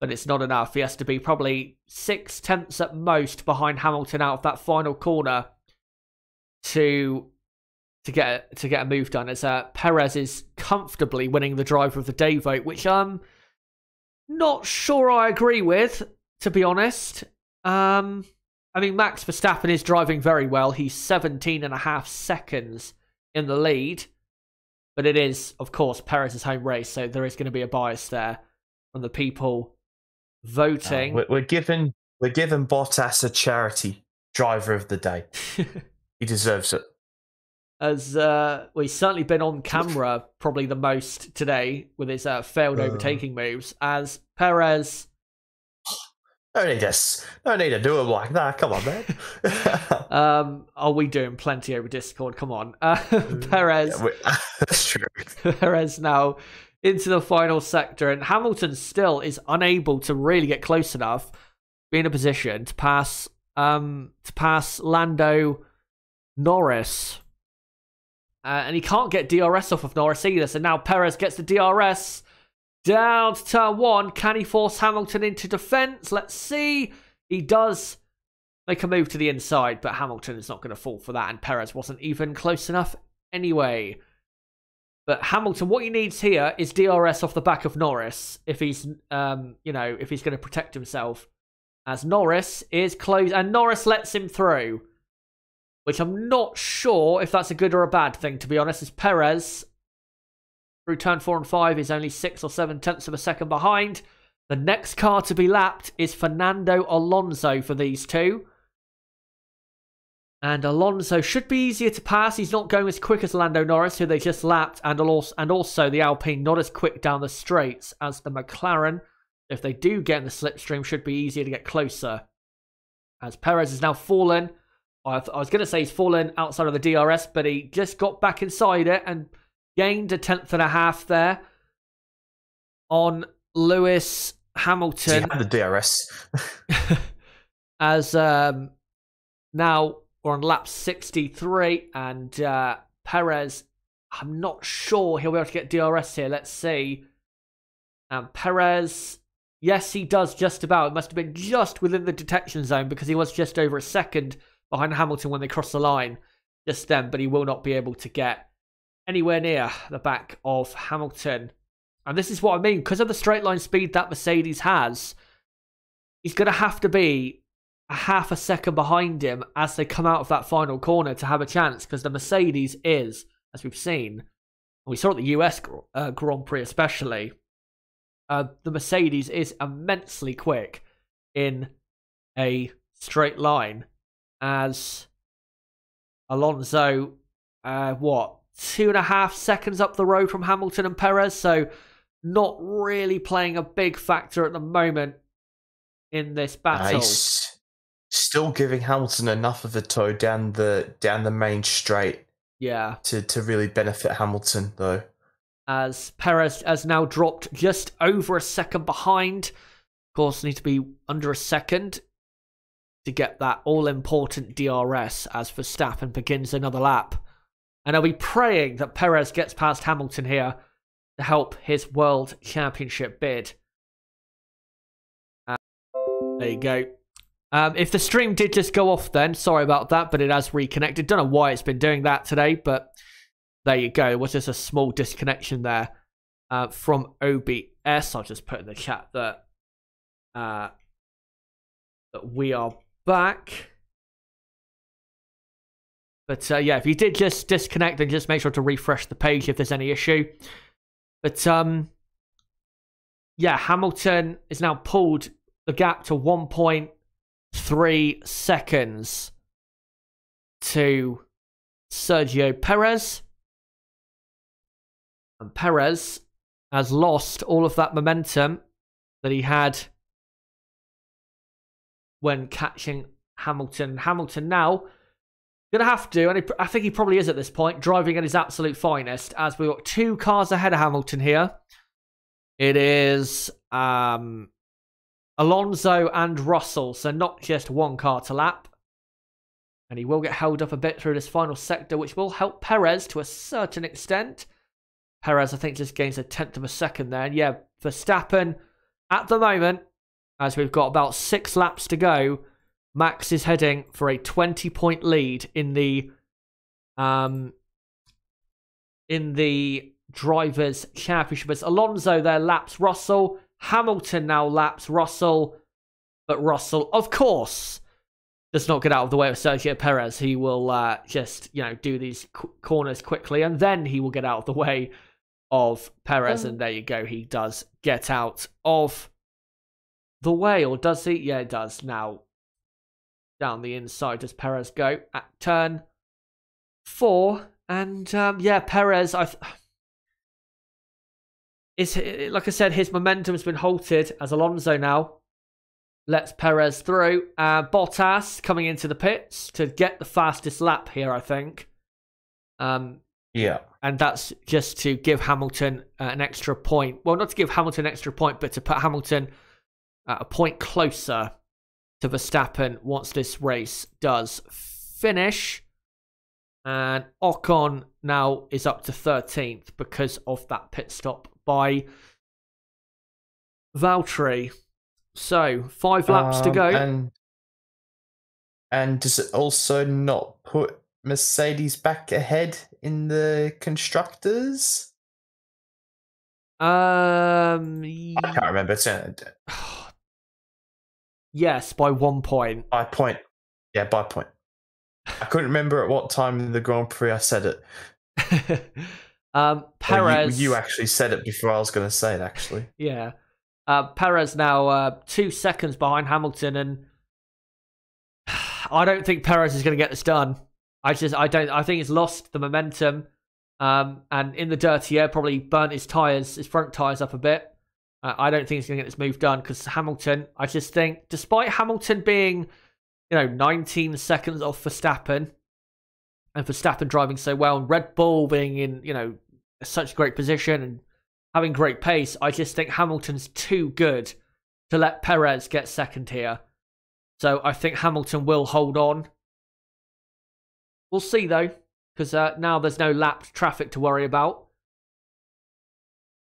but it's not enough. He has to be probably 6 tenths at most behind Hamilton out of that final corner to get a move done. As Perez is comfortably winning the Driver of the Day vote, which I'm not sure I agree with, to be honest. I mean, Max Verstappen is driving very well. He's 17.5 seconds in the lead. But it is, of course, Perez's home race, so there is going to be a bias there from the people voting. We're giving Bottas a charity driver of the day. He deserves it. As he's certainly been on camera probably the most today with his failed overtaking moves. As Perez... No need to do it like that. Come on, man. Are we doing plenty over Discord? Come on. Perez. Yeah, that's true. Perez now into the final sector, and Hamilton still is unable to really get close enough, be in a position to pass Lando Norris. And he can't get DRS off of Norris either. So now Perez gets the DRS down to turn 1. Can he force Hamilton into defence? Let's see. He does make a move to the inside, but Hamilton is not going to fall for that, and Perez wasn't even close enough anyway. But Hamilton, what he needs here is DRS off the back of Norris if he's, if he's going to protect himself. As Norris is close, and Norris lets him through, which I'm not sure if that's a good or a bad thing, to be honest, as Perez through turn 4 and 5 is only 6 or 7 tenths of a second behind. The next car to be lapped is Fernando Alonso for these two. And Alonso should be easier to pass. He's not going as quick as Lando Norris, who they just lapped, and also the Alpine not as quick down the straights as the McLaren. If they do get in the slipstream, should be easier to get closer. As Perez has now fallen. I was going to say he's fallen outside of the DRS, but he just got back inside it and gained a 10.5 there on Lewis Hamilton. He had the DRS. As now we're on lap 63, and Perez, I'm not sure he'll be able to get DRS here. Let's see. Perez, yes, he does just about. It must have been just within the detection zone because he was just over a second behind Hamilton when they crossed the line just then, but he will not be able to get anywhere near the back of Hamilton. And this is what I mean. Because of the straight line speed that Mercedes has, he's going to have to be a half a second behind him as they come out of that final corner to have a chance, because the Mercedes is, as we've seen, and we saw at the US Grand Prix especially, the Mercedes is immensely quick in a straight line, as Alonso, 2.5 seconds up the road from Hamilton and Perez, so not really playing a big factor at the moment in this battle. Still giving Hamilton enough of a tow down the main straight. Yeah. To really benefit Hamilton, though. As Perez has now dropped just over a second behind. Of course, need to be under a second to get that all-important DRS as Verstappen begins another lap. And I'll be praying that Perez gets past Hamilton here to help his World Championship bid. There you go. If the stream did just go off then, sorry about that, but it has reconnected. Don't know why it's been doing that today, but there you go. It was just a small disconnection there from OBS. I'll just put in the chat that we are back. But yeah, if you did just disconnect, then just make sure to refresh the page if there's any issue. But yeah, Hamilton is now pulled the gap to 1.3 seconds to Sergio Perez. And Perez has lost all of that momentum that he had when catching Hamilton. Hamilton now going to have to, and I think he probably is at this point, driving at his absolute finest, as we've got 2 cars ahead of Hamilton here. It is Alonso and Russell, so not just 1 car to lap. And he will get held up a bit through this final sector, which will help Perez to a certain extent. Perez, I think, just gains a 1/10 of a second there. And yeah, Verstappen, at the moment, as we've got about 6 laps to go, Max is heading for a 20-point lead in the Drivers' Championship. As Alonso there laps Russell. Hamilton now laps Russell. But Russell, of course, does not get out of the way of Sergio Perez. He will just, do these corners quickly, and then he will get out of the way of Perez. And there you go. He does get out of the way, or does he? Yeah, it does. Now, down the inside does Perez go at turn 4. And yeah, Perez, it's like I said, his momentum has been halted as Alonso now lets Perez through. Bottas coming into the pits to get the fastest lap here, I think. Yeah. And that's just to give Hamilton an extra point. Well, not to give Hamilton an extra point, but to put Hamilton a point closer to Verstappen once this race does finish. And Ocon now is up to 13th because of that pit stop by Valtteri. So 5 laps to go. And does it also not put Mercedes back ahead in the constructors? I can't remember. Yes, by 1 point. By point. Yeah, by point. I couldn't remember at what time in the Grand Prix I said it. Perez. You actually said it before I was going to say it, actually. Yeah. Perez now 2 seconds behind Hamilton, and I don't think Perez is going to get this done. I think he's lost the momentum. And in the dirty air, probably burnt his front tyres up a bit. I don't think he's going to get this move done because Hamilton, I just think, despite Hamilton being, 19 seconds off Verstappen, and Verstappen driving so well, and Red Bull being in, such a great position and having great pace, I just think Hamilton's too good to let Perez get second here. So I think Hamilton will hold on. We'll see, though, because now there's no lapped traffic to worry about.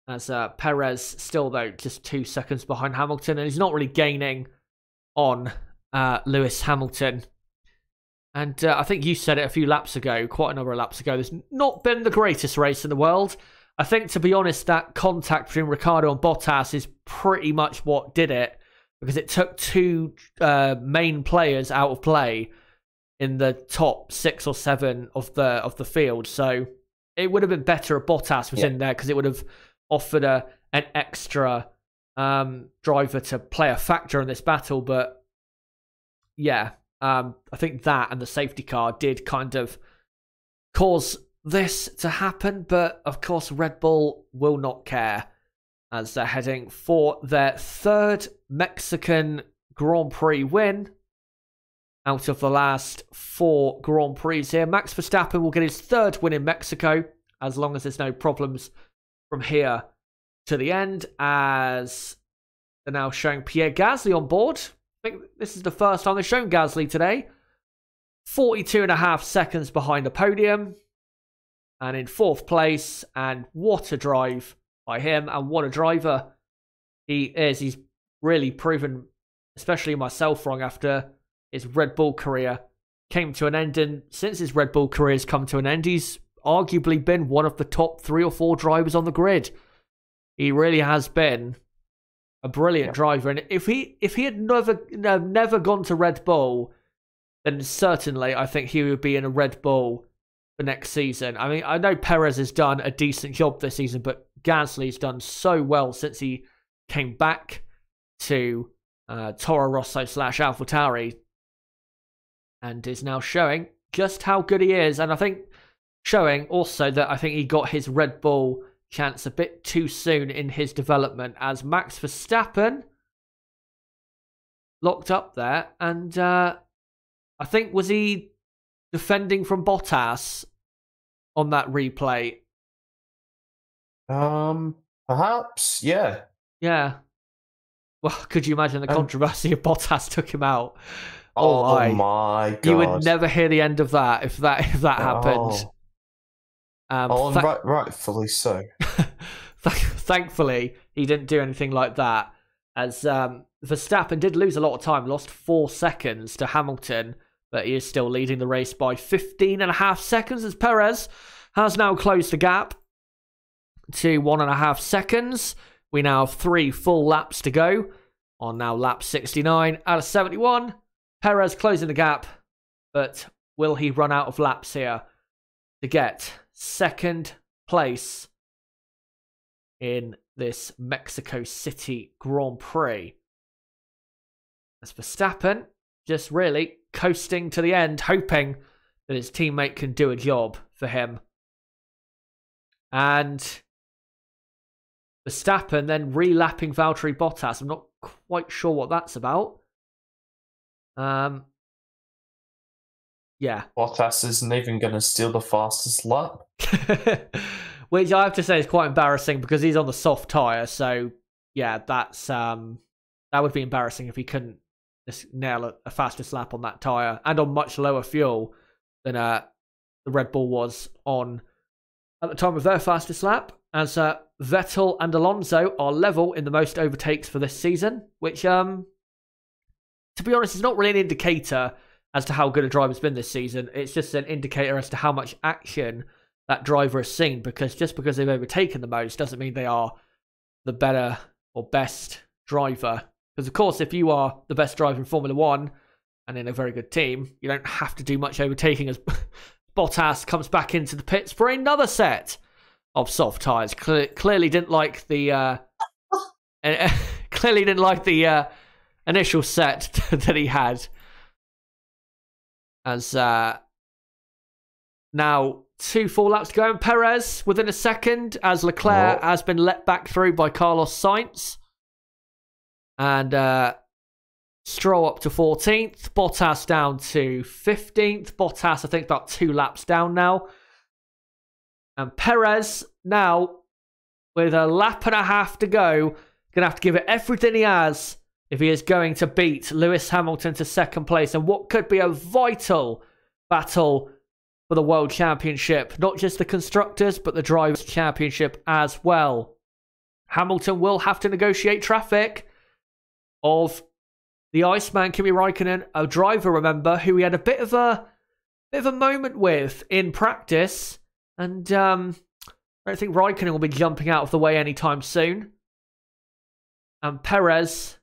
As Perez still, though, just 2 seconds behind Hamilton, and he's not really gaining on Lewis Hamilton. And I think you said it a few laps ago, quite a number of laps ago, there's not been the greatest race in the world. I think, to be honest, that contact between Ricciardo and Bottas is pretty much what did it, because it took two main players out of play in the top 6 or 7 of the field. So it would have been better if Bottas was in there, because it would have offered an extra driver to play a factor in this battle. But yeah, I think that and the safety car did kind of cause this to happen. But of course, Red Bull will not care, as they're heading for their 3rd Mexican Grand Prix win out of the last 4 Grand Prix here. Max Verstappen will get his 3rd win in Mexico, as long as there's no problems from here to the end, as they're now showing Pierre Gasly on board. I think this is the first time they've shown Gasly today. 42.5 seconds behind the podium, and in 4th place. And what a drive by him, and what a driver he is. He's really proven, especially myself, wrong after his Red Bull career came to an end. And since his Red Bull career has come to an end, he's arguably been one of the top 3 or 4 drivers on the grid. He really has been a brilliant driver. And if he had never gone to Red Bull, then certainly I think he would be in a Red Bull for next season. I mean, I know Perez has done a decent job this season, but Gasly's done so well since he came back to Toro Rosso / AlphaTauri, and is now showing just how good he is. And I think showing also that I think he got his Red Bull chance a bit too soon in his development, as Max Verstappen locked up there. And I think, was he defending from Bottas on that replay? Perhaps, yeah. Yeah. Well, could you imagine the controversy if Bottas took him out? Oh my God. You would never hear the end of that if that happened. Rightfully so. Thankfully, he didn't do anything like that, as Verstappen did lose a lot of time, lost 4 seconds to Hamilton, but he is still leading the race by 15.5 seconds, as Perez has now closed the gap to 1.5 seconds. We now have 3 full laps to go on now lap 69 out of 71. Perez closing the gap, but will he run out of laps here to get 2nd place in this Mexico City Grand Prix? As Verstappen just really coasting to the end, hoping that his teammate can do a job for him. And Verstappen then relapping Valtteri Bottas. I'm not quite sure what that's about. Yeah. Bottas isn't even going to steal the fastest lap. Which I have to say is quite embarrassing, because he's on the soft tyre. So, yeah, that's that would be embarrassing if he couldn't just nail a fastest lap on that tyre, and on much lower fuel than the Red Bull was on at the time of their fastest lap, as Vettel and Alonso are level in the most overtakes for this season, which, to be honest, is not really an indicator as to how good a driver's been this season. It's just an indicator as to how much action that driver has seen, because just because they've overtaken the most doesn't mean they are the better or best driver. Because, of course, if you are the best driver in Formula 1 and in a very good team, you don't have to do much overtaking, as Bottas comes back into the pits for another set of soft tyres. Clearly didn't like the initial set that he had. As now 2 full laps to go. And Perez within a second as Leclerc has been let back through by Carlos Sainz. And Stroll up to 14th. Bottas down to 15th. Bottas, I think, about 2 laps down now. And Perez now, with a lap and a half to go, going to have to give it everything he has if he is going to beat Lewis Hamilton to second place. And what could be a vital battle for the World Championship. Not just the Constructors, but the Drivers' Championship as well. Hamilton will have to negotiate traffic of the Iceman Kimi Räikkönen, a driver, remember, who he had a bit of a moment with in practice. And I don't think Räikkönen will be jumping out of the way anytime soon. And Perez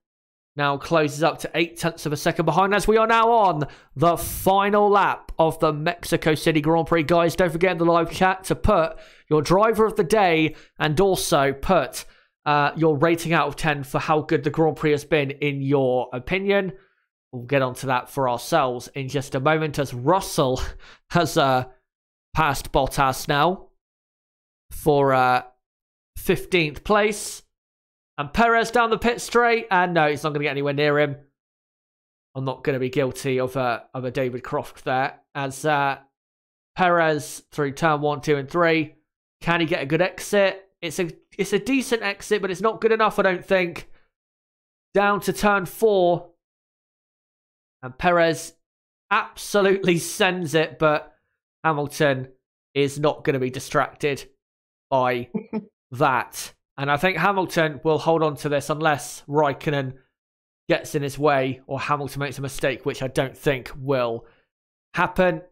now closes up to 0.8 of a second behind, as we are now on the final lap of the Mexico City Grand Prix. Guys, don't forget in the live chat to put your driver of the day and also put your rating out of 10 for how good the Grand Prix has been in your opinion. We'll get onto that for ourselves in just a moment, as Russell has passed Bottas now for 15th place. And Perez down the pit straight, and no, he's not going to get anywhere near him. I'm not going to be guilty of a David Croft there. As Perez through turn 1, 2, and 3. Can he get a good exit? It's a decent exit, but it's not good enough, I don't think. Down to turn 4. And Perez absolutely sends it, but Hamilton is not going to be distracted by that. And I think Hamilton will hold on to this unless Räikkönen gets in his way or Hamilton makes a mistake, which I don't think will happen.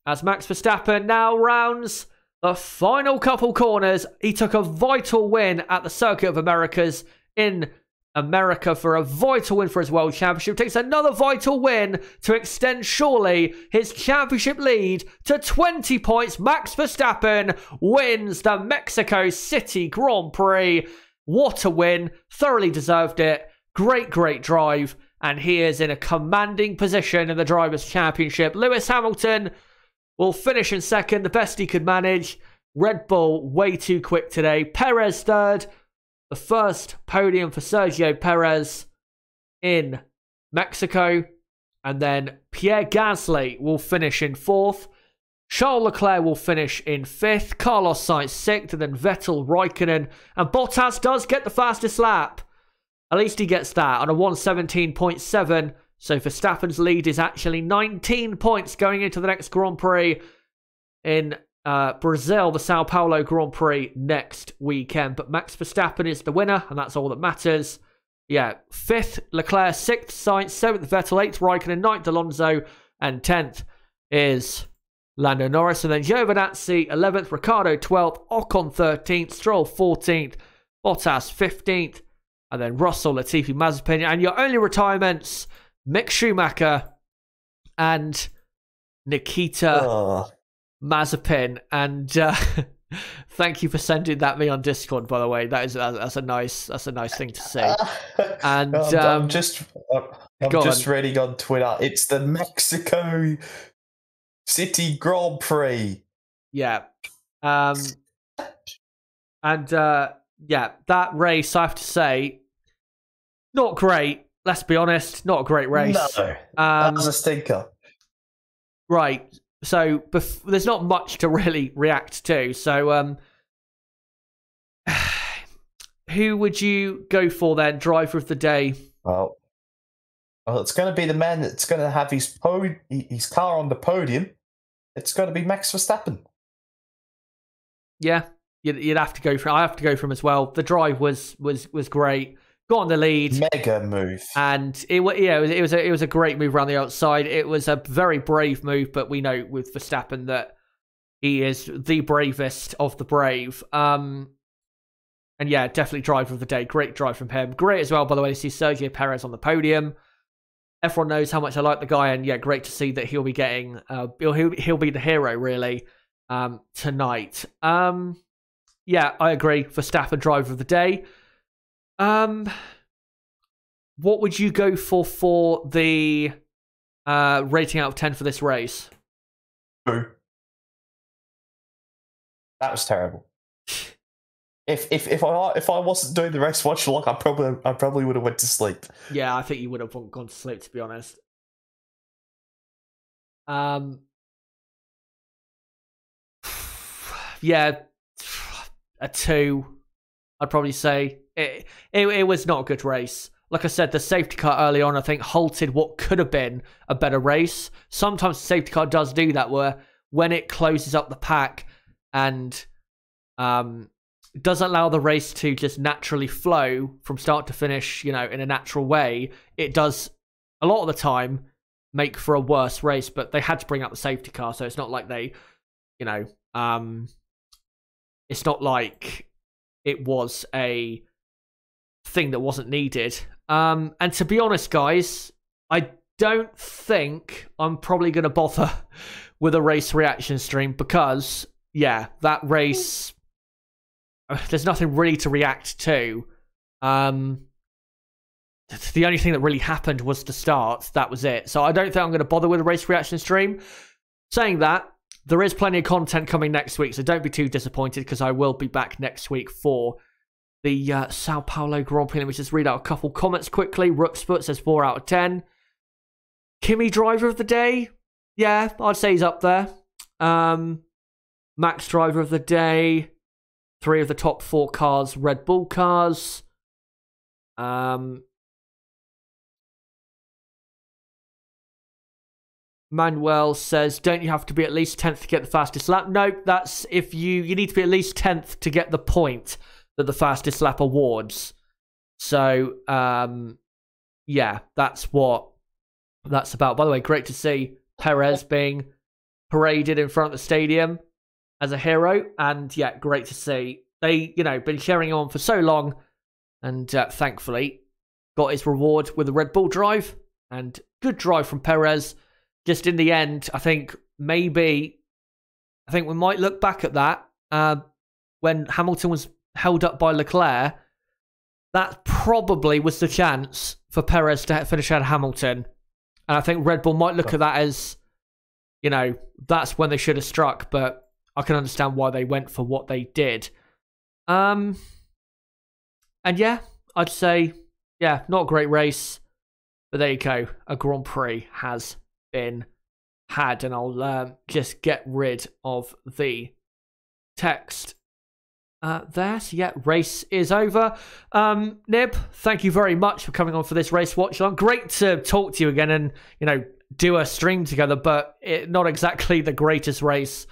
As Max Verstappen now rounds the final couple corners. He took a vital win at the Circuit of Americas in America for a vital win for his World Championship. Takes another vital win to extend surely his championship lead to 20 points. Max Verstappen wins the Mexico City Grand Prix. What a win. Thoroughly deserved it. Great drive. And he is in a commanding position in the Drivers' Championship. Lewis Hamilton will finish in second, the best he could manage. Red Bull way too quick today. Perez third. The first podium for Sergio Perez in Mexico. And then Pierre Gasly will finish in 4th. Charles Leclerc will finish in 5th. Carlos Sainz 6th. And then Vettel, Räikkönen. And Bottas does get the fastest lap. At least he gets that on a 1:17.7. So Verstappen's lead is actually 19 points going into the next Grand Prix in Brazil, the Sao Paulo Grand Prix next weekend. But Max Verstappen is the winner, and that's all that matters. Yeah, 5th Leclerc, 6th Sainz, 7th Vettel, 8th Raikkonen, 9th Alonso, and 10th is Lando Norris. And then Giovinazzi, 11th, Ricciardo, 12th, Ocon, 13th, Stroll, 14th, Bottas, 15th, and then Russell, Latifi, Mazepin. And your only retirements, Mick Schumacher and Nikita Mazepin. And thank you for sending that me on Discord, by the way. That's a nice thing to say. And I'm just reading on Twitter. It's the Mexico City Grand Prix. Yeah. Yeah, that race, I have to say, not great. Let's be honest, not a great race. No, that was a stinker. Right. So there's not much to really react to. So who would you go for then, driver of the day? Well, it's going to be the man that's going to have his car on the podium. It's going to be Max Verstappen. Yeah, you'd have to go for him. I have to go for him as well. The drive was great. Got on the lead, mega move, and it was a great move around the outside. It was a very brave move, but we know with Verstappen that he is the bravest of the brave. And yeah, definitely driver of the day. Great drive from him. Great as well, by the way, to see Sergio Perez on the podium. Everyone knows how much I like the guy, and yeah, great to see that he'll be getting he'll be the hero really tonight. Yeah, I agree. Verstappen, driver of the day. What would you go for the rating out of 10 for this race? 2. That was terrible. If I wasn't doing the race watch log, I probably would have went to sleep. Yeah, I think you would have gone to sleep, to be honest. Yeah, a 2. I'd probably say it was not a good race. Like I said, the safety car early on, I think, halted what could have been a better race. Sometimes the safety car does do that, where when it closes up the pack and doesn't allow the race to just naturally flow from start to finish, in a natural way, it does a lot of the time make for a worse race. But they had to bring out the safety car, so it's not like they, it's not like it was a thing that wasn't needed. And to be honest, guys, I don't think I'm probably going to bother with a race reaction stream because, yeah, that race, there's nothing really to react to. The only thing that really happened was the start. That was it. So I don't think I'm going to bother with a race reaction stream. Saying that, there is plenty of content coming next week, so don't be too disappointed because I will be back next week for the Sao Paulo Grand Prix. Let me just read out a couple comments quickly. Rooksput says 4 out of 10. Kimi driver of the day? Yeah, I'd say he's up there. Max driver of the day. 3 of the top 4 cars, Red Bull cars. Manuel says, don't you have to be at least 10th to get the fastest lap? No, that's if you need to be at least 10th to get the point that the fastest lap awards. So, yeah, that's what that's about. By the way, great to see Perez being paraded in front of the stadium as a hero. And, yeah, great to see. They, been cheering on for so long. And, thankfully, got his reward with a Red Bull drive. And good drive from Perez. Just in the end, I think we might look back at that when Hamilton was held up by Leclerc. That probably was the chance for Perez to finish ahead of Hamilton. And I think Red Bull might look at that as, that's when they should have struck. But I can understand why they went for what they did. And yeah, I'd say, yeah, not a great race. But there you go. A Grand Prix has been had, and I'll just get rid of the text there. So yeah, race is over. Nib, thank you very much for coming on for this race watch along. Great to talk to you again and do a stream together, but not exactly the greatest race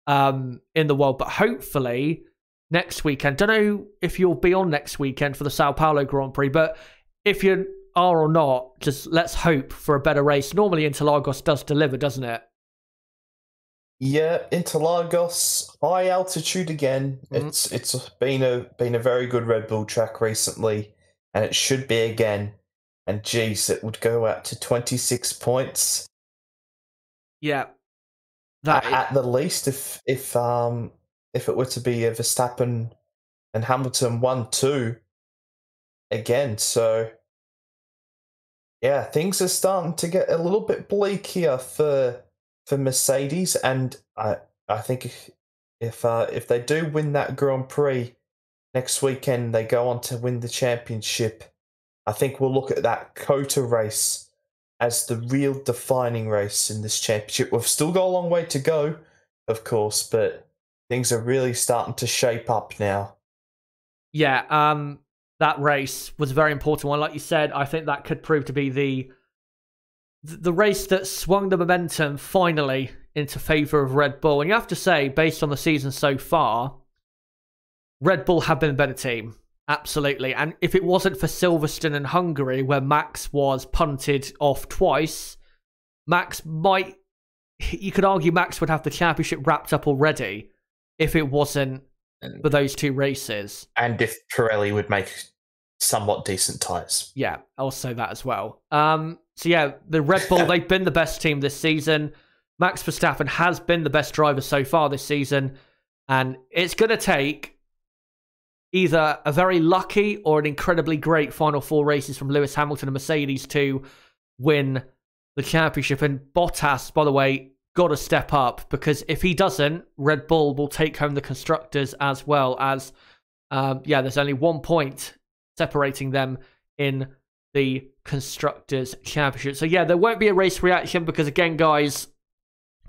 in the world. But hopefully next weekend, don't know if you'll be on next weekend for the Sao Paulo Grand Prix, but if you are or not, just let's hope for a better race. Normally Interlagos does deliver, doesn't it? Yeah, Interlagos, high altitude again. It's been a very good Red Bull track recently, and it should be again. And geez, it would go out to 26 points. Yeah, at the least, if it were to be a Verstappen and Hamilton 1-2 again. So yeah, things are starting to get a little bit bleak here for Mercedes, and I think if they do win that Grand Prix next weekend, they go on to win the championship. I think we'll look at that Cota race as the real defining race in this championship. We've still got a long way to go, of course, but things are really starting to shape up now. Yeah, that race was a very important one. Like you said, I think that could prove to be the race that swung the momentum finally into favour of Red Bull. And you have to say, based on the season so far, Red Bull have been a better team. Absolutely. And if it wasn't for Silverstone and Hungary, where Max was punted off twice, you could argue Max would have the championship wrapped up already if it wasn't for those two races. And if Pirelli would make somewhat decent tyres. Yeah, also that as well. So yeah, the Red Bull, they've been the best team this season. Max Verstappen has been the best driver so far this season. And it's going to take either a very lucky or an incredibly great final 4 races from Lewis Hamilton and Mercedes to win the championship. And Bottas, by the way, got to step up, because if he doesn't, Red Bull will take home the constructors, as well as, there's only 1 point separating them in the constructors championship. So yeah, there won't be a race reaction, because again, guys,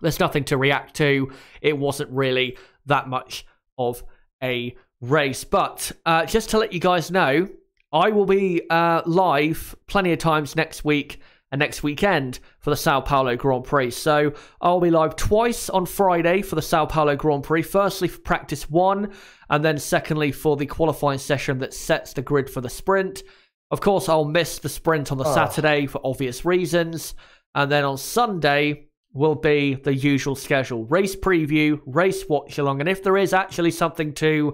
there's nothing to react to. It wasn't really that much of a race. But just to let you guys know, I will be live plenty of times next week and next weekend for the Sao Paulo Grand Prix. So I'll be live twice on Friday for the Sao Paulo Grand Prix. Firstly for practice 1, and then secondly for the qualifying session that sets the grid for the sprint. Of course, I'll miss the sprint on the Saturday for obvious reasons. And then on Sunday will be the usual schedule. Race preview, race watch along. And if there is actually something to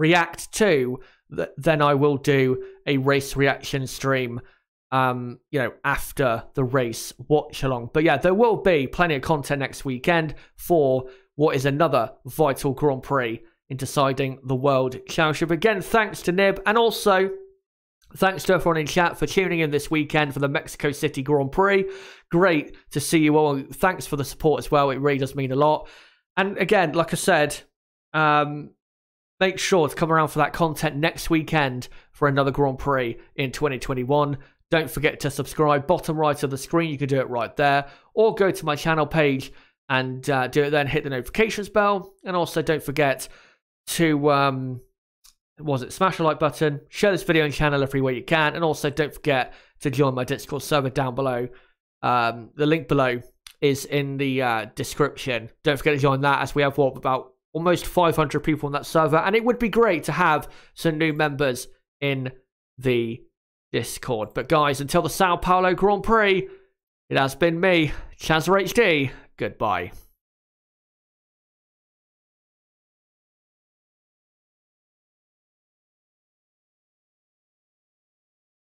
react to, then I will do a race reaction stream after the race watch along. But yeah, there will be plenty of content next weekend for what is another vital Grand Prix in deciding the World Championship. Again, thanks to Nib, and also thanks to everyone in chat for tuning in this weekend for the Mexico City Grand Prix. Great to see you all. Thanks for the support as well. It really does mean a lot. And again, like I said, make sure to come around for that content next weekend for another Grand Prix in 2021. Don't forget to subscribe. Bottom right of the screen, you can do it right there. Or go to my channel page and do it then. Hit the notifications bell. And also don't forget to, smash the like button. Share this video and channel every way you can. And also don't forget to join my Discord server down below. The link below is in the description. Don't forget to join that, as we have about almost 500 people on that server. And it would be great to have some new members in the Discord. But guys, until the Sao Paulo Grand Prix, it has been me, Chazza HD. Goodbye.